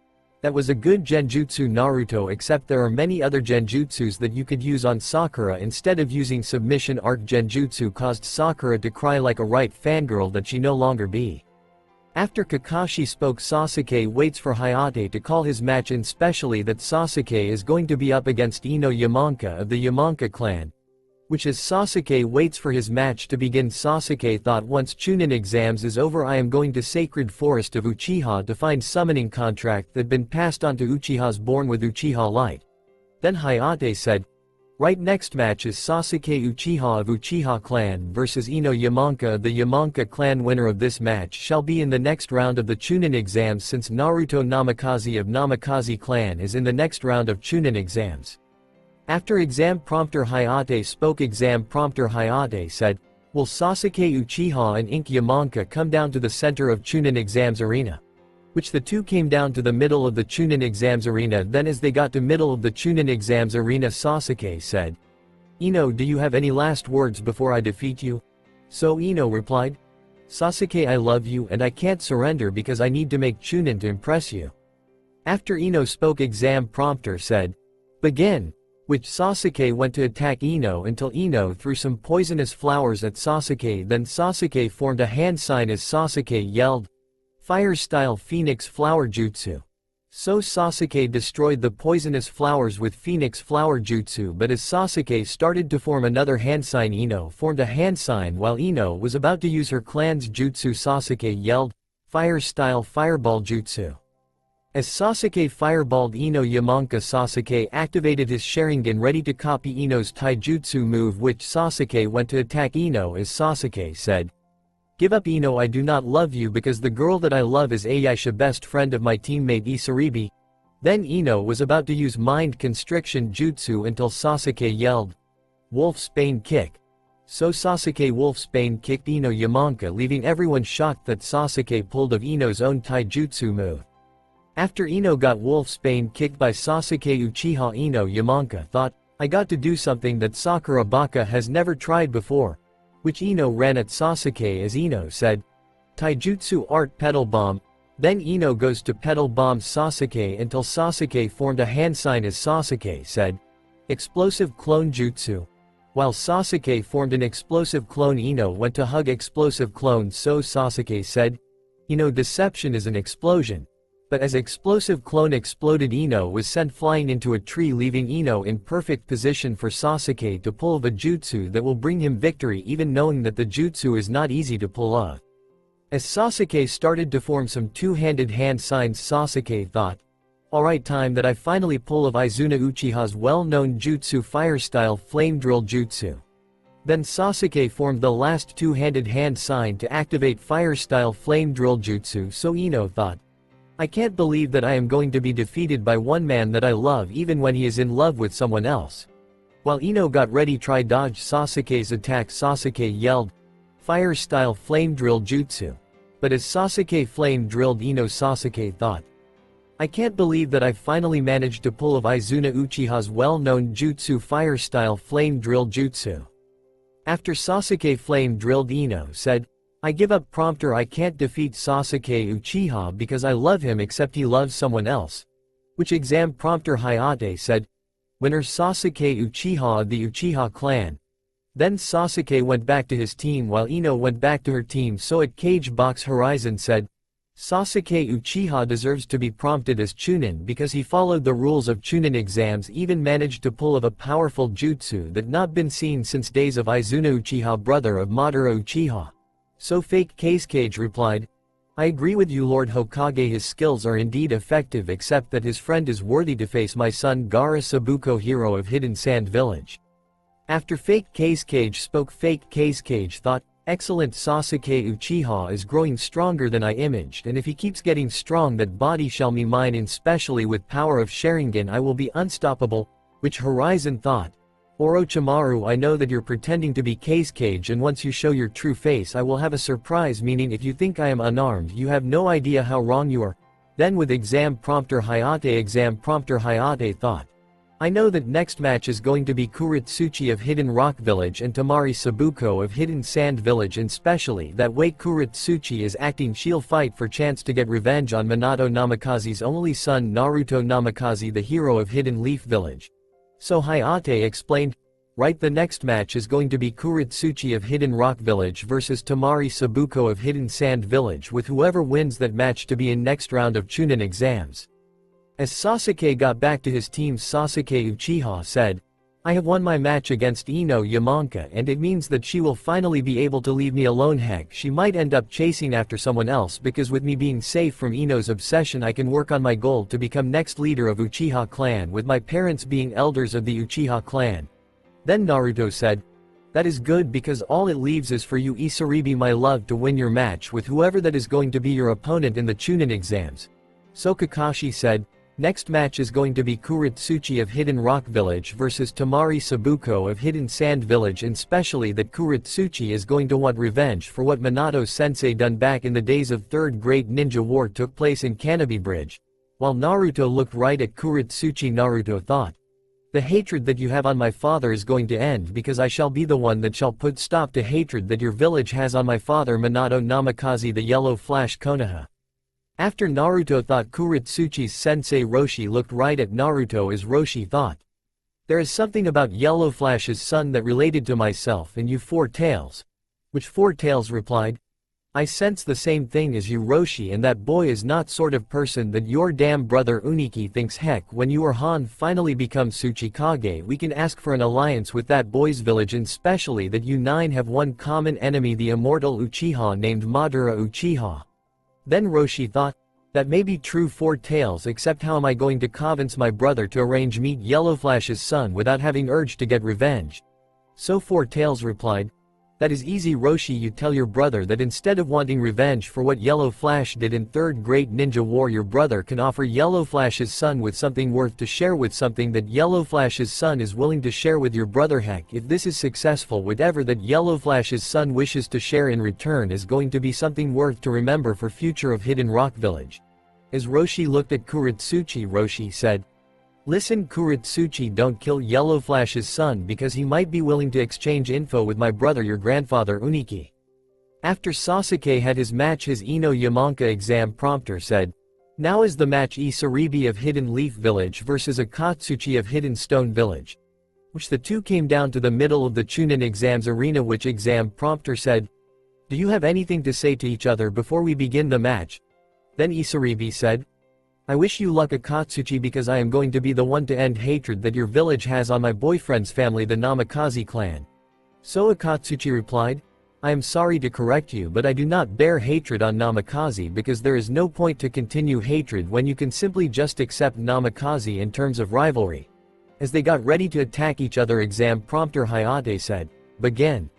Speaker 1: "That was a good genjutsu Naruto, except there are many other genjutsus that you could use on Sakura instead of using submission arc genjutsu caused Sakura to cry like a right fangirl that she no longer be." After Kakashi spoke, Sasuke waits for Hayate to call his match, and especially that Sasuke is going to be up against Ino Yamanka of the Yamanka clan. Which as Sasuke waits for his match to begin, Sasuke thought, once Chunin exams is over I am going to Sacred Forest of Uchiha to find summoning contract that been passed on to Uchihas born with Uchiha light. Then Hayate said, "Right, next match is Sasuke Uchiha of Uchiha clan versus Ino Yamanka of the Yamanka clan. Winner of this match shall be in the next round of the Chunin exams, since Naruto Namikaze of Namikaze clan is in the next round of Chunin exams." After exam prompter Hayate spoke, exam prompter Hayate said, "Will Sasuke Uchiha and Ink Yamanka come down to the center of Chunin exams arena?" Which the two came down to the middle of the Chunin exams arena. Then as they got to middle of the Chunin exams arena, Sasuke said, "Ino, do you have any last words before I defeat you?" So Ino replied, "Sasuke, I love you and I can't surrender because I need to make Chunin to impress you." After Ino spoke, exam prompter said, "Begin." Which Sasuke went to attack Ino until Ino threw some poisonous flowers at Sasuke. Then Sasuke formed a hand sign as Sasuke yelled, "Fire style Phoenix Flower Jutsu." So Sasuke destroyed the poisonous flowers with Phoenix Flower Jutsu. But as Sasuke started to form another hand sign, Ino formed a hand sign. While Ino was about to use her clan's jutsu, Sasuke yelled, "Fire style Fireball Jutsu." As Sasuke fireballed Ino Yamanka, Sasuke activated his Sharingan ready to copy Ino's taijutsu move, which Sasuke went to attack Ino as Sasuke said, "Give up Ino, I do not love you because the girl that I love is Aisha, best friend of my teammate Isaribi." Then Ino was about to use mind constriction jutsu until Sasuke yelled, "Wolf's Bane Kick." So Sasuke Wolf's Bane kicked Ino Yamanka, leaving everyone shocked that Sasuke pulled of Ino's own taijutsu move. After Ino got Wolf's Bane kicked by Sasuke, Uchiha Ino Yamanka thought, I got to do something that Sakura Baka has never tried before. Which Ino ran at Sasuke as Ino said, Taijutsu Art Petal Bomb. Then Ino goes to Petal Bomb Sasuke until Sasuke formed a hand sign as Sasuke said, Explosive Clone Jutsu. While Sasuke formed an explosive clone, Ino went to hug explosive clone, so Sasuke said, deception is an explosion. But as explosive clone exploded, Ino was sent flying into a tree, leaving Ino in perfect position for Sasuke to pull the jutsu that will bring him victory, even knowing that the jutsu is not easy to pull off. As Sasuke started to form some two-handed hand signs, Sasuke thought, alright, time that I finally pull of Izuna Uchiha's well-known jutsu, Fire Style Flame Drill Jutsu. Then Sasuke formed the last two-handed hand sign to activate Fire Style Flame Drill Jutsu, so Ino thought, I can't believe that I am going to be defeated by one man that I love even when he is in love with someone else. While Ino got ready to dodge Sasuke's attack, Sasuke yelled, Fire Style Flame Drill Jutsu. But as Sasuke flame drilled Ino, Sasuke thought, I can't believe that I finally managed to pull of Izuna Uchiha's well-known jutsu, Fire Style Flame Drill Jutsu. After Sasuke flame drilled, Ino said, I give up. Prompter, I can't defeat Sasuke Uchiha because I love him except he loves someone else. Which exam? Prompter Hayate said, winner Sasuke Uchiha of the Uchiha clan. Then Sasuke went back to his team while Ino went back to her team, so at Cage Box Horizon said, Sasuke Uchiha deserves to be prompted as Chunin because he followed the rules of Chunin exams, even managed to pull of a powerful jutsu that not been seen since days of Izuna Uchiha, brother of Madara Uchiha. So Fake Cage replied, I agree with you, Lord Hokage, his skills are indeed effective, except that his friend is worthy to face my son Gaara Sabuko, hero of Hidden Sand Village. After Fake Cage spoke, Fake Cage thought, excellent, Sasuke Uchiha is growing stronger than I imaged, and if he keeps getting strong, that body shall be mine, and especially with power of Sharingan I will be unstoppable. Which Horizon thought, Orochimaru, I know that you're pretending to be Cage, and once you show your true face I will have a surprise, meaning if you think I am unarmed you have no idea how wrong you are. Then with exam prompter Hayate thought, I know that next match is going to be Kuritsuchi of Hidden Rock Village and Tamari Sabuko of Hidden Sand Village, and especially that way Kuritsuchi is acting, she'll fight for chance to get revenge on Minato Namikaze's only son Naruto Namikaze, the hero of Hidden Leaf Village. So Hayate explained, right, the next match is going to be Kuritsuchi of Hidden Rock Village versus Tamari Sabuko of Hidden Sand Village, with whoever wins that match to be in next round of Chunin exams. As Sasuke got back to his team, Sasuke Uchiha said, I have won my match against Ino Yamanka, and it means that she will finally be able to leave me alone. Heck, she might end up chasing after someone else, because with me being safe from Ino's obsession I can work on my goal to become next leader of Uchiha clan, with my parents being elders of the Uchiha clan. Then Naruto said, that is good, because all it leaves is for you, Isaribi my love, to win your match with whoever that is going to be your opponent in the Chunin exams. So Kakashi said, next match is going to be Kuritsuchi of Hidden Rock Village versus Tamari Sabuko of Hidden Sand Village, and especially that Kuritsuchi is going to want revenge for what Minato-sensei done back in the days of Third Great Ninja War took place in Canopy Bridge. While Naruto looked right at Kuritsuchi, Naruto thought, the hatred that you have on my father is going to end, because I shall be the one that shall put stop to hatred that your village has on my father Minato Namikaze, the Yellow Flash Konoha. After Naruto thought Kuritsuchi's sensei Roshi looked right at Naruto as Roshi thought, there is something about Yellow Flash's son that related to myself and you, Four Tails. Which Four Tails replied, I sense the same thing as you, Roshi, and that boy is not sort of person that your damn brother Uniki thinks. Heck, when you or Han finally become Tsuchikage we can ask for an alliance with that boy's village, and especially that you nine have one common enemy, the immortal Uchiha named Madara Uchiha. Then Roshi thought, that may be true, Four Tails, except how am I going to convince my brother to arrange meet Yellow Flash's son without having urge to get revenge? So Four Tails replied, that is easy, Roshi, you tell your brother that instead of wanting revenge for what Yellow Flash did in Third Great Ninja War, your brother can offer Yellow Flash's son with something worth to share, with something that Yellow Flash's son is willing to share with your brother. Heck, if this is successful, whatever that Yellow Flash's son wishes to share in return is going to be something worth to remember for future of Hidden Rock Village. As Roshi looked at Kuritsuchi, Roshi said, Listen, Kuritsuchi, don't kill Yellow Flash's son because he might be willing to exchange info with my brother, your grandfather Uniki. After Sasuke had his match, his Ino Yamanka exam prompter said, "Now is the match Isaribi of Hidden Leaf Village versus Akatsuchi of Hidden Stone Village." Which the two came down to the middle of the Chunin exams arena, which exam prompter said, "Do you have anything to say to each other before we begin the match?" Then Isaribi said, "I wish you luck, Akatsuchi, because I am going to be the one to end hatred that your village has on my boyfriend's family, the Namikaze clan." So Akatsuchi replied, "I am sorry to correct you, but I do not bear hatred on Namikaze because there is no point to continue hatred when you can simply just accept Namikaze in terms of rivalry." As they got ready to attack each other, exam prompter Hayate said, "Begin."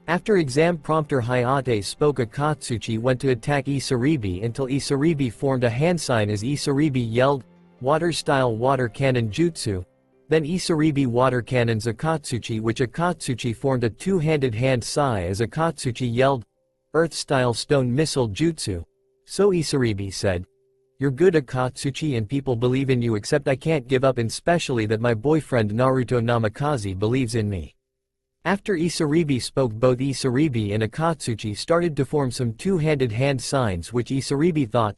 Speaker 1: After exam prompter Hayate spoke, Akatsuchi went to attack Isaribi until Isaribi formed a hand sign as Isaribi yelled, "Water-style water cannon jutsu." Then Isaribi water cannons Akatsuchi, which Akatsuchi formed a two-handed hand sai as Akatsuchi yelled, "Earth-style stone missile jutsu." So Isaribi said, "You're good, Akatsuchi, and people believe in you, except I can't give up, and especially that my boyfriend Naruto Namikaze believes in me." After Isaribi spoke, both Isaribi and Akatsuchi started to form some two-handed hand signs, which Isaribi thought,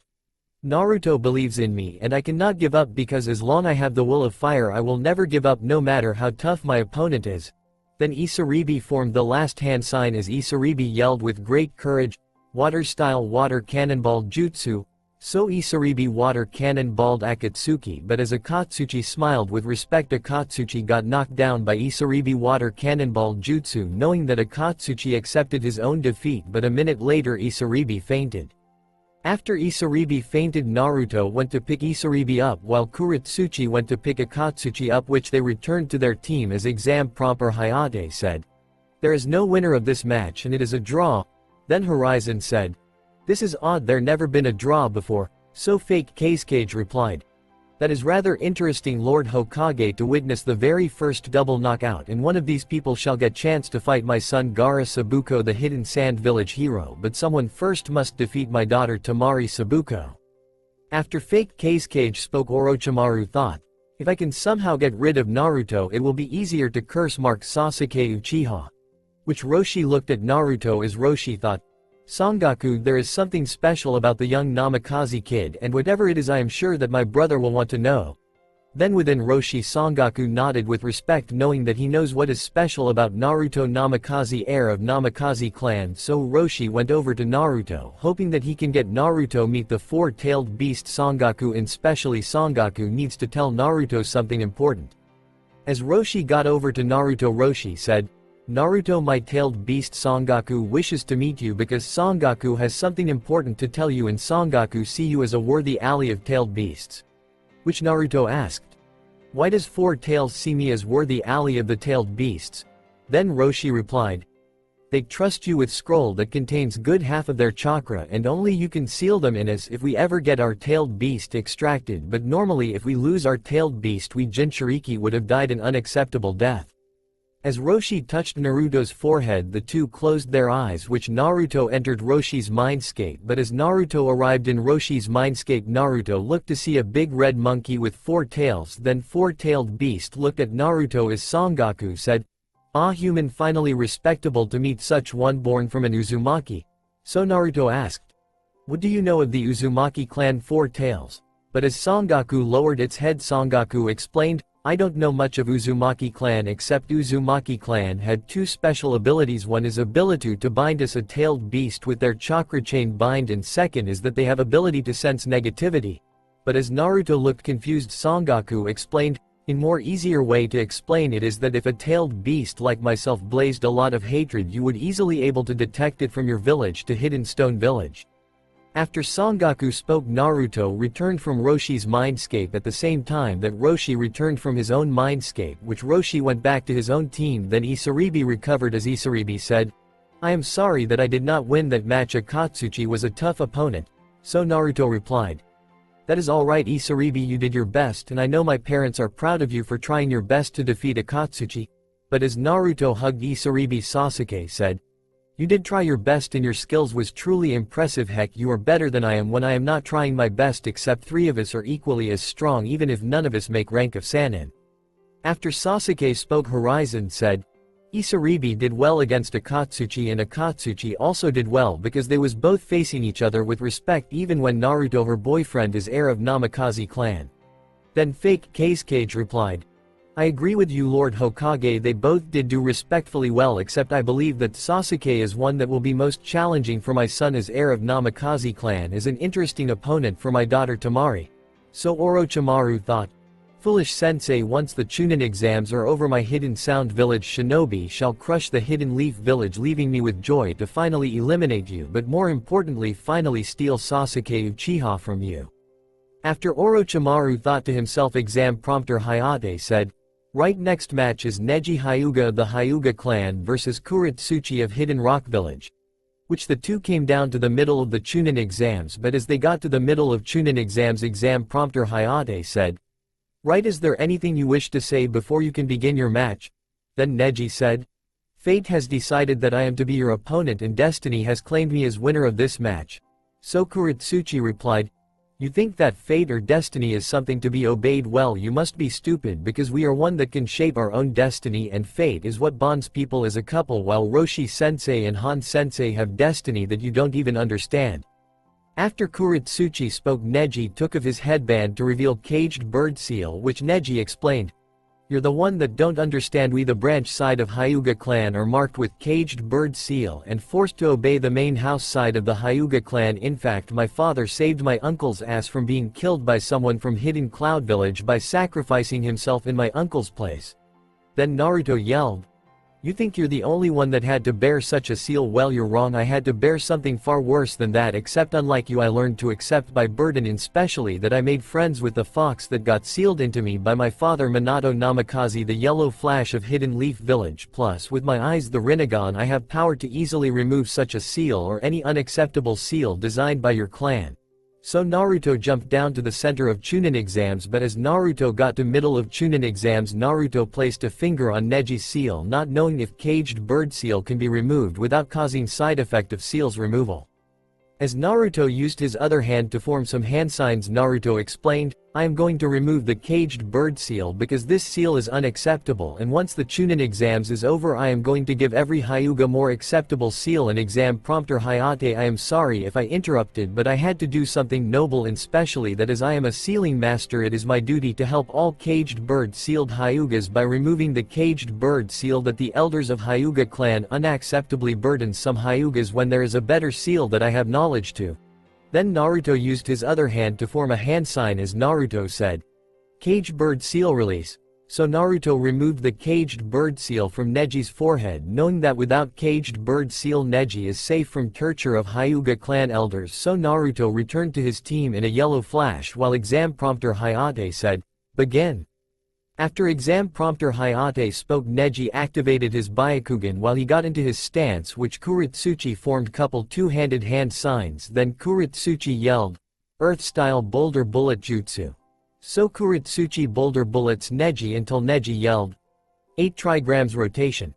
Speaker 1: "Naruto believes in me and I cannot give up because as long I have the will of fire I will never give up no matter how tough my opponent is." Then Isaribi formed the last hand sign as Isaribi yelled with great courage, "Water-style water cannonball jutsu." So Isaribi water cannonballed Akatsuki, but as Akatsuchi smiled with respect, Akatsuchi got knocked down by Isaribi water cannonball jutsu, knowing that Akatsuchi accepted his own defeat. But a minute later Isaribi fainted. After Isaribi fainted, Naruto went to pick Isaribi up while Kuritsuchi went to pick Akatsuchi up, which they returned to their team as exam prompter Hayate said, "There is no winner of this match and it is a draw." Then Horizon said, "This is odd, there never been a draw before." So Fake Casecage replied, "That is rather interesting, Lord Hokage, to witness the very first double knockout, and one of these people shall get chance to fight my son Gaara Sabuko, the Hidden Sand Village hero, but someone first must defeat my daughter Tamari Sabuko." After Fake Casecage spoke, Orochimaru thought, "If I can somehow get rid of Naruto, it will be easier to curse mark Sasuke Uchiha." Which Roshi looked at Naruto as Roshi thought, "Sangaku, there is something special about the young Namikaze kid, and whatever it is I am sure that my brother will want to know." Then within Roshi, Sangaku nodded with respect, knowing that he knows what is special about Naruto, Namikaze, heir of Namikaze clan. So Roshi went over to Naruto, hoping that he can get Naruto meet the four-tailed beast Sangaku, and especially Sangaku needs to tell Naruto something important. As Roshi got over to Naruto, Roshi said, "Naruto, my tailed beast Sangaku wishes to meet you because Sangaku has something important to tell you, and Sangaku see you as a worthy ally of tailed beasts." Which Naruto asked, "Why does Four Tails see me as worthy ally of the tailed beasts?" Then Roshi replied, "They trust you with scroll that contains good half of their chakra, and only you can seal them in us if we ever get our tailed beast extracted, but normally if we lose our tailed beast we Jinchuriki would have died an unacceptable death." As Roshi touched Naruto's forehead, the two closed their eyes, which Naruto entered Roshi's mindscape. But as Naruto arrived in Roshi's mindscape, Naruto looked to see a big red monkey with four tails. Then four-tailed beast looked at Naruto as Sangaku said, "Ah, human, finally respectable to meet such one born from an Uzumaki." So Naruto asked, "What do you know of the Uzumaki clan Four Tails?" But as Sangaku lowered its head, Sangaku explained, "I don't know much of Uzumaki clan, except Uzumaki clan had two special abilities. One is ability to bind us a tailed beast with their chakra chain bind, and second is that they have ability to sense negativity." But as Naruto looked confused, Sangaku explained, "In more easier way to explain it is that if a tailed beast like myself blazed a lot of hatred, you would easily able to detect it from your village to Hidden Stone Village." After Sangaku spoke, Naruto returned from Roshi's mindscape at the same time that Roshi returned from his own mindscape, which Roshi went back to his own team. Then Isaribi recovered as Isaribi said, "I am sorry that I did not win that match. Akatsuchi was a tough opponent." So Naruto replied, "That is alright, Isaribi, you did your best, and I know my parents are proud of you for trying your best to defeat Akatsuchi." But as Naruto hugged Isaribi, Sasuke said, You did try your best and your skills was truly impressive. Heck, you are better than I am when I am not trying my best, except 3 of us are equally as strong even if none of us make rank of Sannin. After Sasuke spoke, Horizon said, Isaribi did well against Akatsuchi, and Akatsuchi also did well because they was both facing each other with respect even when Naruto, her boyfriend, is heir of Namikaze clan. Then fake Kazekage replied, I agree with you, Lord Hokage, they both did do respectfully well, except I believe that Sasuke is one that will be most challenging for my son as heir of Namikaze clan, is an interesting opponent for my daughter Tamari. So Orochimaru thought, Foolish sensei, once the Chunin exams are over, my hidden sound village shinobi shall crush the hidden leaf village, leaving me with joy to finally eliminate you, but more importantly finally steal Sasuke Uchiha from you. After Orochimaru thought to himself, exam prompter Hayate said, Right, next match is Neji Hyuga of the Hyuga clan versus Kuritsuchi of Hidden Rock Village. Which the two came down to the middle of the Chunin exams, but as they got to the middle of Chunin exams, exam prompter Hayate said, Right, is there anything you wish to say before you can begin your match? Then Neji said, Fate has decided that I am to be your opponent and destiny has claimed me as winner of this match. So Kuritsuchi replied, You think that fate or destiny is something to be obeyed? Well, you must be stupid, because we are one that can shape our own destiny, and fate is what bonds people as a couple, while Roshi sensei and Han sensei have destiny that you don't even understand. After Kuritsuchi spoke, Neji took of his headband to reveal Caged Bird Seal, which Neji explained, You're the one that don't understand. We, the branch side of Hyuga clan, are marked with Caged Bird Seal and forced to obey the main house side of the Hyuga clan. In fact, my father saved my uncle's ass from being killed by someone from Hidden Cloud Village by sacrificing himself in my uncle's place. Then Naruto yelled, You think you're the only one that had to bear such a seal? Well, you're wrong. I had to bear something far worse than that, except unlike you I learned to accept by burden, especially that I made friends with the fox that got sealed into me by my father Minato Namikaze, the yellow flash of Hidden Leaf Village. Plus, with my eyes the Rinnegan, I have power to easily remove such a seal or any unacceptable seal designed by your clan. So Naruto jumped down to the center of Chunin exams, but as Naruto got to middle of Chunin exams, Naruto placed a finger on Neji's seal, not knowing if Caged Bird Seal can be removed without causing side effect of seal's removal. As Naruto used his other hand to form some hand signs, Naruto explained, I am going to remove the Caged Bird Seal because this seal is unacceptable, and once the Chunin exams is over I am going to give every Hyuga more acceptable seal. And exam prompter Hayate, I am sorry if I interrupted, but I had to do something noble, and specially that as I am a sealing master it is my duty to help all Caged Bird Sealed Hyugas by removing the Caged Bird Seal that the elders of Hyuga clan unacceptably burdens some Hyugas when there is a better seal that I have knowledge to. Then Naruto used his other hand to form a hand sign as Naruto said, Caged Bird Seal release. So Naruto removed the Caged Bird Seal from Neji's forehead, knowing that without Caged Bird Seal Neji is safe from torture of Hyuga clan elders. So Naruto returned to his team in a yellow flash while exam prompter Hayate said, Begin. After exam prompter Hayate spoke, Neji activated his Byakugan while he got into his stance, which Kuritsuchi formed couple two-handed hand signs. Then Kuritsuchi yelled, Earth-style boulder bullet jutsu. So Kuritsuchi boulder bullets Neji until Neji yelled, 8 trigrams rotation.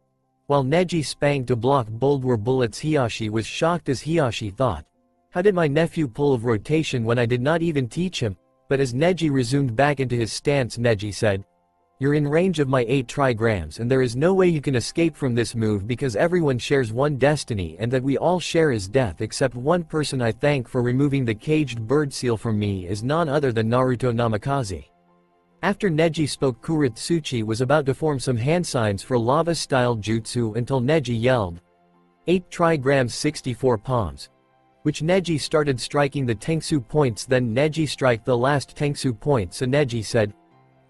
Speaker 1: While Neji spanked to block boulder bullets, Hiyashi was shocked as Hiyashi thought, How did my nephew pull of rotation when I did not even teach him? But as Neji resumed back into his stance, Neji said, You're in range of my 8 trigrams and there is no way you can escape from this move because everyone shares one destiny and that we all share is death except one person. I thank for removing the Caged Bird Seal from me is none other than Naruto Namikaze. After Neji spoke, Kuritsuchi was about to form some hand signs for lava-style jutsu until Neji yelled, 8 trigrams 64 palms. Which Neji started striking the Tengsu points. Then Neji strike the last Tengsu point. So Neji said,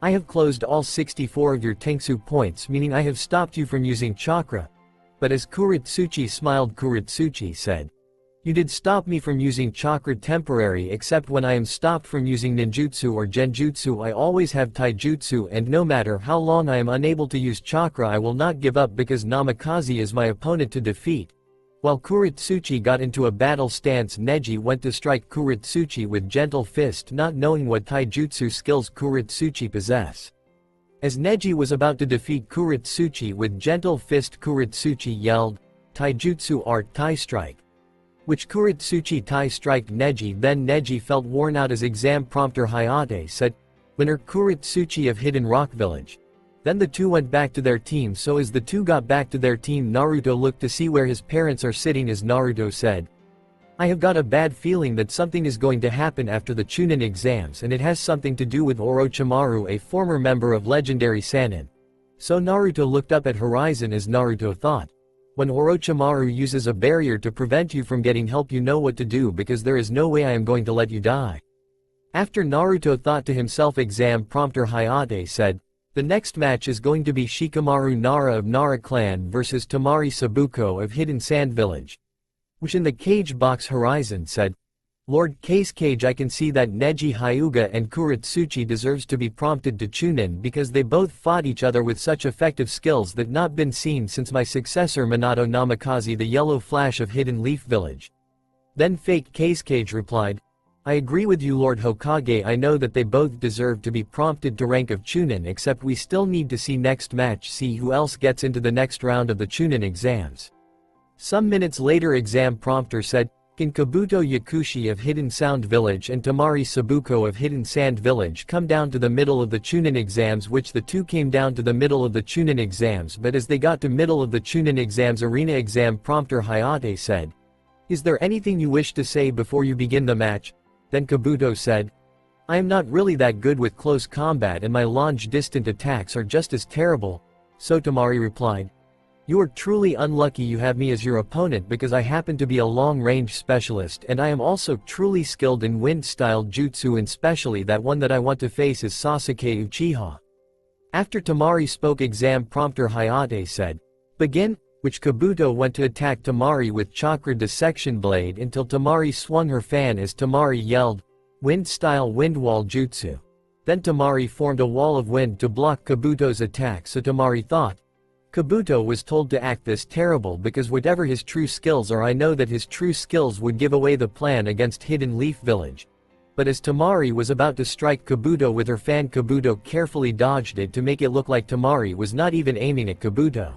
Speaker 1: I have closed all 64 of your Tengsu points, meaning I have stopped you from using chakra. But as Kuritsuchi smiled, Kuritsuchi said, You did stop me from using chakra temporary, except when I am stopped from using ninjutsu or genjutsu I always have taijutsu, and no matter how long I am unable to use chakra I will not give up because Namikaze is my opponent to defeat. While Kuritsuchi got into a battle stance, Neji went to strike Kuritsuchi with gentle fist, not knowing what taijutsu skills Kuritsuchi possess. As Neji was about to defeat Kuritsuchi with gentle fist, Kuritsuchi yelled, Taijutsu Art Tai Strike. Which Kuritsuchi Tai Strike Neji. Then Neji felt worn out as exam prompter Hayate said, winner Kuritsuchi of Hidden Rock Village. Then the two went back to their team. So as the two got back to their team, Naruto looked to see where his parents are sitting as Naruto said, I have got a bad feeling that something is going to happen after the Chunin exams, and it has something to do with Orochimaru, a former member of legendary Sannin. So Naruto looked up at Horizon as Naruto thought. When Orochimaru uses a barrier to prevent you from getting help, you know what to do because there is no way I am going to let you die. After Naruto thought to himself, exam prompter Hayate said, the next match is going to be Shikamaru Nara of Nara Clan versus Tamari Sabuko of Hidden Sand Village. Which in the cage box Horizon said, Lord Case Cage, I can see that Neji Hyuga and Kuritsuchi deserves to be prompted to Chunin because they both fought each other with such effective skills that not been seen since my successor Minato Namikaze, the Yellow Flash of Hidden Leaf Village. Then fake Case Cage replied, I agree with you Lord Hokage, I know that they both deserve to be prompted to rank of Chunin, except we still need to see next match, see who else gets into the next round of the Chunin exams. Some minutes later, exam prompter said, can Kabuto Yakushi of Hidden Sound Village and Tamari Sabuko of Hidden Sand Village come down to the middle of the Chunin exams? Which the two came down to the middle of the Chunin exams, but as they got to middle of the Chunin exams arena, exam prompter Hayate said, is there anything you wish to say before you begin the match? Then Kabuto said, I am not really that good with close combat and my long-distance attacks are just as terrible. So Tamari replied, you are truly unlucky you have me as your opponent because I happen to be a long-range specialist and I am also truly skilled in wind-style jutsu, and especially that one that I want to face is Sasuke Uchiha. After Tamari spoke, exam prompter Hayate said, begin, which Kabuto went to attack Tamari with chakra dissection blade until Tamari swung her fan as Tamari yelled, wind-style wind wall jutsu. Then Tamari formed a wall of wind to block Kabuto's attack, so Tamari thought, Kabuto was told to act this terrible because whatever his true skills are, I know that his true skills would give away the plan against Hidden Leaf Village. But as Tamari was about to strike Kabuto with her fan, Kabuto carefully dodged it to make it look like Tamari was not even aiming at Kabuto.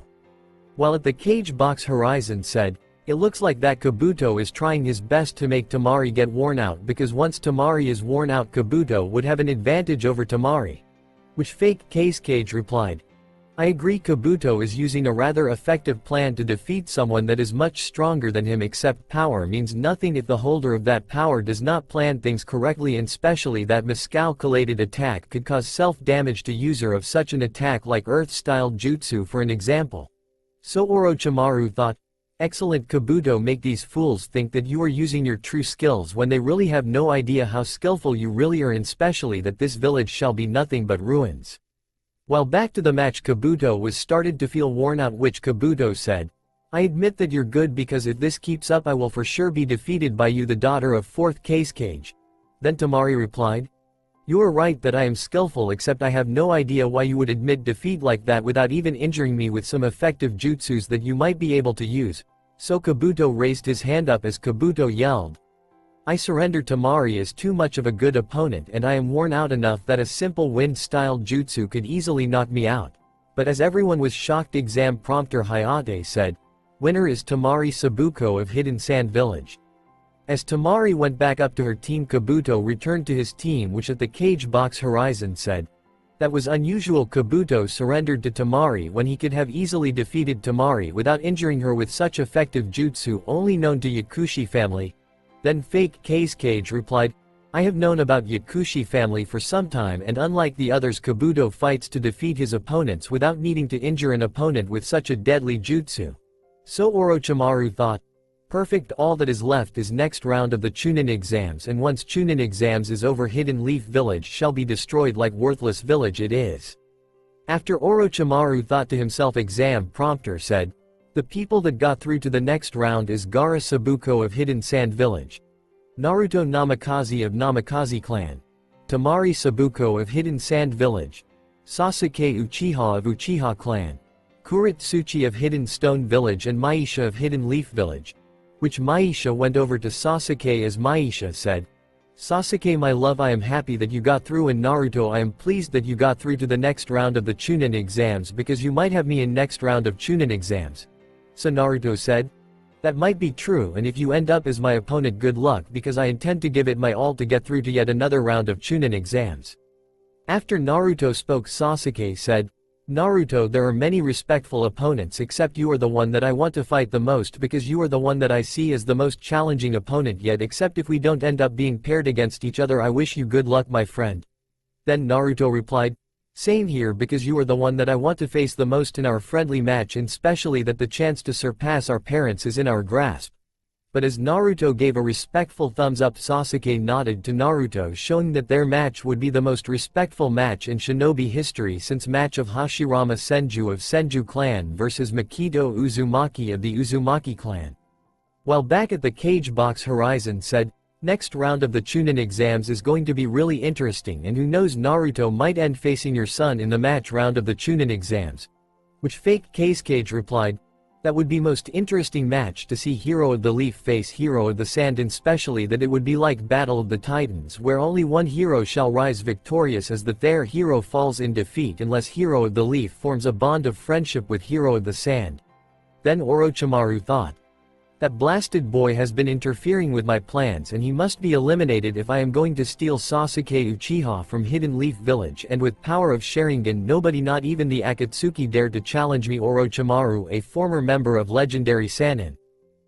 Speaker 1: While at the cage box, Horizon said, it looks like that Kabuto is trying his best to make Tamari get worn out because once Tamari is worn out, Kabuto would have an advantage over Tamari. Which fake Case Cage replied, I agree, Kabuto is using a rather effective plan to defeat someone that is much stronger than him, except power means nothing if the holder of that power does not plan things correctly, and especially that miscalculated attack could cause self-damage to user of such an attack like earth-style jutsu for an example. So Orochimaru thought, excellent Kabuto, make these fools think that you are using your true skills when they really have no idea how skillful you really are, and especially that this village shall be nothing but ruins. While back to the match, Kabuto was started to feel worn out, which Kabuto said, I admit that you're good because if this keeps up I will for sure be defeated by you, the daughter of 4th Case Cage. Then Tamari replied, you are right that I am skillful, except I have no idea why you would admit defeat like that without even injuring me with some effective jutsus that you might be able to use. So Kabuto raised his hand up as Kabuto yelled, I surrender. Tamari is too much of a good opponent and I am worn out enough that a simple wind-style jutsu could easily knock me out. But as everyone was shocked, exam prompter Hayate said, winner is Tamari Sabuko of Hidden Sand Village. As Tamari went back up to her team, Kabuto returned to his team, which at the cage box Horizon said, that was unusual. Kabuto surrendered to Tamari when he could have easily defeated Tamari without injuring her with such effective jutsu only known to Yakushi family. Then fake Case Cage replied, I have known about Yakushi family for some time, and unlike the others, Kabuto fights to defeat his opponents without needing to injure an opponent with such a deadly jutsu. So Orochimaru thought, perfect, all that is left is next round of the Chunin exams, and once Chunin exams is over, Hidden Leaf Village shall be destroyed like worthless village it is. After Orochimaru thought to himself, exam prompter said, the people that got through to the next round is Gaara Sabuko of Hidden Sand Village, Naruto Namikaze of Namikaze Clan, Tamari Sabuko of Hidden Sand Village, Sasuke Uchiha of Uchiha Clan, Kuritsuchi of Hidden Stone Village, and Maisha of Hidden Leaf Village. Which Maisha went over to Sasuke as Maisha said, Sasuke, my love, I am happy that you got through, and Naruto, I am pleased that you got through to the next round of the Chunin exams because you might have me in next round of Chunin exams. So Naruto said, "That might be true, and if you end up as my opponent, good luck, because I intend to give it my all to get through to yet another round of Chunin exams." After Naruto spoke, Sasuke said, "Naruto, there are many respectful opponents except you are the one that I want to fight the most because you are the one that I see as the most challenging opponent yet, except if we don't end up being paired against each other. I wish you good luck, my friend." Then Naruto replied, "Same here, because you are the one that I want to face the most in our friendly match, and especially that the chance to surpass our parents is in our grasp." But as Naruto gave a respectful thumbs up, Sasuke nodded to Naruto, showing that their match would be the most respectful match in shinobi history since match of Hashirama Senju of Senju clan versus Makoto Uzumaki of the Uzumaki clan. While back at the cage box, Horizon said, "Next round of the Chunin exams is going to be really interesting, and who knows, Naruto might end facing your son in the match round of the Chunin exams." Which fake Cage replied, "That would be most interesting match to see Hero of the Leaf face Hero of the Sand, and especially that it would be like Battle of the Titans where only one hero shall rise victorious as the their hero falls in defeat unless Hero of the Leaf forms a bond of friendship with Hero of the Sand." Then Orochimaru thought, "That blasted boy has been interfering with my plans, and he must be eliminated if I am going to steal Sasuke Uchiha from Hidden Leaf Village, and with power of Sharingan nobody, not even the Akatsuki, dared to challenge me." Orochimaru, a former member of legendary Sannin,